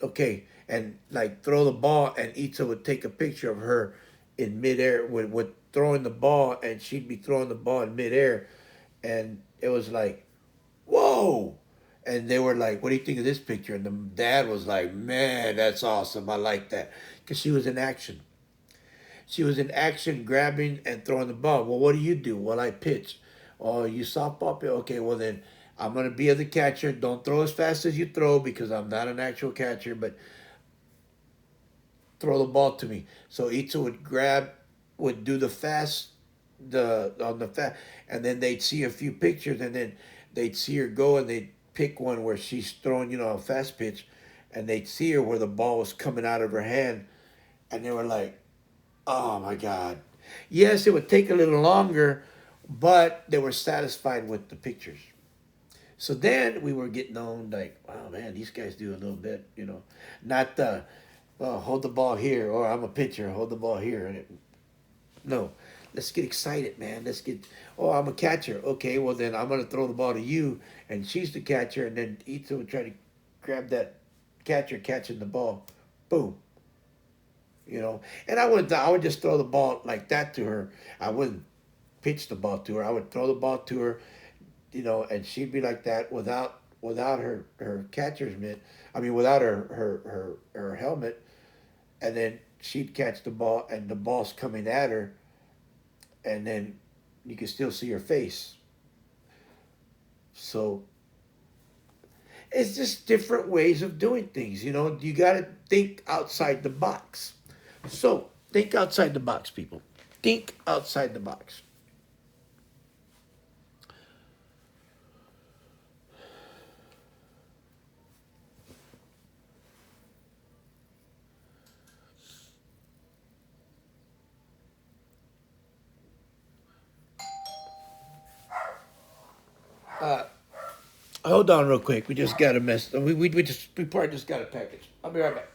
okay, and like throw the ball, and Itza would take a picture of her in midair with throwing the ball, and she'd be throwing the ball in midair, and it was like, whoa. And they were like, "What do you think of this picture?" And the dad was like, "Man, that's awesome. I like that." Because she was in action. She was in action, grabbing and throwing the ball. Well, what do you do? Well, I pitch. Oh, you softball pitch? Okay, well then I'm gonna be the catcher. Don't throw as fast as you throw because I'm not an actual catcher, but throw the ball to me. So Itza would do the fast, the on the fast, and then they'd see a few pictures, and then they'd see her go, and they'd pick one where she's throwing, a fast pitch, and they'd see her where the ball was coming out of her hand, and they were like, "Oh my God!" Yes, it would take a little longer, but they were satisfied with the pictures. So then we were getting on like, "Wow, man, these guys do a little bit, not the, oh, hold the ball here, or I'm a pitcher, hold the ball here." No, let's get excited, man. Oh, I'm a catcher. Okay, well then I'm gonna throw the ball to you, and she's the catcher, and then Ito would try to grab that catcher catching the ball, boom, And I would just throw the ball like that to her. I wouldn't pitch the ball to her. I would throw the ball to her, and she'd be like that without her catcher's mitt. I mean, without her helmet, and then she'd catch the ball, and the ball's coming at her, and then you can still see her face. So it's just different ways of doing things. You got to think outside the box. So think outside the box, people. Think outside the box. Uh, Hold on real quick. We just got a mess. We probably just got a package. I'll be right back.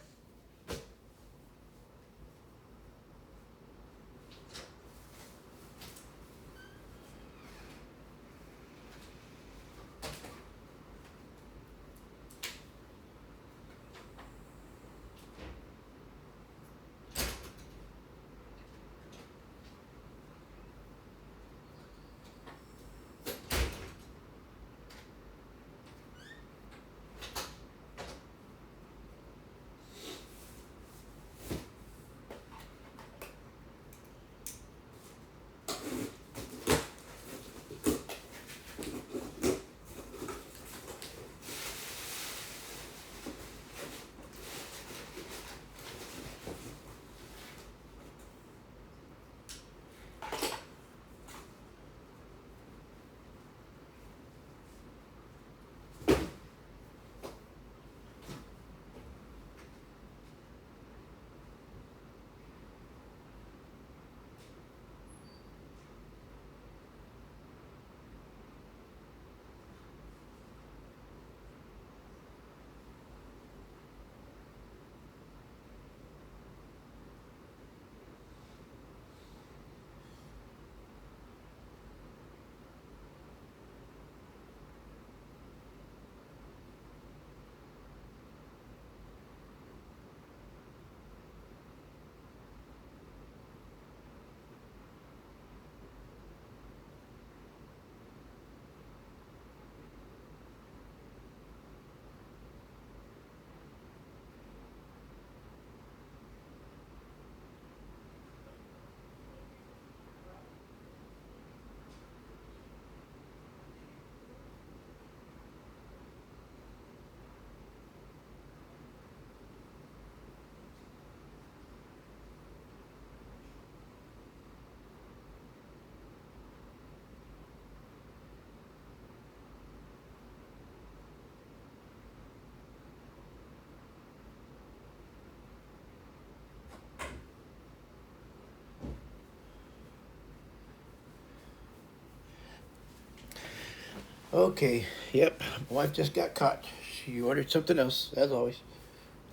Okay, yep. My wife just got caught. She ordered something else, as always.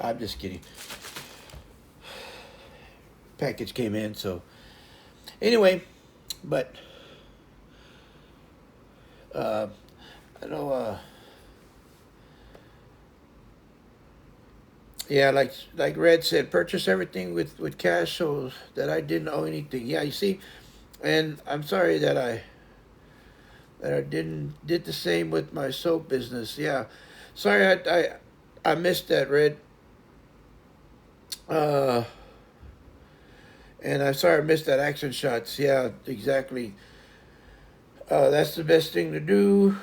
I'm just kidding. Package came in, so anyway, but uh, I know. Yeah, like Red said, purchase everything with cash so that I didn't owe anything. Yeah, you see, and I'm sorry that I did the same with my soap business. Yeah, sorry I missed that, Red. Uh, and I'm sorry I missed that action shots. Yeah, exactly. That's the best thing to do,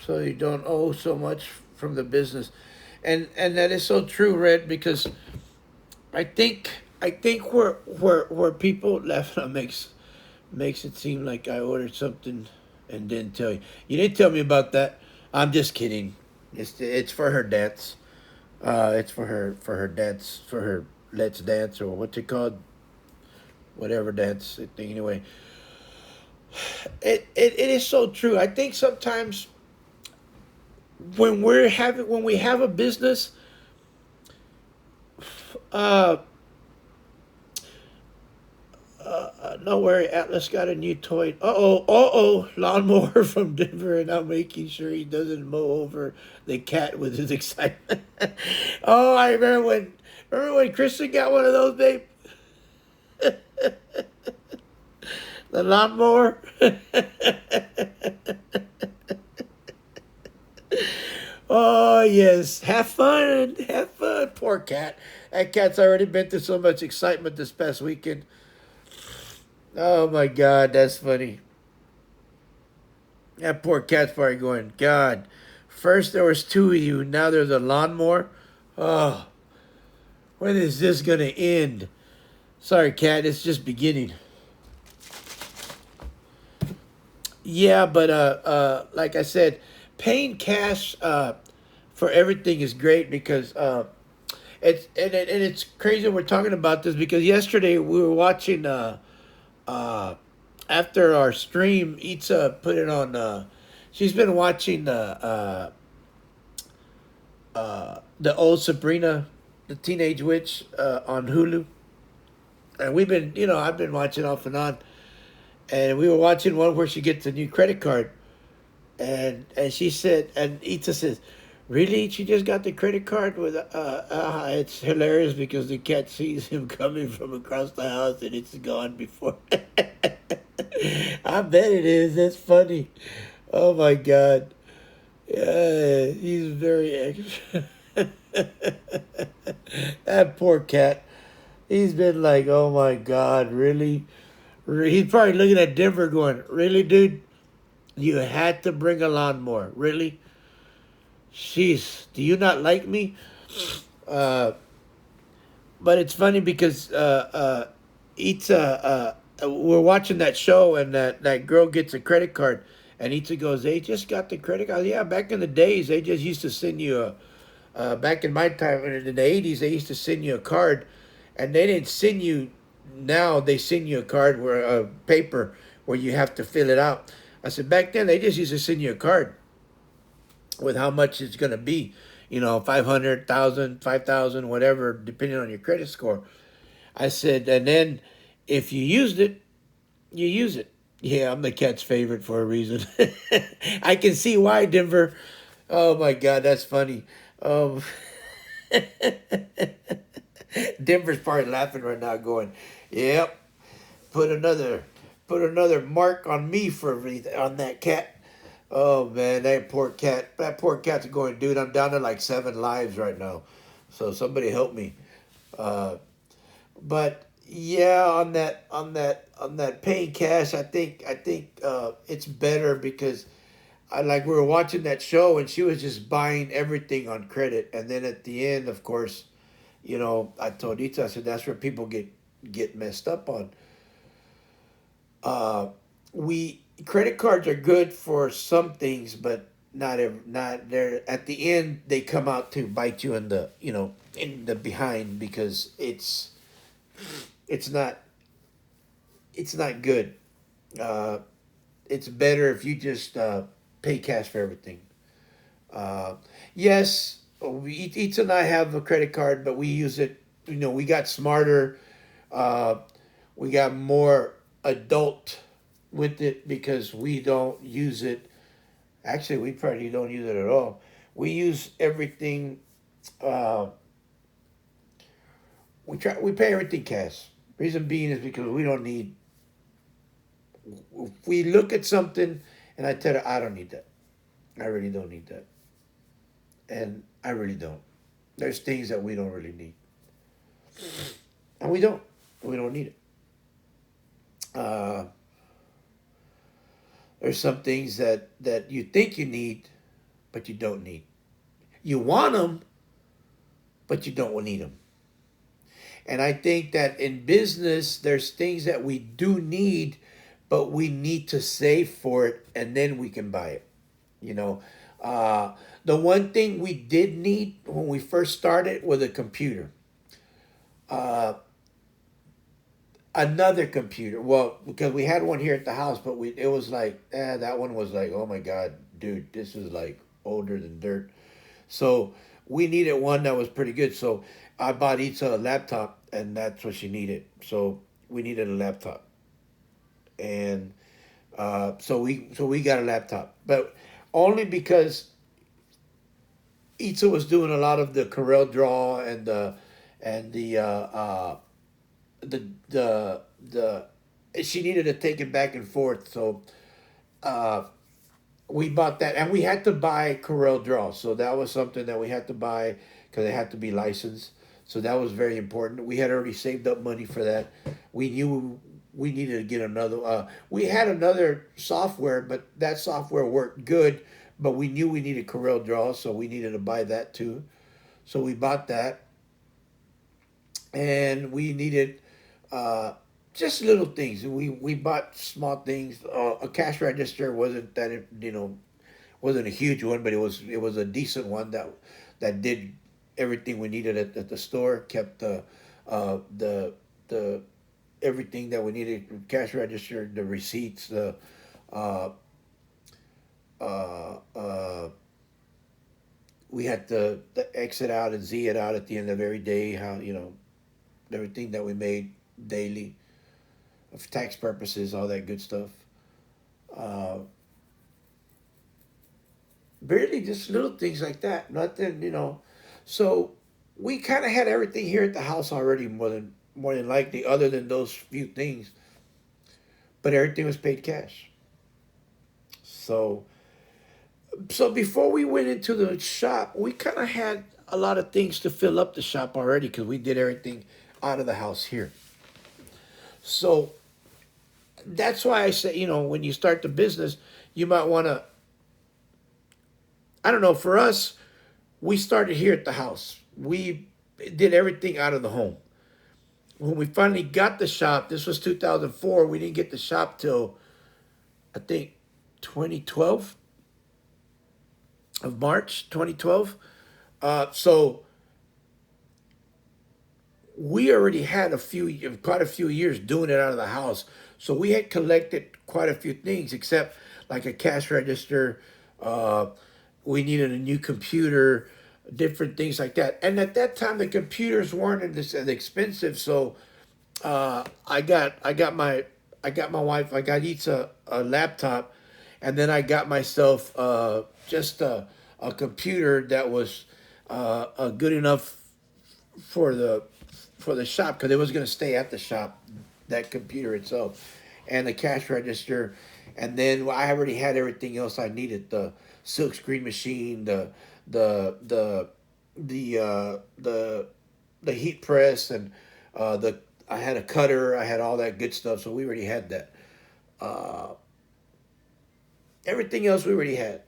so you don't owe so much from the business, and that is so true, Red. Because I think where people laugh makes it seem like I ordered something and didn't tell you. You didn't tell me about that. I'm just kidding. It's for her dance. It's for her dance for her let's dance or what's it called? Whatever dance thing. Anyway, it is so true. I think sometimes when we have a business, uh, no worry, Atlas got a new toy. Lawnmower from Denver, and I'm making sure he doesn't mow over the cat with his excitement. Oh, I remember when Kristen got one of those, babe, the lawnmower. Oh yes, have fun. Poor cat. That cat's already been through so much excitement this past weekend. Oh my God, that's funny. That poor cat's probably going, God, first there was two of you, now there's a lawnmower. Oh, when is this gonna end? Sorry, cat, it's just beginning. Yeah, but like I said, paying cash for everything is great because and it's crazy we're talking about this because yesterday we were watching uh after our stream, Itza put it on. She's been watching the old Sabrina, the Teenage Witch, on Hulu, and we've been, I've been watching off and on, and we were watching one where she gets a new credit card, and she said, and Itza says, "Really? She just got the credit card with it's hilarious because the cat sees him coming from across the house and it's gone before." I bet it is. That's funny. Oh my God. Yeah, he's very extra. That poor cat. He's been like, oh my God, really? He's probably looking at Denver going, really, dude? You had to bring a lawnmower. Really? Jeez, do you not like me? Uh, but it's funny because we're watching that show and that girl gets a credit card and Itza goes, they just got the credit card. Yeah, back in the days, they just used to send you back in my time, in the 80s, they used to send you a card and they didn't send you, now they send you a card where a paper where you have to fill it out. I said, back then, they just used to send you a card with how much it's going to be, 500,000, 5,000, whatever, depending on your credit score. I said, and then if you used it, you use it. Yeah, I'm the cat's favorite for a reason. I can see why, Denver. Oh my God, that's funny. Um, Denver's probably laughing right now, going, "Yep, put another, put another mark on me on that cat." Oh man, that poor cat. That poor cat's going, dude. I'm down to like 7 lives right now, so somebody help me. Uh, but yeah, on that paying cash, I think it's better because I like we were watching that show and she was just buying everything on credit, and then at the end, of course, I told Ita, I said that's where people get messed up on. We credit cards are good for some things, but not there. At the end, they come out to bite you in the behind because it's not it's not good. Uh, it's better if you just pay cash for everything. Uh, yes, Eats and I have a credit card, but we use it. We got smarter. Uh, we got more adult with it because we don't use it. Actually, we probably don't use it at all. We use everything. Uh, we pay everything cash. Reason being is because we don't need. If we look at something, and I tell her I don't need that. I really don't need that, and I really don't. There's things that we don't really need, and we don't. We don't need it. Uh, there's some things that you think you need, but you don't need. You want them, but you don't need them. And I think that in business, there's things that we do need, but we need to save for it, and then we can buy it. You know, uh, the one thing we did need when we first started was a computer. Uh, Another computer. Well, because we had one here at the house, but it was like, that one was like, oh my god, dude, this is like older than dirt. So we needed one that was pretty good. So I bought Itza a laptop, and that's what she needed. So we needed a laptop, and so we got a laptop, but only because Itza was doing a lot of the Corel Draw and the she needed to take it back and forth. So uh, we bought that, and we had to buy Corel Draw. So that was something that we had to buy because it had to be licensed. So that was very important. We had already saved up money for that. We knew we needed to get another. We had another software, but that software worked good. But we knew we needed Corel Draw, so we needed to buy that too. So we bought that, and we needed uh, just little things. We bought small things. A cash register wasn't that wasn't a huge one, but it was a decent one that did everything we needed at the store. Kept the everything that we needed: cash register, the receipts, uh, uh, uh, we had to exit out and Z it out at the end of every day. How everything that we made daily, for tax purposes, all that good stuff. Uh, Really, just little things like that. Nothing. So we kind of had everything here at the house already, more than likely, other than those few things. But everything was paid cash. So before we went into the shop, we kind of had a lot of things to fill up the shop already because we did everything out of the house here. So that's why I say, when you start the business, you might want to. I don't know. For us, we started here at the house. We did everything out of the home. When we finally got the shop, this was 2004. We didn't get the shop till I think 2012 of March 2012. So we already had quite a few years doing it out of the house. So we had collected quite a few things, except like a cash register. Uh, we needed a new computer, different things like that. And at that time, the computers weren't as expensive. So I got my wife. I got each a laptop, and then I got myself just a computer that was good enough for the shop because it was going to stay at the shop, that computer itself, and the cash register, and then I already had everything else I needed: the silk screen machine, the the the heat press, and the I had a cutter, I had all that good stuff, so we already had that. Uh, Everything else we already had.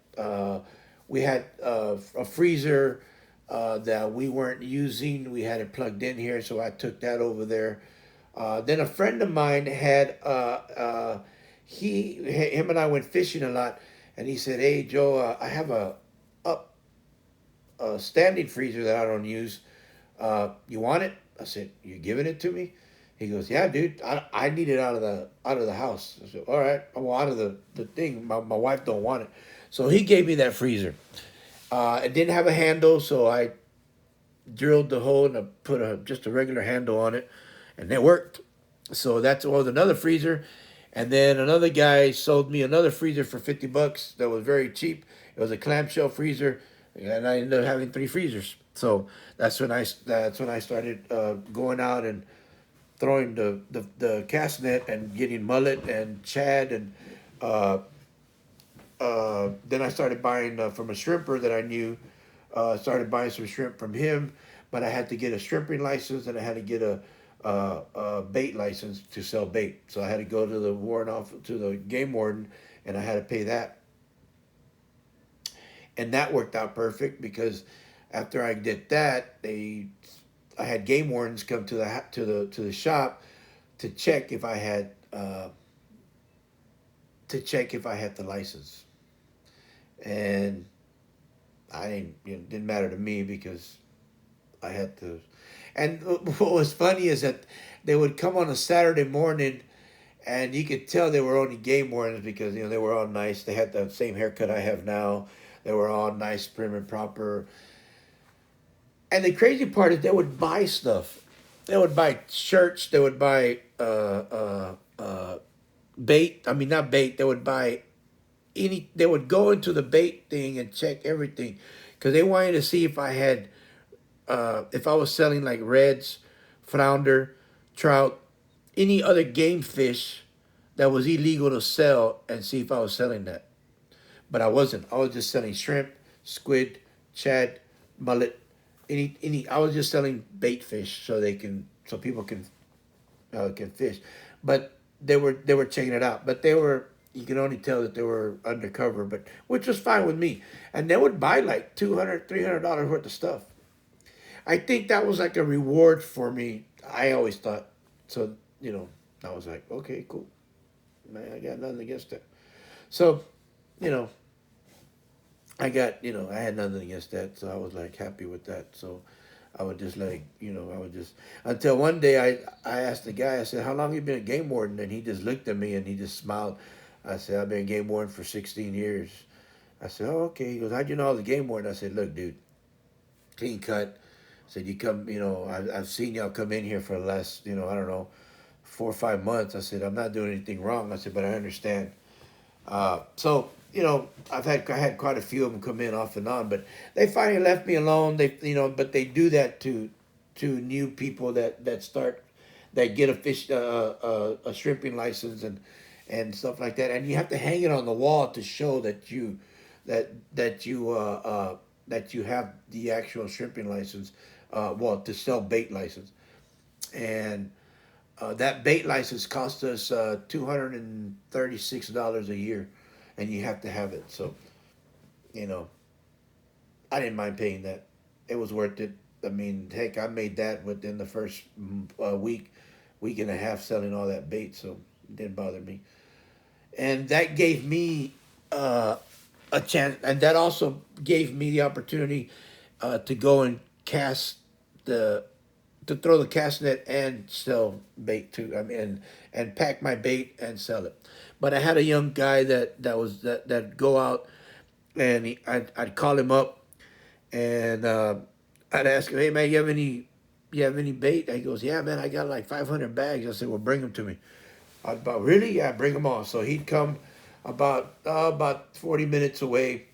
We had a freezer that we weren't using. We had it plugged in here, so I took that over there. Then a friend of mine had him and I went fishing a lot, and he said, "Hey Joe, I have up a standing freezer that I don't use. You want it?" I said, "You giving it to me?" He goes, "Yeah, dude. I need it out of the house." I said, "All right, I want out of the thing. My wife don't want it." So he gave me that freezer. It didn't have a handle, so I drilled the hole and I put just a regular handle on it, and it worked. So that was another freezer. And then another guy sold me another freezer for $50 that was very cheap. It was a clamshell freezer, and I ended up having three freezers. So that's when I started going out and throwing the cast net and getting mullet and shad and uh, then I started buying from a shrimper that I knew. Started buying some shrimp from him, but I had to get a shrimping license and I had to get a bait license to sell bait. So I had to go to the to the game warden, and I had to pay that. And that worked out perfect because after I did that, I had game wardens come to the shop to check if I had the license, and I didn't. It didn't matter to me because I had to. And what was funny is that they would come on a Saturday morning, and you could tell they were only game wardens because they were all nice. They had the same haircut I have now. They were all nice, prim and proper. And the crazy part is they would buy stuff. They would buy shirts. They would buy bait. I mean, not bait. They would buy any. They would go into the bait thing and check everything because they wanted to see if I was selling like reds, flounder, trout, any other game fish that was illegal to sell, and see if I was selling that. But I wasn't. I was just selling shrimp, squid, shad, mullet, any. I was just selling bait fish so people can fish. But they were checking it out. But you can only tell that they were undercover, but which was fine with me. And they would buy like $200, $300 worth of stuff. I think that was like a reward for me. I always thought so. I was like, okay, cool, man. I got nothing against that. So, you know, I had nothing against that. So I was like happy with that. So I would just I would just until one day I asked the guy. I said, "How long you been a game warden?" And he just looked at me and he just smiled. I said, "I've been a game warden for 16 years." I said, "Oh, okay." He goes, "How'd you know I was a game warden?" I said, "Look, dude, clean cut." Said you come, I've seen y'all come in here for the last, I don't know, 4 or 5 months. I said I'm not doing anything wrong. I said, but I understand. So I had quite a few of them come in off and on, but they finally left me alone. But they do that to new people that get a shrimping license and stuff like that, and you have to hang it on the wall to show that you have the actual shrimping license, well, to sell bait license, and that bait license cost us $236 a year, and you have to have it. So you know, I didn't mind paying that. It was worth it. I mean, heck, I made that within the first week and a half selling all that bait, so it didn't bother me. And that gave me uh, a chance, and that also gave me the opportunity to go and cast the to throw the cast net and sell bait too. I mean, and pack my bait and sell it. But I had a young guy that go out, and I'd call him up, and I'd ask him, "Hey man, you have any bait?" And he goes, "Yeah man, I got like 500 bags." I said, "Well, bring them to me." I'd about, really? Yeah, bring them on. So he'd come about 40 minutes away,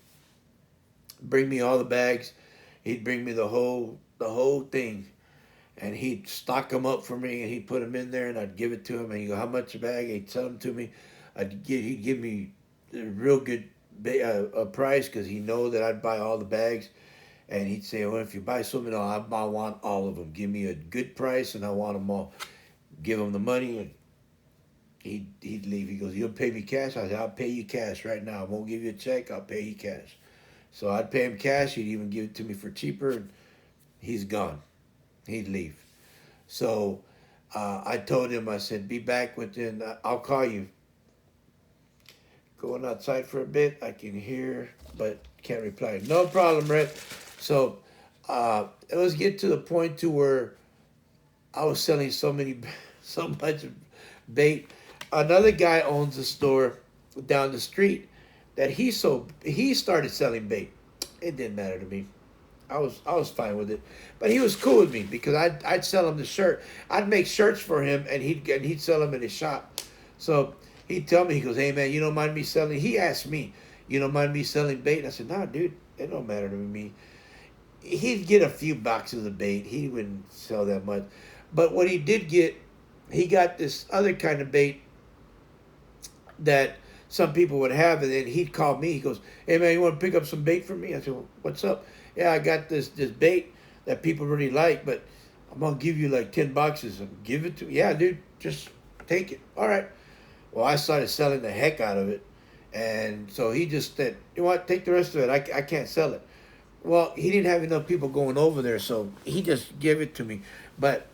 bring me all the bags. He'd bring me the whole thing, and he'd stock them up for me, and he'd put them in there, and I'd give it to him, and he'd go, "How much a bag?" He'd sell them to me. He'd give me a real good a price because he know that I'd buy all the bags, and he'd say, "Well, if you buy so many, I want all of them. Give me a good price, and I want them all." Give him the money, and he'd leave. He goes, "You'll pay me cash?" I said, "I'll pay you cash right now. I won't give you a check. I'll pay you cash." So I'd pay him cash. He'd even give it to me for cheaper, and he's gone. He'd leave. So I told him, I said, "Be back within, I'll call you." Going outside for a bit, I can hear, but can't reply. No problem, Brett. So it was get to the point to where I was selling so much bait. Another guy owns a store down the street, that he started selling bait. It didn't matter to me. I was fine with it, but he was cool with me because I'd sell him the shirt. I'd make shirts for him, and he'd sell them in his shop. So he'd tell me, he goes, "Hey man, you don't mind me selling?" He asked me, "You don't mind me selling bait?" And I said, "Nah, dude, it don't matter to me." He'd get a few boxes of bait. He wouldn't sell that much, but what he did get, he got this other kind of bait that some people would have, and then he'd call me. He goes, "Hey man, you want to pick up some bait for me?" I said, well, "What's up?" "Yeah, I got this bait that people really like, but I'm gonna give you like 10 boxes." And give it to me. "Yeah, dude, just take it." "All right." Well, I started selling the heck out of it, and so he just said, "You know what? Take the rest of it. I can't sell it." Well, he didn't have enough people going over there, so he just gave it to me. But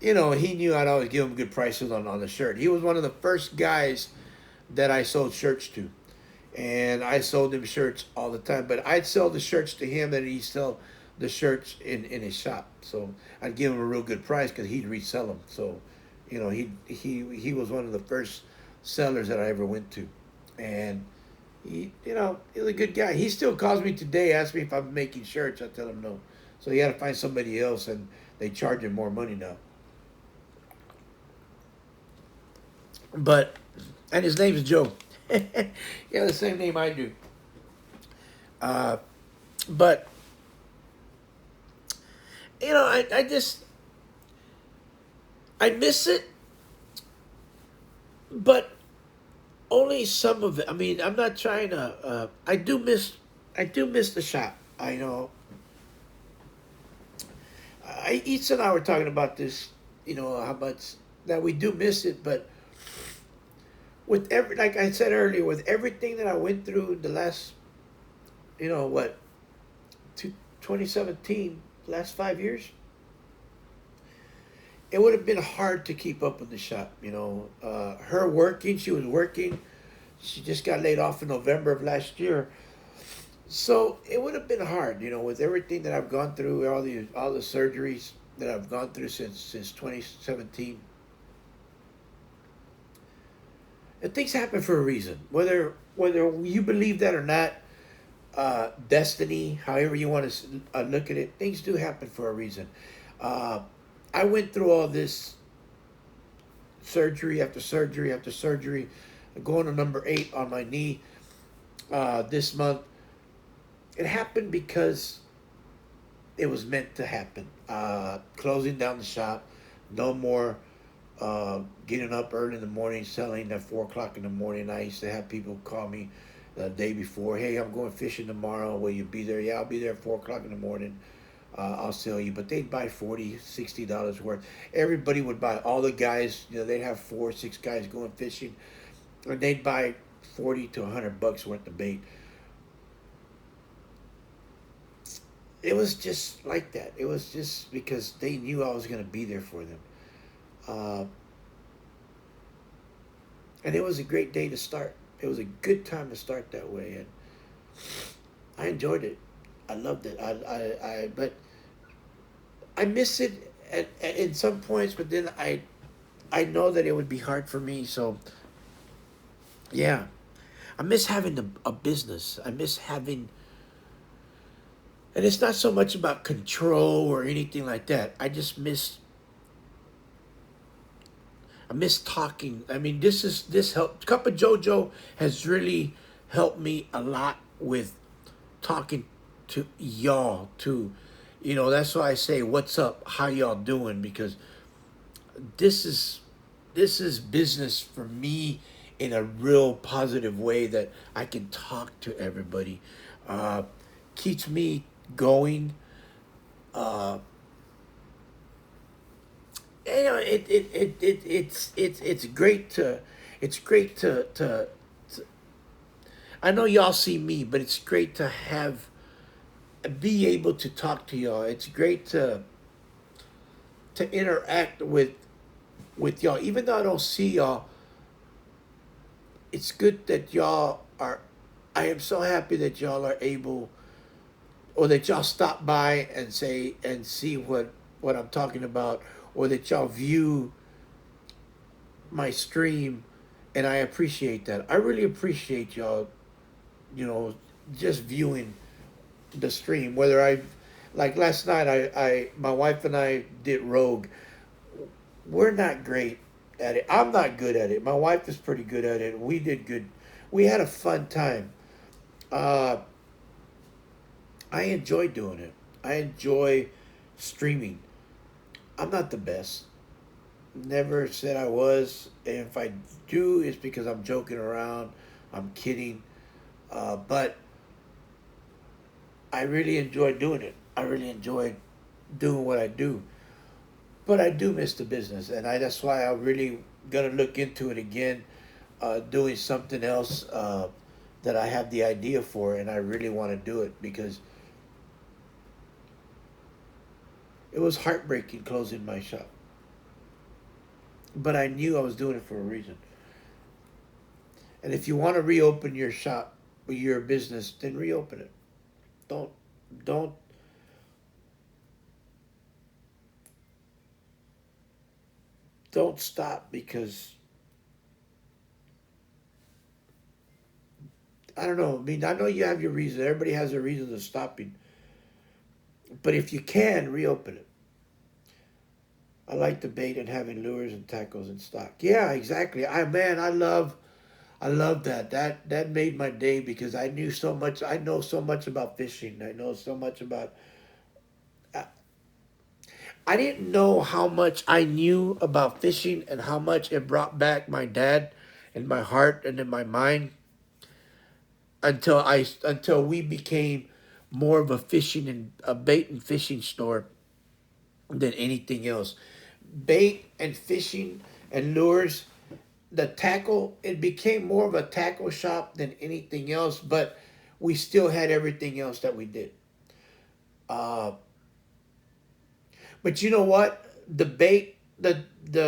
he knew I'd always give him good prices on the shirt. He was one of the first guys that I sold shirts to, and I sold him shirts all the time. But I'd sell the shirts to him, and he'd sell the shirts in his shop. So I'd give him a real good price because he'd resell them. So, he was one of the first sellers that I ever went to, and he was a good guy. He still calls me today, asks me if I'm making shirts. I tell him no. So he had to find somebody else, and they charge him more money now. But and his name's Joe. Yeah, the same name I do. Uh, but I just I miss it, but only some of it. I mean, I'm not trying to. I do miss the shop. I know. Eats and I were talking about this. How much that we do miss it, but with like I said earlier, with everything that I went through the last, what, 2017, last 5 years, it would have been hard to keep up with the shop. Her working, she was working. She just got laid off in November of last year. So it would have been hard, with everything that I've gone through, all the surgeries that I've gone through since 2017. And things happen for a reason, whether you believe that or not. Destiny, however you want to look at it, things do happen for a reason. Uh, I went through all this surgery after surgery after surgery, going to number 8 on my knee this month. It happened because it was meant to happen. Closing down the shop, no more getting up early in the morning, selling at 4 o'clock in the morning. I used to have people call me the day before, "Hey, I'm going fishing tomorrow. Will you be there?" "Yeah, I'll be there at 4 o'clock in the morning. I'll sell you." But they'd buy $40, $60 worth. Everybody would buy. All the guys, they'd have 4, 6 guys going fishing, and they'd buy 40 to 100 bucks worth of bait. It was just like that. It was just because they knew I was going to be there for them. Uh, and it was a great day to start. It was a good time to start that way, and I enjoyed it. I loved it. But I miss it in some points. But then I know that it would be hard for me. So yeah, I miss having a business. I miss having, and it's not so much about control or anything like that. I miss talking. I mean, this help. Cup of JoJo has really helped me a lot with talking to y'all too. That's why I say, "What's up? How y'all doing?" Because this is this is business for me in a real positive way that I can talk to everybody. Uh, Keeps me going. Uh, it's great to I know y'all see me, but it's great to be able to talk to y'all. It's great to interact with y'all. Even though I don't see y'all, it's good that y'all are. I am so happy that y'all are able, or that y'all stop by and say and see what I'm talking about, or that y'all view my stream, and I appreciate that. I really appreciate y'all you know, just viewing the stream. Whether I, like last night, my wife and I did Rogue. We're not great at it. I'm not good at it. My wife is pretty good at it. We did good. We had a fun time. Uh, I enjoy doing it. I enjoy streaming. I'm not the best. Never said I was. And if I do, it's because I'm joking around. I'm kidding. But I really enjoy doing it. I really enjoy doing what I do. But I do miss the business, and that's why I'm really gonna look into it again, doing something else that I have the idea for, and I really want to do it because it was heartbreaking closing my shop. But I knew I was doing it for a reason. And if you want to reopen your shop or your business, then reopen it. Don't don't don't stop because I don't know. I mean, I know you have your reason. Everybody has a reason to stopping. But if you can, reopen it. I like the bait and having lures and tackles in stock. Yeah, exactly. I love that. That made my day because I knew so much. I know so much about fishing. I know so much about. I, I didn't know how much I knew about fishing and how much it brought back my dad in my heart and in my mind until we became more of a fishing and a bait and fishing store than anything else. Bait and fishing and lures, the tackle, it became more of a tackle shop than anything else, but we still had everything else that we did. Uh, but you know what? The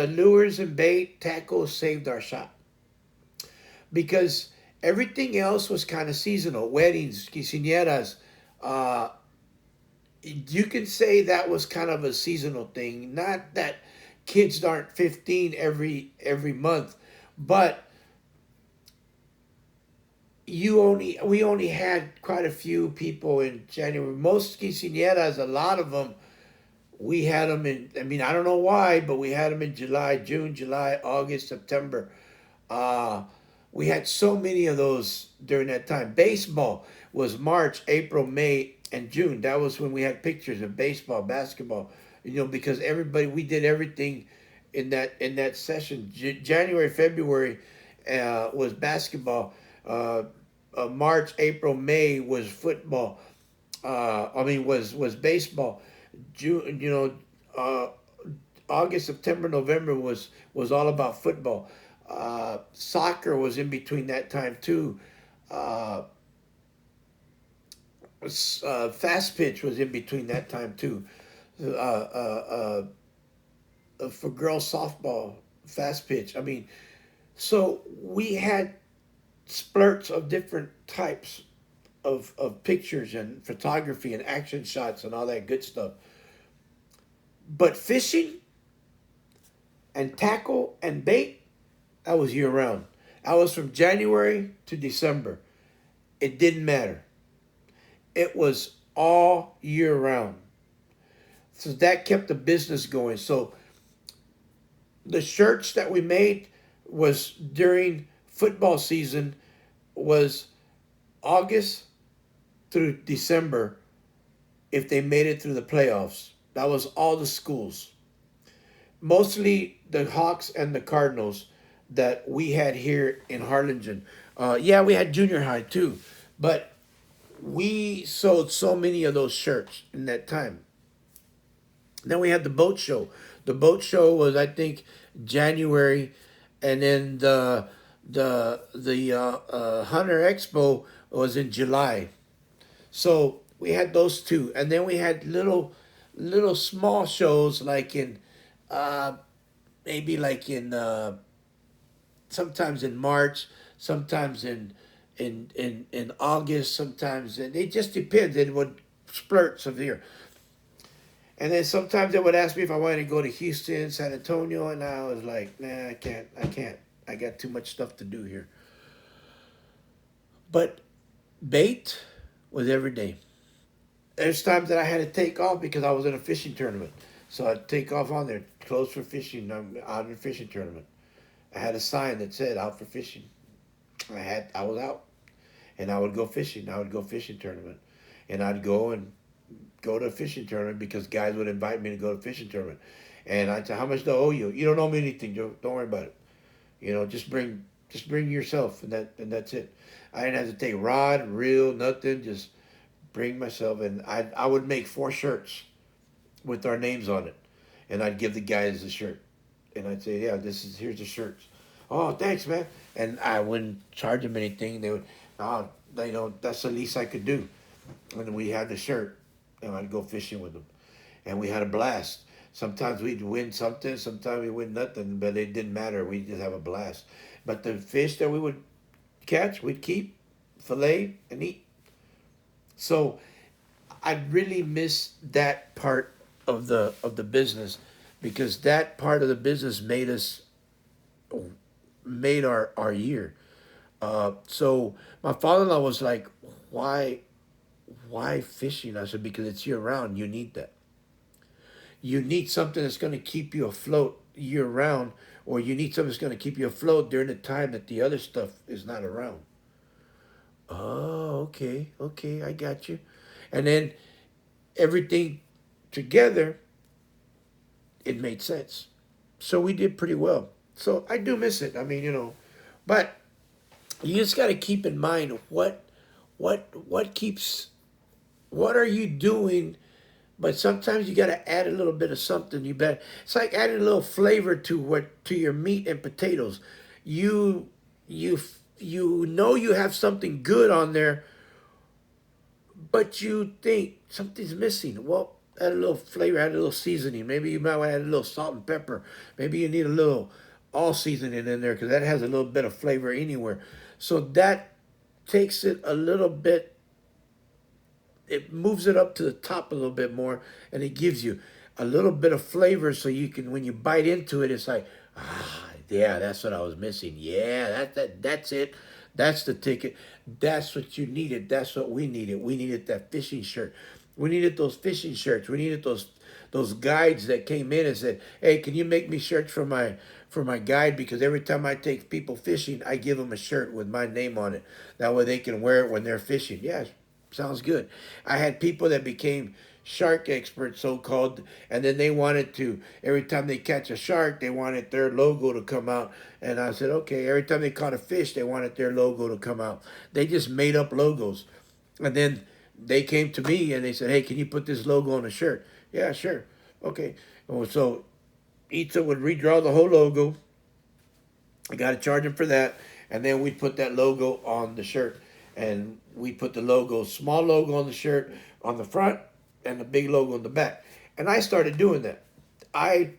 lures and bait tackles saved our shop because everything else was kind of seasonal. Weddings, quinceañeras, uh, you can say that was kind of a seasonal thing. Not that kids aren't 15 every month, but we only had quite a few people in January. Most quinceañeras, a lot of them, we had them in. I mean, I don't know why, but we had them in July, June, July, August, September. Uh, we had so many of those during that time. Baseball was March, April, May, and June. That was when we had pictures of baseball, basketball. You know, because everybody we did everything in that session. January, February was basketball. Uh, March, April, May was football. I mean, was baseball. June, uh, August, September, November was all about football. Soccer was in between that time too. Uh, Fast pitch was in between that time too. For girls softball, fast pitch. I mean, so we had splurts of different types of pictures and photography and action shots and all that good stuff. But fishing and tackle and bait, that was year round. I was from January to December. It didn't matter. It was all year round. So that kept the business going. So the shirts that we made was during football season was August through December if they made it through the playoffs. That was all the schools. Mostly the Hawks and the Cardinals that we had here in Harlingen. Yeah, we had junior high too, but we sold so many of those shirts in that time. Then we had the boat show. The boat show was, I think, January, and then the Hunter Expo was in July. So we had those two, and then we had little small shows like in uh, maybe like in sometimes in March, sometimes in August, sometimes, and it just depends. It would splurts of the year. And then sometimes they would ask me if I wanted to go to Houston, San Antonio, and I was like, nah, I can't. I got too much stuff to do here. But Bait was every day. There's times that I had to take off because I was in a fishing tournament. So I'd take off on there, closed for fishing. I'm out in a fishing tournament. I had a sign that said out for fishing. I was out, and I would go fishing. I would go fishing tournament, and I'd go to a fishing tournament because guys would invite me to go to a fishing tournament. And I'd say, how much do I owe you? You don't owe me anything, Joe. Don't worry about it. Just bring yourself, and that's it. I didn't have to take rod, reel, nothing. Just bring myself, and I would make 4 shirts with our names on it, and I'd give the guys the shirt, and I'd say, yeah, here's the shirts. Oh, thanks, man. And I wouldn't charge them anything. They would, oh, that's the least I could do. And we had the shirt, and I'd go fishing with them, and we had a blast. Sometimes we'd win something, sometimes we win nothing, but it didn't matter. We just have a blast. But the fish that we would catch, we'd keep, fillet, and eat. So I really miss that part of the business because that part of the business made our year. So my father-in-law was like, "Why fishing?" I said, "Because it's year round. You need that. You need something that's going to keep you afloat year round, or you need something that's going to keep you afloat during the time that the other stuff is not around." Oh, okay, okay, I got you. And then everything together, it made sense. So we did pretty well. So I do miss it. I mean, but you just got to keep in mind what keeps what are you doing. But sometimes you got to add a little bit of something. It's like adding a little flavor to your meat and potatoes. You you you have something good on there, but you think something's missing. Well, add a little flavor, add a little seasoning. Maybe you might want to add a little salt and pepper. Maybe you need a little all seasoning in there because that has a little bit of flavor anywhere. So that takes it a little bit, it moves it up to the top a little bit more, and it gives you a little bit of flavor so you can, when you bite into it, it's like, ah, yeah, that's what I was missing. Yeah, that's it. That's the ticket. That's what you needed. That's what we needed. We needed that fishing shirt. We needed those fishing shirts. We needed those guides that came in and said, "Hey, can you make me shirts for my guide? Because every time I take people fishing, I give them a shirt with my name on it. That way they can wear it when they're fishing." Yeah, sounds good. I had people that became shark experts, so called, and then they wanted to, every time they catch a shark, they wanted their logo to come out. And I said, okay, every time they caught a fish, they wanted their logo to come out. They just made up logos. And then they came to me and they said, hey, can you put this logo on a shirt? Yeah, sure. Okay. Oh, so Itza would redraw the whole logo. I got to charge him for that. And then we put that logo on the shirt. And we put the logo, small logo on the shirt on the front and the big logo on the back. And I started doing that. I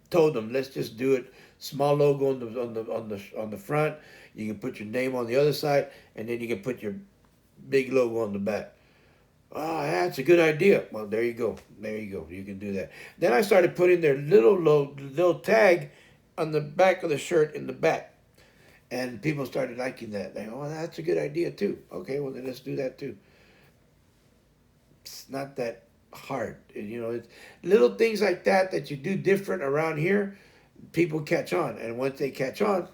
told them, let's just do it. Small logo on the front. You can put your name on the other side, and then you can put your big logo on the back. Oh, that's a good idea. Well, there you go. There you go. You can do that. Then I started putting their little tag on the back of the shirt in the back. And people started liking that. They, oh, that's a good idea too. Okay, well then let's do that too. It's not that hard. It's little things like that you do different around here. People catch on, and once they catch on,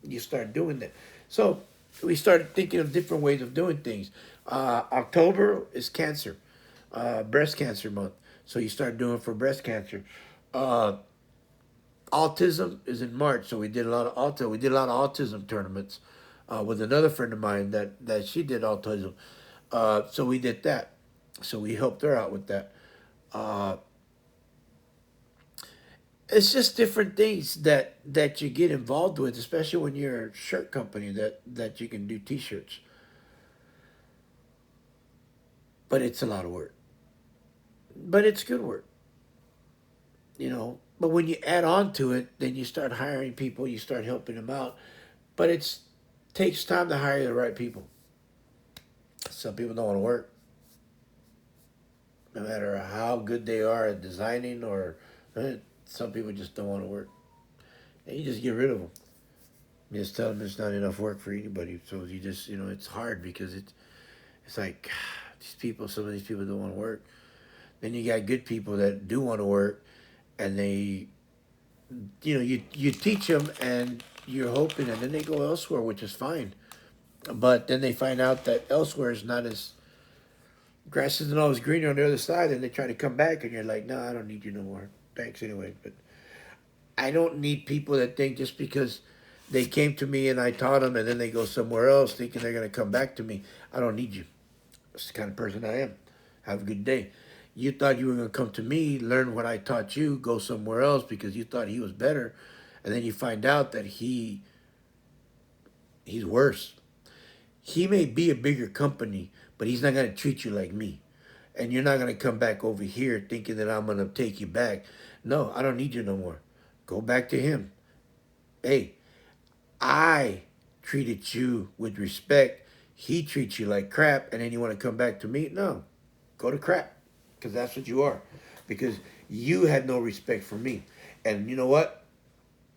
you start doing that. So we started thinking of different ways of doing things. October is breast cancer month. So you start doing for breast cancer. Uh, Autism is in March, so we did a lot of autism. We did a lot of autism tournaments with another friend of mine that she did autism. So we did that. So we helped her out with that. Uh, it's just different things that you get involved with, especially when you're a shirt company that you can do T-shirts. But it's a lot of work. But it's good work. But when you add on to it, then you start hiring people. You start helping them out. But it takes time to hire the right people. Some people don't want to work, no matter how good they are at designing or some people just don't want to work. And you just get rid of them. You just tell them it's not enough work for anybody. So you just, it's hard because it's like some of these people don't want to work. Then you got good people that do want to work, and they, you teach them, and you're hoping, and then they go elsewhere, which is fine. But then they find out that elsewhere is not as grass isn't always greener on the other side, and they try to come back, and you're like, no, I don't need you no more. Thanks anyway. But I don't need people that think just because they came to me and I taught them, and then they go somewhere else thinking they're going to come back to me. I don't need you. That's the kind of person I am. Have a good day. You thought you were going to come to me, learn what I taught you, go somewhere else because you thought he was better, and then you find out that he's worse. He may be a bigger company, but he's not going to treat you like me. And you're not going to come back over here thinking that I'm going to take you back. No, I don't need you no more. Go back to him. Hey, I treated you with respect. He treats you like crap, and then you want to come back to me? No, go to crap, because that's what you are. Because you had no respect for me. And you know what?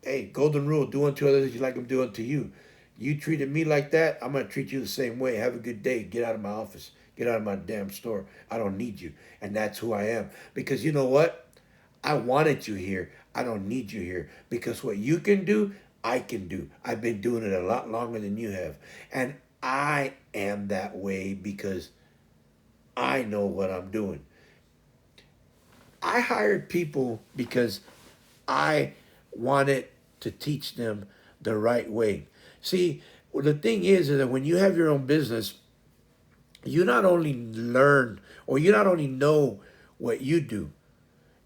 Hey, golden rule, do unto others as you like them do unto you. You treated me like that, I'm going to treat you the same way. Have a good day. Get out of my office. Get out of my damn store. I don't need you. And that's who I am. Because you know what? I wanted you here. I don't need you here. Because what you can do, I can do. I've been doing it a lot longer than you have. And I am that way because I know what I'm doing. I hired people because I wanted to teach them the right way. See, well, the thing is that when you have your own business, you not only learn or you not only know what you do,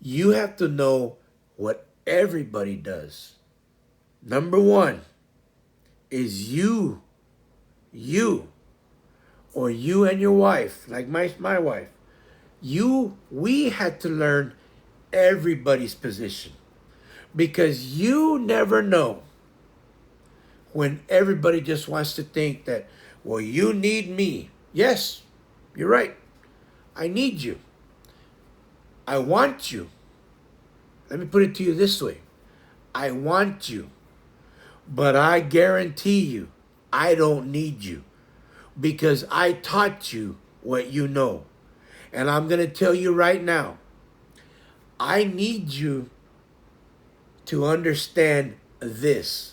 you have to know what everybody does. Number one is you, or you and your wife, like my wife. We had to learn everybody's position because you never know when everybody just wants to think that, well, you need me. Yes, you're right. I need you. I want you. Let me put it to you this way. I want you, but I guarantee you, I don't need you because I taught you what you know. And I'm going to tell you right now, I need you to understand this.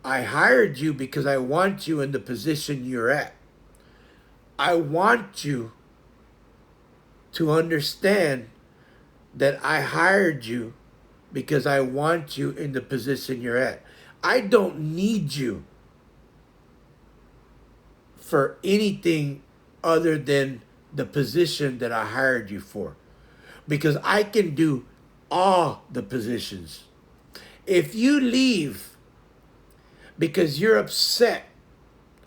I hired you because I want you in the position you're at. I want you to understand that I hired you because I want you in the position you're at. I don't need you for anything other than the position that I hired you for because I can do all the positions. If you leave because you're upset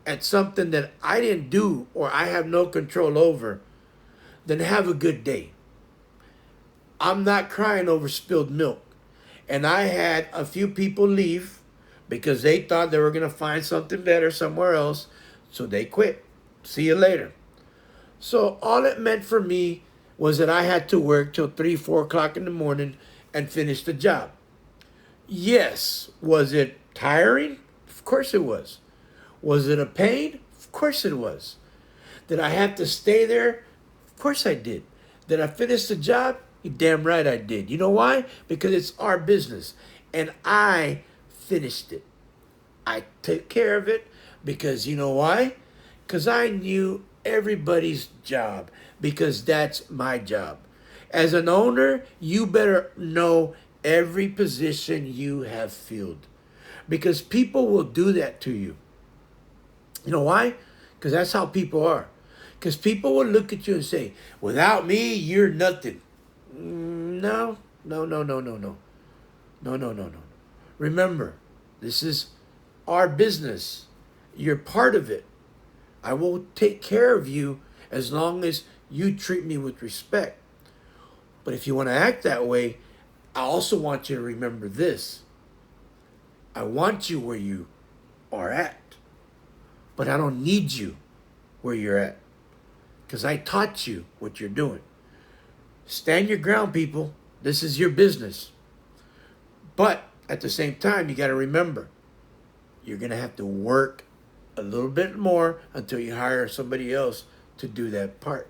at something that I didn't do or I have no control over, then have a good day. I'm not crying over spilled milk. And I had a few people leave because they thought they were going to find something better somewhere else. So they quit. See you later. So all it meant for me was that I had to work till 3, 4 o'clock in the morning and finish the job. Yes. Was it tiring? Of course it was. Was it a pain? Of course it was. Did I have to stay there? Of course I did. Did I finish the job? You're damn right I did. You know why? Because it's our business. And I finished it. I took care of it because you know why? Because I knew everybody's job because that's my job. As an owner, you better know every position you have filled because people will do that to you. You know why? Because that's how people are. Because people will look at you and say, without me, you're nothing. No, no, no, no, no, no. No, no, no, no. Remember, this is our business. You're part of it. I will take care of you as long as you treat me with respect. But if you want to act that way, I also want you to remember this. I want you where you are at, but I don't need you where you're at because I taught you what you're doing. Stand your ground, people. This is your business. But at the same time, you got to remember, You're going to have to work a little bit more until you hire somebody else to do that part.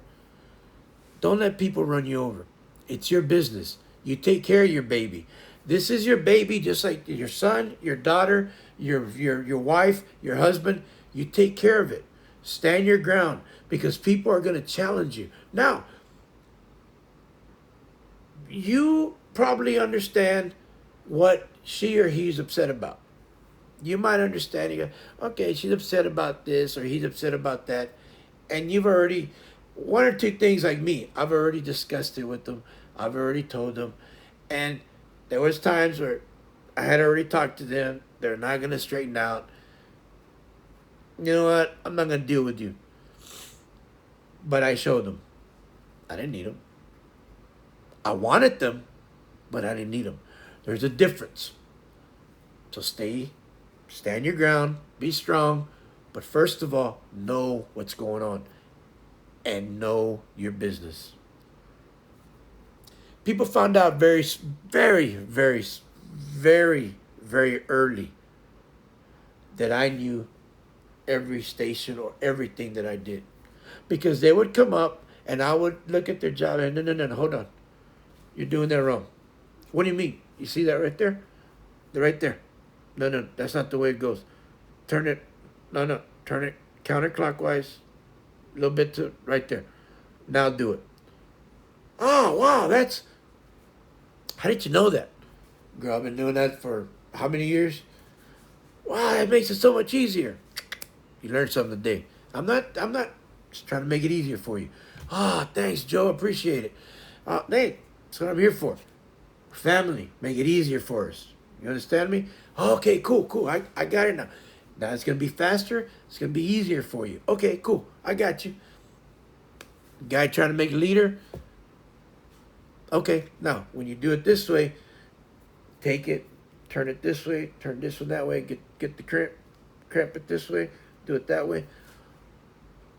Don't let people run you over. It's your business. You take care of your baby. This is your baby, just like your son, your daughter, your wife, your husband. You take care of it. Stand your ground because people are going to challenge you. Now, you probably understand what she or he's upset about. You might understand. You go, okay, she's upset about this or he's upset about that, and you've already one or two things like me. I've already discussed it with them. I've already told them, and there was times where I had already talked to them. They're not gonna straighten out. You know what? I'm not gonna deal with you. But I showed them. I didn't need them. I wanted them, but I didn't need them. There's a difference. So stand your ground, be strong, but first of all, know what's going on and know your business. People found out very early that I knew every station or everything that I did. Because they would come up and I would look at their job and no, hold on. You're doing that wrong. What do you mean? You see that right there? They're right there. No, that's not the way it goes. Turn it. No, turn it counterclockwise. A little bit to right there. Now do it. Oh, wow, that's. How did you know that? Girl, I've been doing that for how many years? Wow, that makes it so much easier. You learned something today. I'm not just trying to make it easier for you. Ah, thanks, Joe. Appreciate it. Hey, that's what I'm here for. Family. Make it easier for us. You understand me? Okay, cool. I got it now. Now it's going to be faster. It's going to be easier for you. Okay, cool. I got you. Guy trying to make a leader. Okay, now when you do it this way, take it, turn it this way, turn this one that way, get the cramp it this way, do it that way.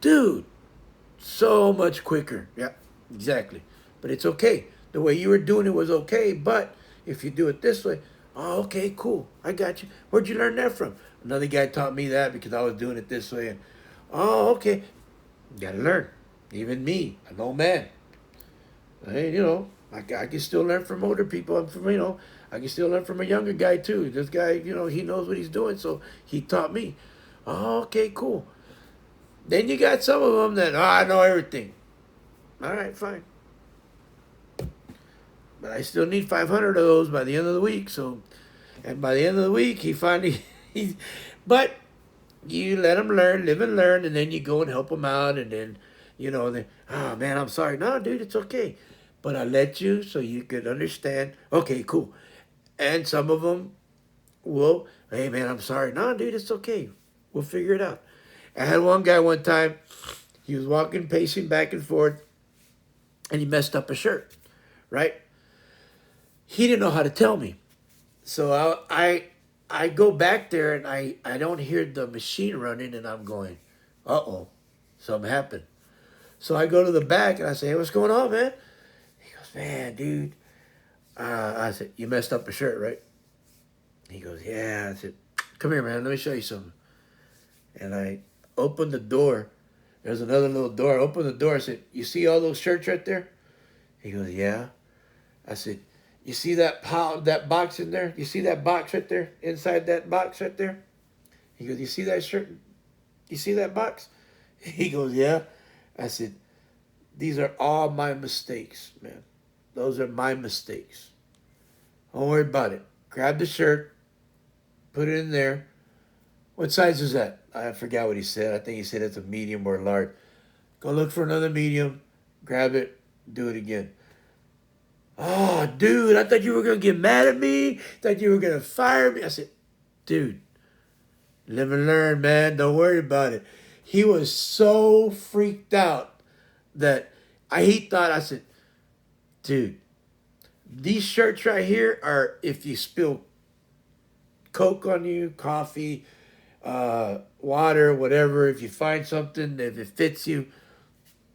Dude, so much quicker. Yeah, exactly. But it's okay. The way you were doing it was okay, but if you do it this way, oh, okay, cool. I got you. Where'd you learn that from? Another guy taught me that because I was doing it this way. And oh, okay. You gotta learn. Even me, an old man. Hey, I can still learn from older people. I can still learn from a younger guy too. This guy, he knows what he's doing, so he taught me. Oh, okay, cool. Then you got some of them that, I know everything. All right, fine. But I still need 500 of those by the end of the week. So, and by the end of the week, he finally, but you let them learn, live and learn, and then you go and help them out, and then, they, oh man, I'm sorry. No, dude, it's okay. But I let you so you could understand. Okay, cool. And some of them will, hey man, I'm sorry. No, dude, it's okay. We'll figure it out. I had one guy one time, he was walking, pacing back and forth, and he messed up a shirt, right? He didn't know how to tell me. So I go back there and I don't hear the machine running and I'm going, uh-oh, something happened. So I go to the back and I say, hey, what's going on, man? He goes, man, dude. I said, you messed up a shirt, right? He goes, yeah. I said, come here, man. Let me show you something. And I opened the door. There's another little door. I opened the door. I said, you see all those shirts right there? He goes, yeah. I said, you see that box in there? You see that box right there? Inside that box right there? He goes, you see that shirt? You see that box? He goes, yeah. I said, these are all my mistakes, man. Those are my mistakes. Don't worry about it. Grab the shirt, put it in there. What size is that? I forgot what he said. I think he said it's a medium or a large. Go look for another medium, grab it, do it again. Oh, dude, I thought you were going to get mad at me. Thought you were going to fire me. I said, dude, live and learn, man. Don't worry about it. He was so freaked out that he thought, I said, dude, these shirts right here are if you spill Coke on you, coffee, water, whatever. If you find something, if it fits you,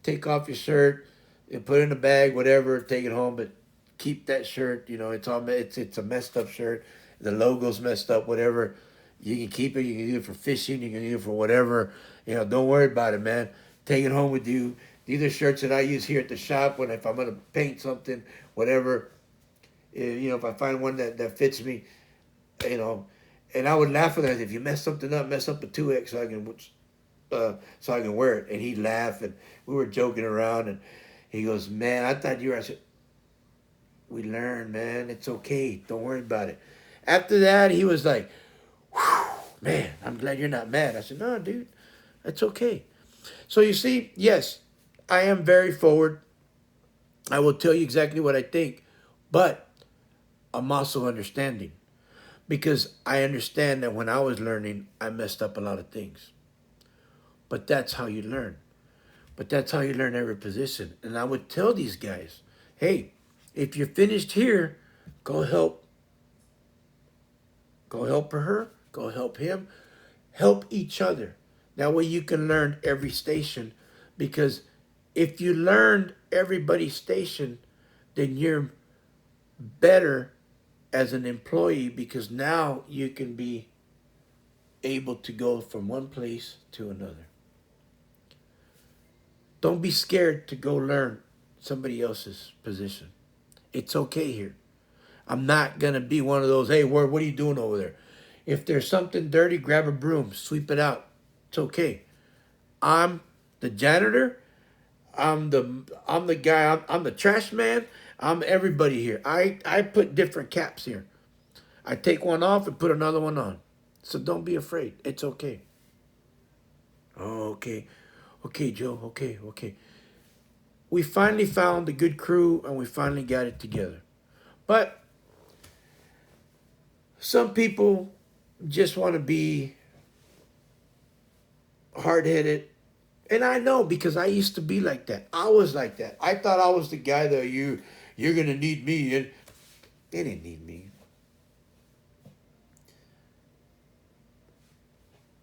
take off your shirt and put it in a bag, whatever, take it home. But keep that shirt. It's a messed up shirt. The logo's messed up, whatever. You can keep it. You can use it for fishing. You can use it for whatever. You know, don't worry about it, man. Take it home with you. These are shirts that I use here at the shop when if I'm gonna paint something, whatever. You know, if I find one that fits me, you know, and I would laugh at that. If you mess something up, mess up a 2X so I can wear it. And he'd laugh, and we were joking around, and he goes, "Man, I thought you were." I said, "We learn, man. It's okay. Don't worry about it." After that, he was like, "Whew, man, I'm glad you're not mad." I said, "No, dude, that's okay." So you see, yes, I am very forward. I will tell you exactly what I think, but I'm also understanding because I understand that when I was learning, I messed up a lot of things. But that's how you learn. But that's how you learn every position. And I would tell these guys, hey, if you're finished here, go help. Go help her. Go help him. Help each other. That way you can learn every station. Because if you learned everybody's station, then you're better as an employee because now you can be able to go from one place to another. Don't be scared to go learn somebody else's position. It's okay here. I'm not going to be one of those, hey, Ward, what are you doing over there? If there's something dirty, grab a broom, sweep it out. It's okay. I'm the janitor. I'm the guy. I'm the trash man. I'm everybody here. I put different caps here. I take one off and put another one on. So don't be afraid. It's okay. Oh, okay. Okay, Joe. Okay, okay. We finally found a good crew and we finally got it together. But some people just want to be hard headed. And I know because I used to be like that. I was like that. I thought I was the guy that you're gonna need me, and they didn't need me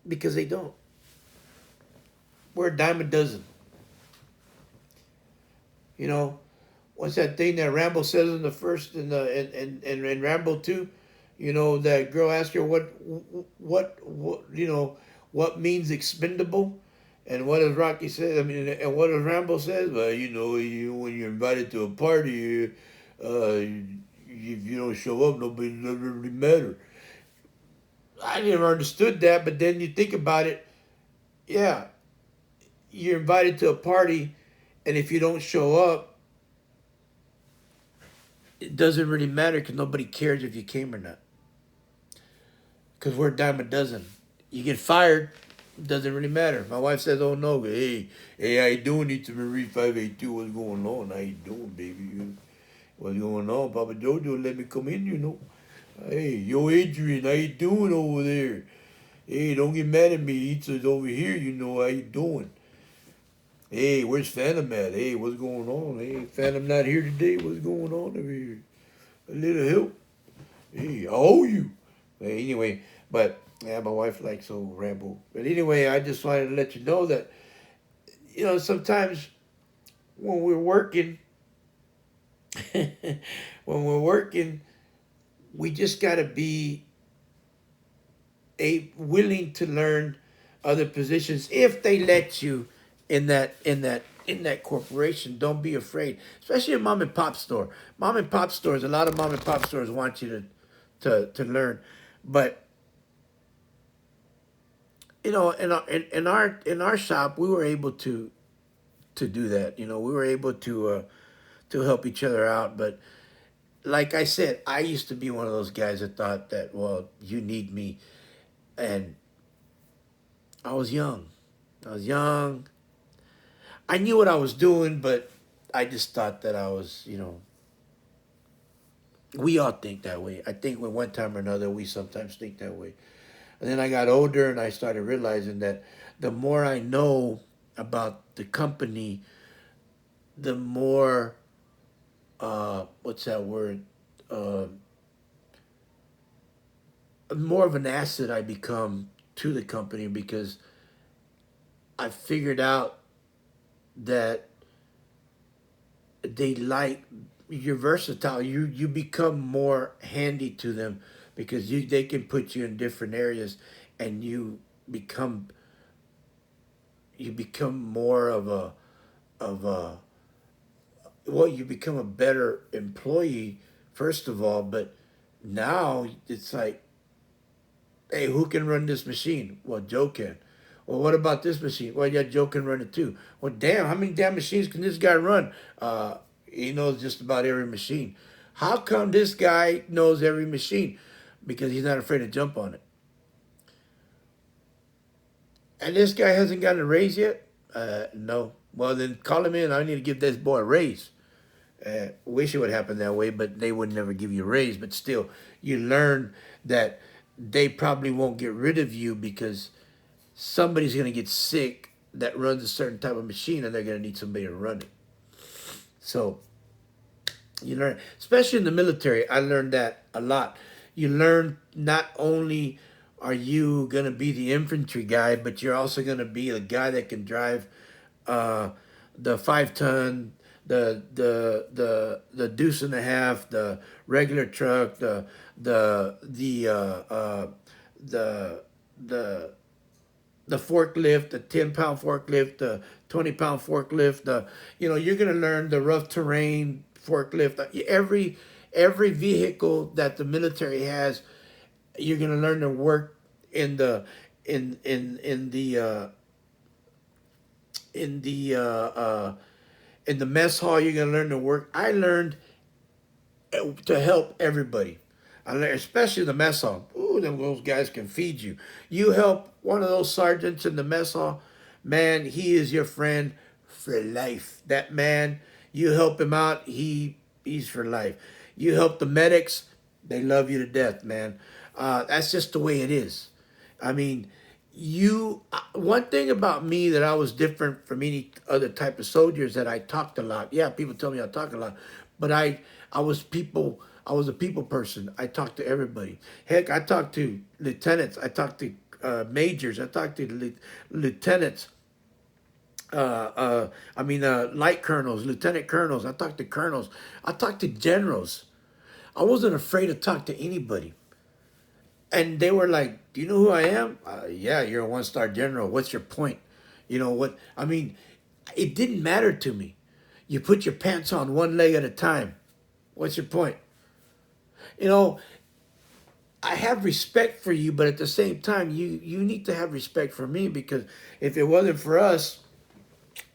because they don't. We're a dime a dozen. You know, what's that thing that Rambo says in the first in Rambo 2? You know, that girl asked her what what means expendable, and what does Rocky say? I mean, and what does Rambo says? Well, when you're invited to a party, if you don't show up, nobody doesn't really matter. I never understood that, but then you think about it. Yeah, you're invited to a party, and if you don't show up, it doesn't really matter because nobody cares if you came or not. Because we're a dime a dozen. You get fired, it doesn't really matter. My wife says, "Oh no, hey, how you doing? It's Marie 582. What's going on? How you doing, baby? What's going on, Papa Jojo? Let me come in, you know. Hey, yo, Adrian, how you doing over there? Hey, don't get mad at me. Itza's over here, you know. How you doing? Hey, where's Phantom at? Hey, what's going on? Hey, Phantom not here today. What's going on over here? A little help? Hey, I owe you." Hey, anyway, but yeah, my wife likes old Rambo. But anyway, I just wanted to let you know that sometimes when we're working, when we're working, we just gotta be willing to learn other positions if they let you in that corporation. Don't be afraid, especially a mom and pop store. Mom and pop stores, a lot of mom and pop stores want you to learn, but in our shop, we were able to do that. We were able to help each other out. But like I said, I used to be one of those guys that thought that, well, you need me, and I was young. I was young. I knew what I was doing, but I just thought that I was, we all think that way. I think with one time or another, we sometimes think that way. And then I got older and I started realizing that the more I know about the company, the more, what's that word? Uh, more of an asset I become to the company because I figured out that they like you're versatile. You become more handy to them because they can put you in different areas, and become you become more of a well, you become a better employee first of all, but now it's like, hey, who can run this machine? Well, Joe can. Well, what about this machine? Well, yeah, Joe can run it too. Well, damn, how many damn machines can this guy run? He knows just about every machine. How come this guy knows every machine? Because he's not afraid to jump on it. And this guy hasn't gotten a raise yet? No. Well, then call him in. I need to give this boy a raise. Wish it would happen that way, but they would never give you a raise. But still, you learn that they probably won't get rid of you because somebody's going to get sick that runs a certain type of machine, and they're going to need somebody to run it. So you learn, especially in the military, I learned that a lot. You learn not only are you going to be the infantry guy, but you're also going to be a guy that can drive uh, the 5 ton, the deuce and a half, the regular truck, the the the forklift, the 10 pound forklift, the 20 pound forklift, you're gonna learn the rough terrain forklift. Every vehicle that the military has, you're gonna learn to work in the in the in the in the mess hall. You're gonna learn to work. I learned to help everybody. I learned, especially the mess hall. Ooh, those guys can feed you. You help one of those sergeants in the mess hall, man, he is your friend for life. That man, you help him out, he's for life. You help the medics, they love you to death, man. That's just the way it is. I mean, one thing about me that I was different from any other type of soldiers, that I talked a lot. Yeah, people tell me I talk a lot, but I was people. I was a people person. I talked to everybody. Heck, I talked to lieutenants. I talked to majors. I talked to lieutenants. Light colonels, lieutenant colonels. I talked to colonels. I talked to generals. I wasn't afraid to talk to anybody. And they were like, "Do you know who I am?" Yeah, you're a 1 star general. What's your point? You know what? I mean, it didn't matter to me. You put your pants on one leg at a time. What's your point? You know, I have respect for you, but at the same time, you need to have respect for me, because if it wasn't for us,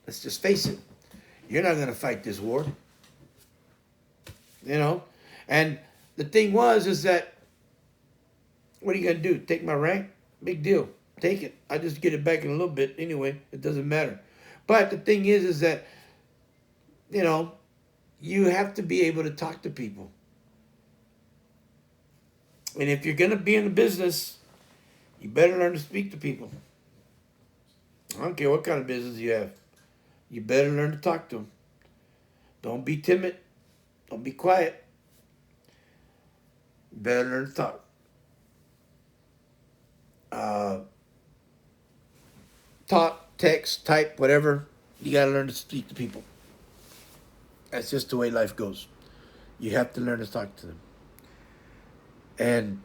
let's just face it, you're not going to fight this war. You know, and the thing was is that, what are you going to do? Take my rank? Big deal. Take it. I just get it back in a little bit anyway. It doesn't matter. But the thing is that, you know, you have to be able to talk to people. And if you're going to be in the business, you better learn to speak to people. I don't care what kind of business you have. You better learn to talk to them. Don't be timid. Don't be quiet. You better learn to talk. Talk, text, type, whatever. You got to learn to speak to people. That's just the way life goes. You have to learn to talk to them. And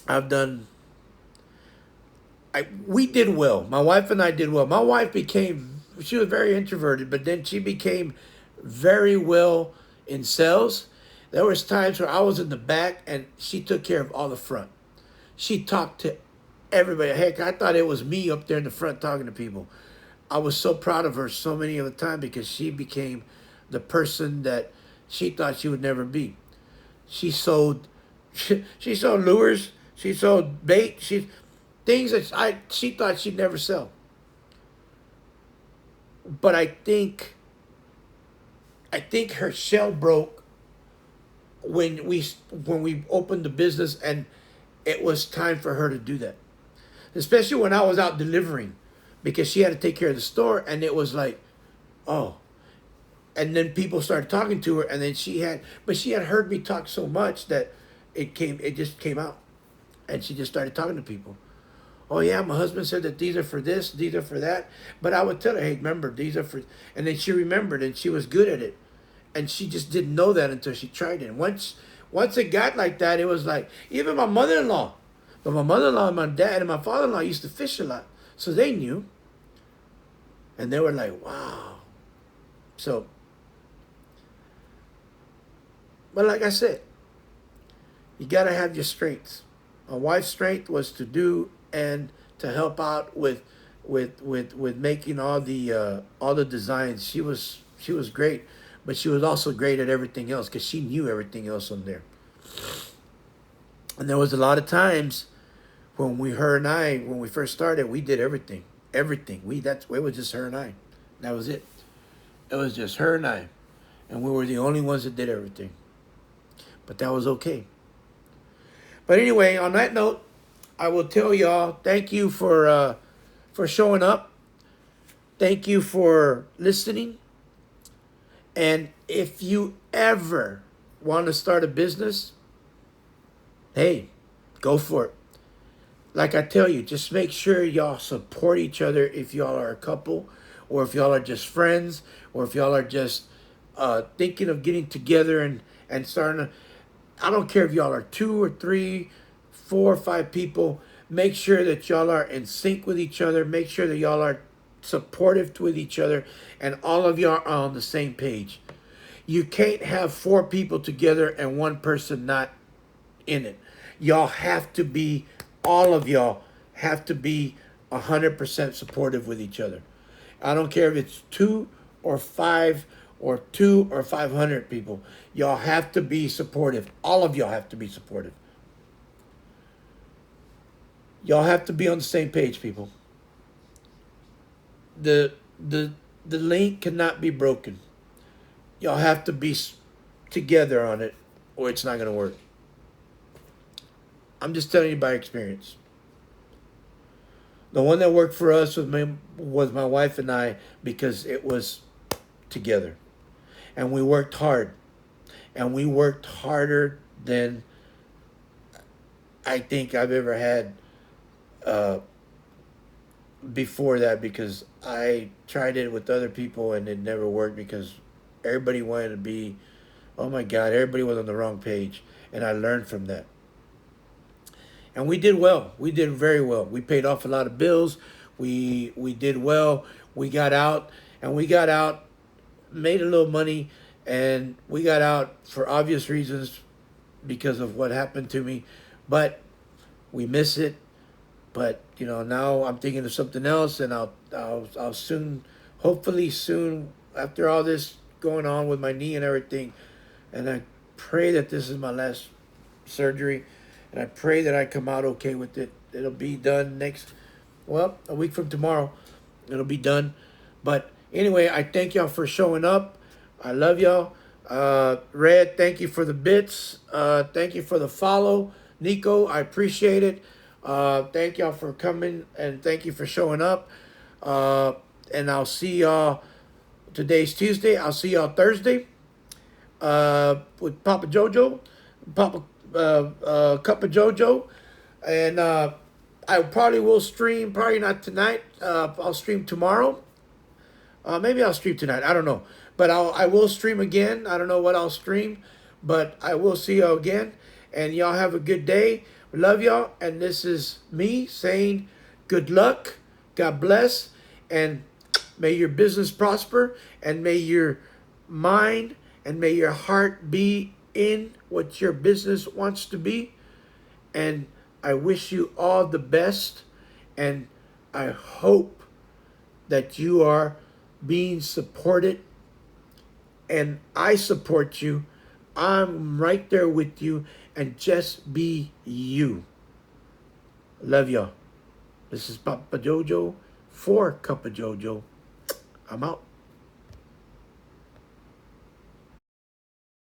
I've done. We did well. My wife and I did well. My wife she was very introverted, but then she became very well in sales. There was times where I was in the back and she took care of all the front. She talked to everybody. Heck, I thought it was me up there in the front talking to people. I was so proud of her so many of the time, because she became the person that she thought she would never be. She sold, she sold lures. She sold bait. Things that she thought she'd never sell. But I think her shell broke when we opened the business, and it was time for her to do that. Especially when I was out delivering, because she had to take care of the store, and it was like, oh. And then people started talking to her, and then she had heard me talk so much that it just came out, and she just started talking to people. Oh yeah, my husband said that these are for this, these are for that. But I would tell her, hey, remember, these are for, and then she remembered, and she was good at it. And she just didn't know that until she tried it. And once it got like that, it was like, even my mother-in-law. But my mother-in-law and my dad and my father-in-law used to fish a lot. So they knew. And they were like, wow. So, but like I said, you got to have your strengths. My wife's strength was to do and to help out with making all the designs. She was great, but she was also great at everything else because she knew everything else on there. And there was a lot of times when her and I, when we first started, we did everything, everything. It was just her and I. That was it. It was just her and I, and we were the only ones that did everything. But that was okay. But anyway, on that note, I will tell y'all thank you for showing up. Thank you for listening. And if you ever want to start a business, hey, go for it. Like I tell you, just make sure y'all support each other if y'all are a couple, or if y'all are just friends, or if y'all are just thinking of getting together and starting to. I don't care if y'all are 2 or 3, 4 or 5 people. Make sure that y'all are in sync with each other. Make sure that y'all are supportive with each other, and all of y'all are on the same page. You can't have 4 people together and one person not in it. Y'all have to be, all of y'all have to be 100% supportive with each other. I don't care if it's 2 or 5 or 2 or 500 people. Y'all have to be supportive. All of y'all have to be supportive. Y'all have to be on the same page, people. The the the link cannot be broken. Y'all have to be together on it, or it's not gonna work. I'm just telling you by experience. The one that worked for us was my wife and I because it was together, and we worked hard, and we worked harder than I think I've ever had uh, before that, because I tried it with other people and it never worked because everybody wanted to be, oh my God, everybody was on the wrong page. And I learned from that. And we did well. We did very well. We paid off a lot of bills. We did well. We got out, and we got out, made a little money, and we got out for obvious reasons because of what happened to me. But we miss it. But now I'm thinking of something else, and I'll soon, hopefully soon, after all this going on with my knee and everything, and I pray that this is my last surgery, and I pray that I come out okay with it. It'll be done a week from tomorrow. It'll be done. But anyway, I thank y'all for showing up. I love y'all. Red, thank you for the bits. Thank you for the follow. Nico, I appreciate it. Thank y'all for coming, and thank you for showing up. And I'll see y'all. Today's Tuesday. I'll see y'all Thursday with Papa Jojo, Papa Cup of Jojo, and I probably will stream. Probably not tonight. I'll stream tomorrow. Maybe I'll stream tonight. I don't know, but I will stream again. I don't know what I'll stream, but I will see y'all again. And y'all have a good day. Love y'all. And this is me saying good luck. God bless. And may your business prosper. And may your mind and may your heart be in what your business wants to be. And I wish you all the best. And I hope that you are being supported. And I support you. I'm right there with you. And just be you. Love y'all. This is Papa Jojo for Cup of Jojo. I'm out.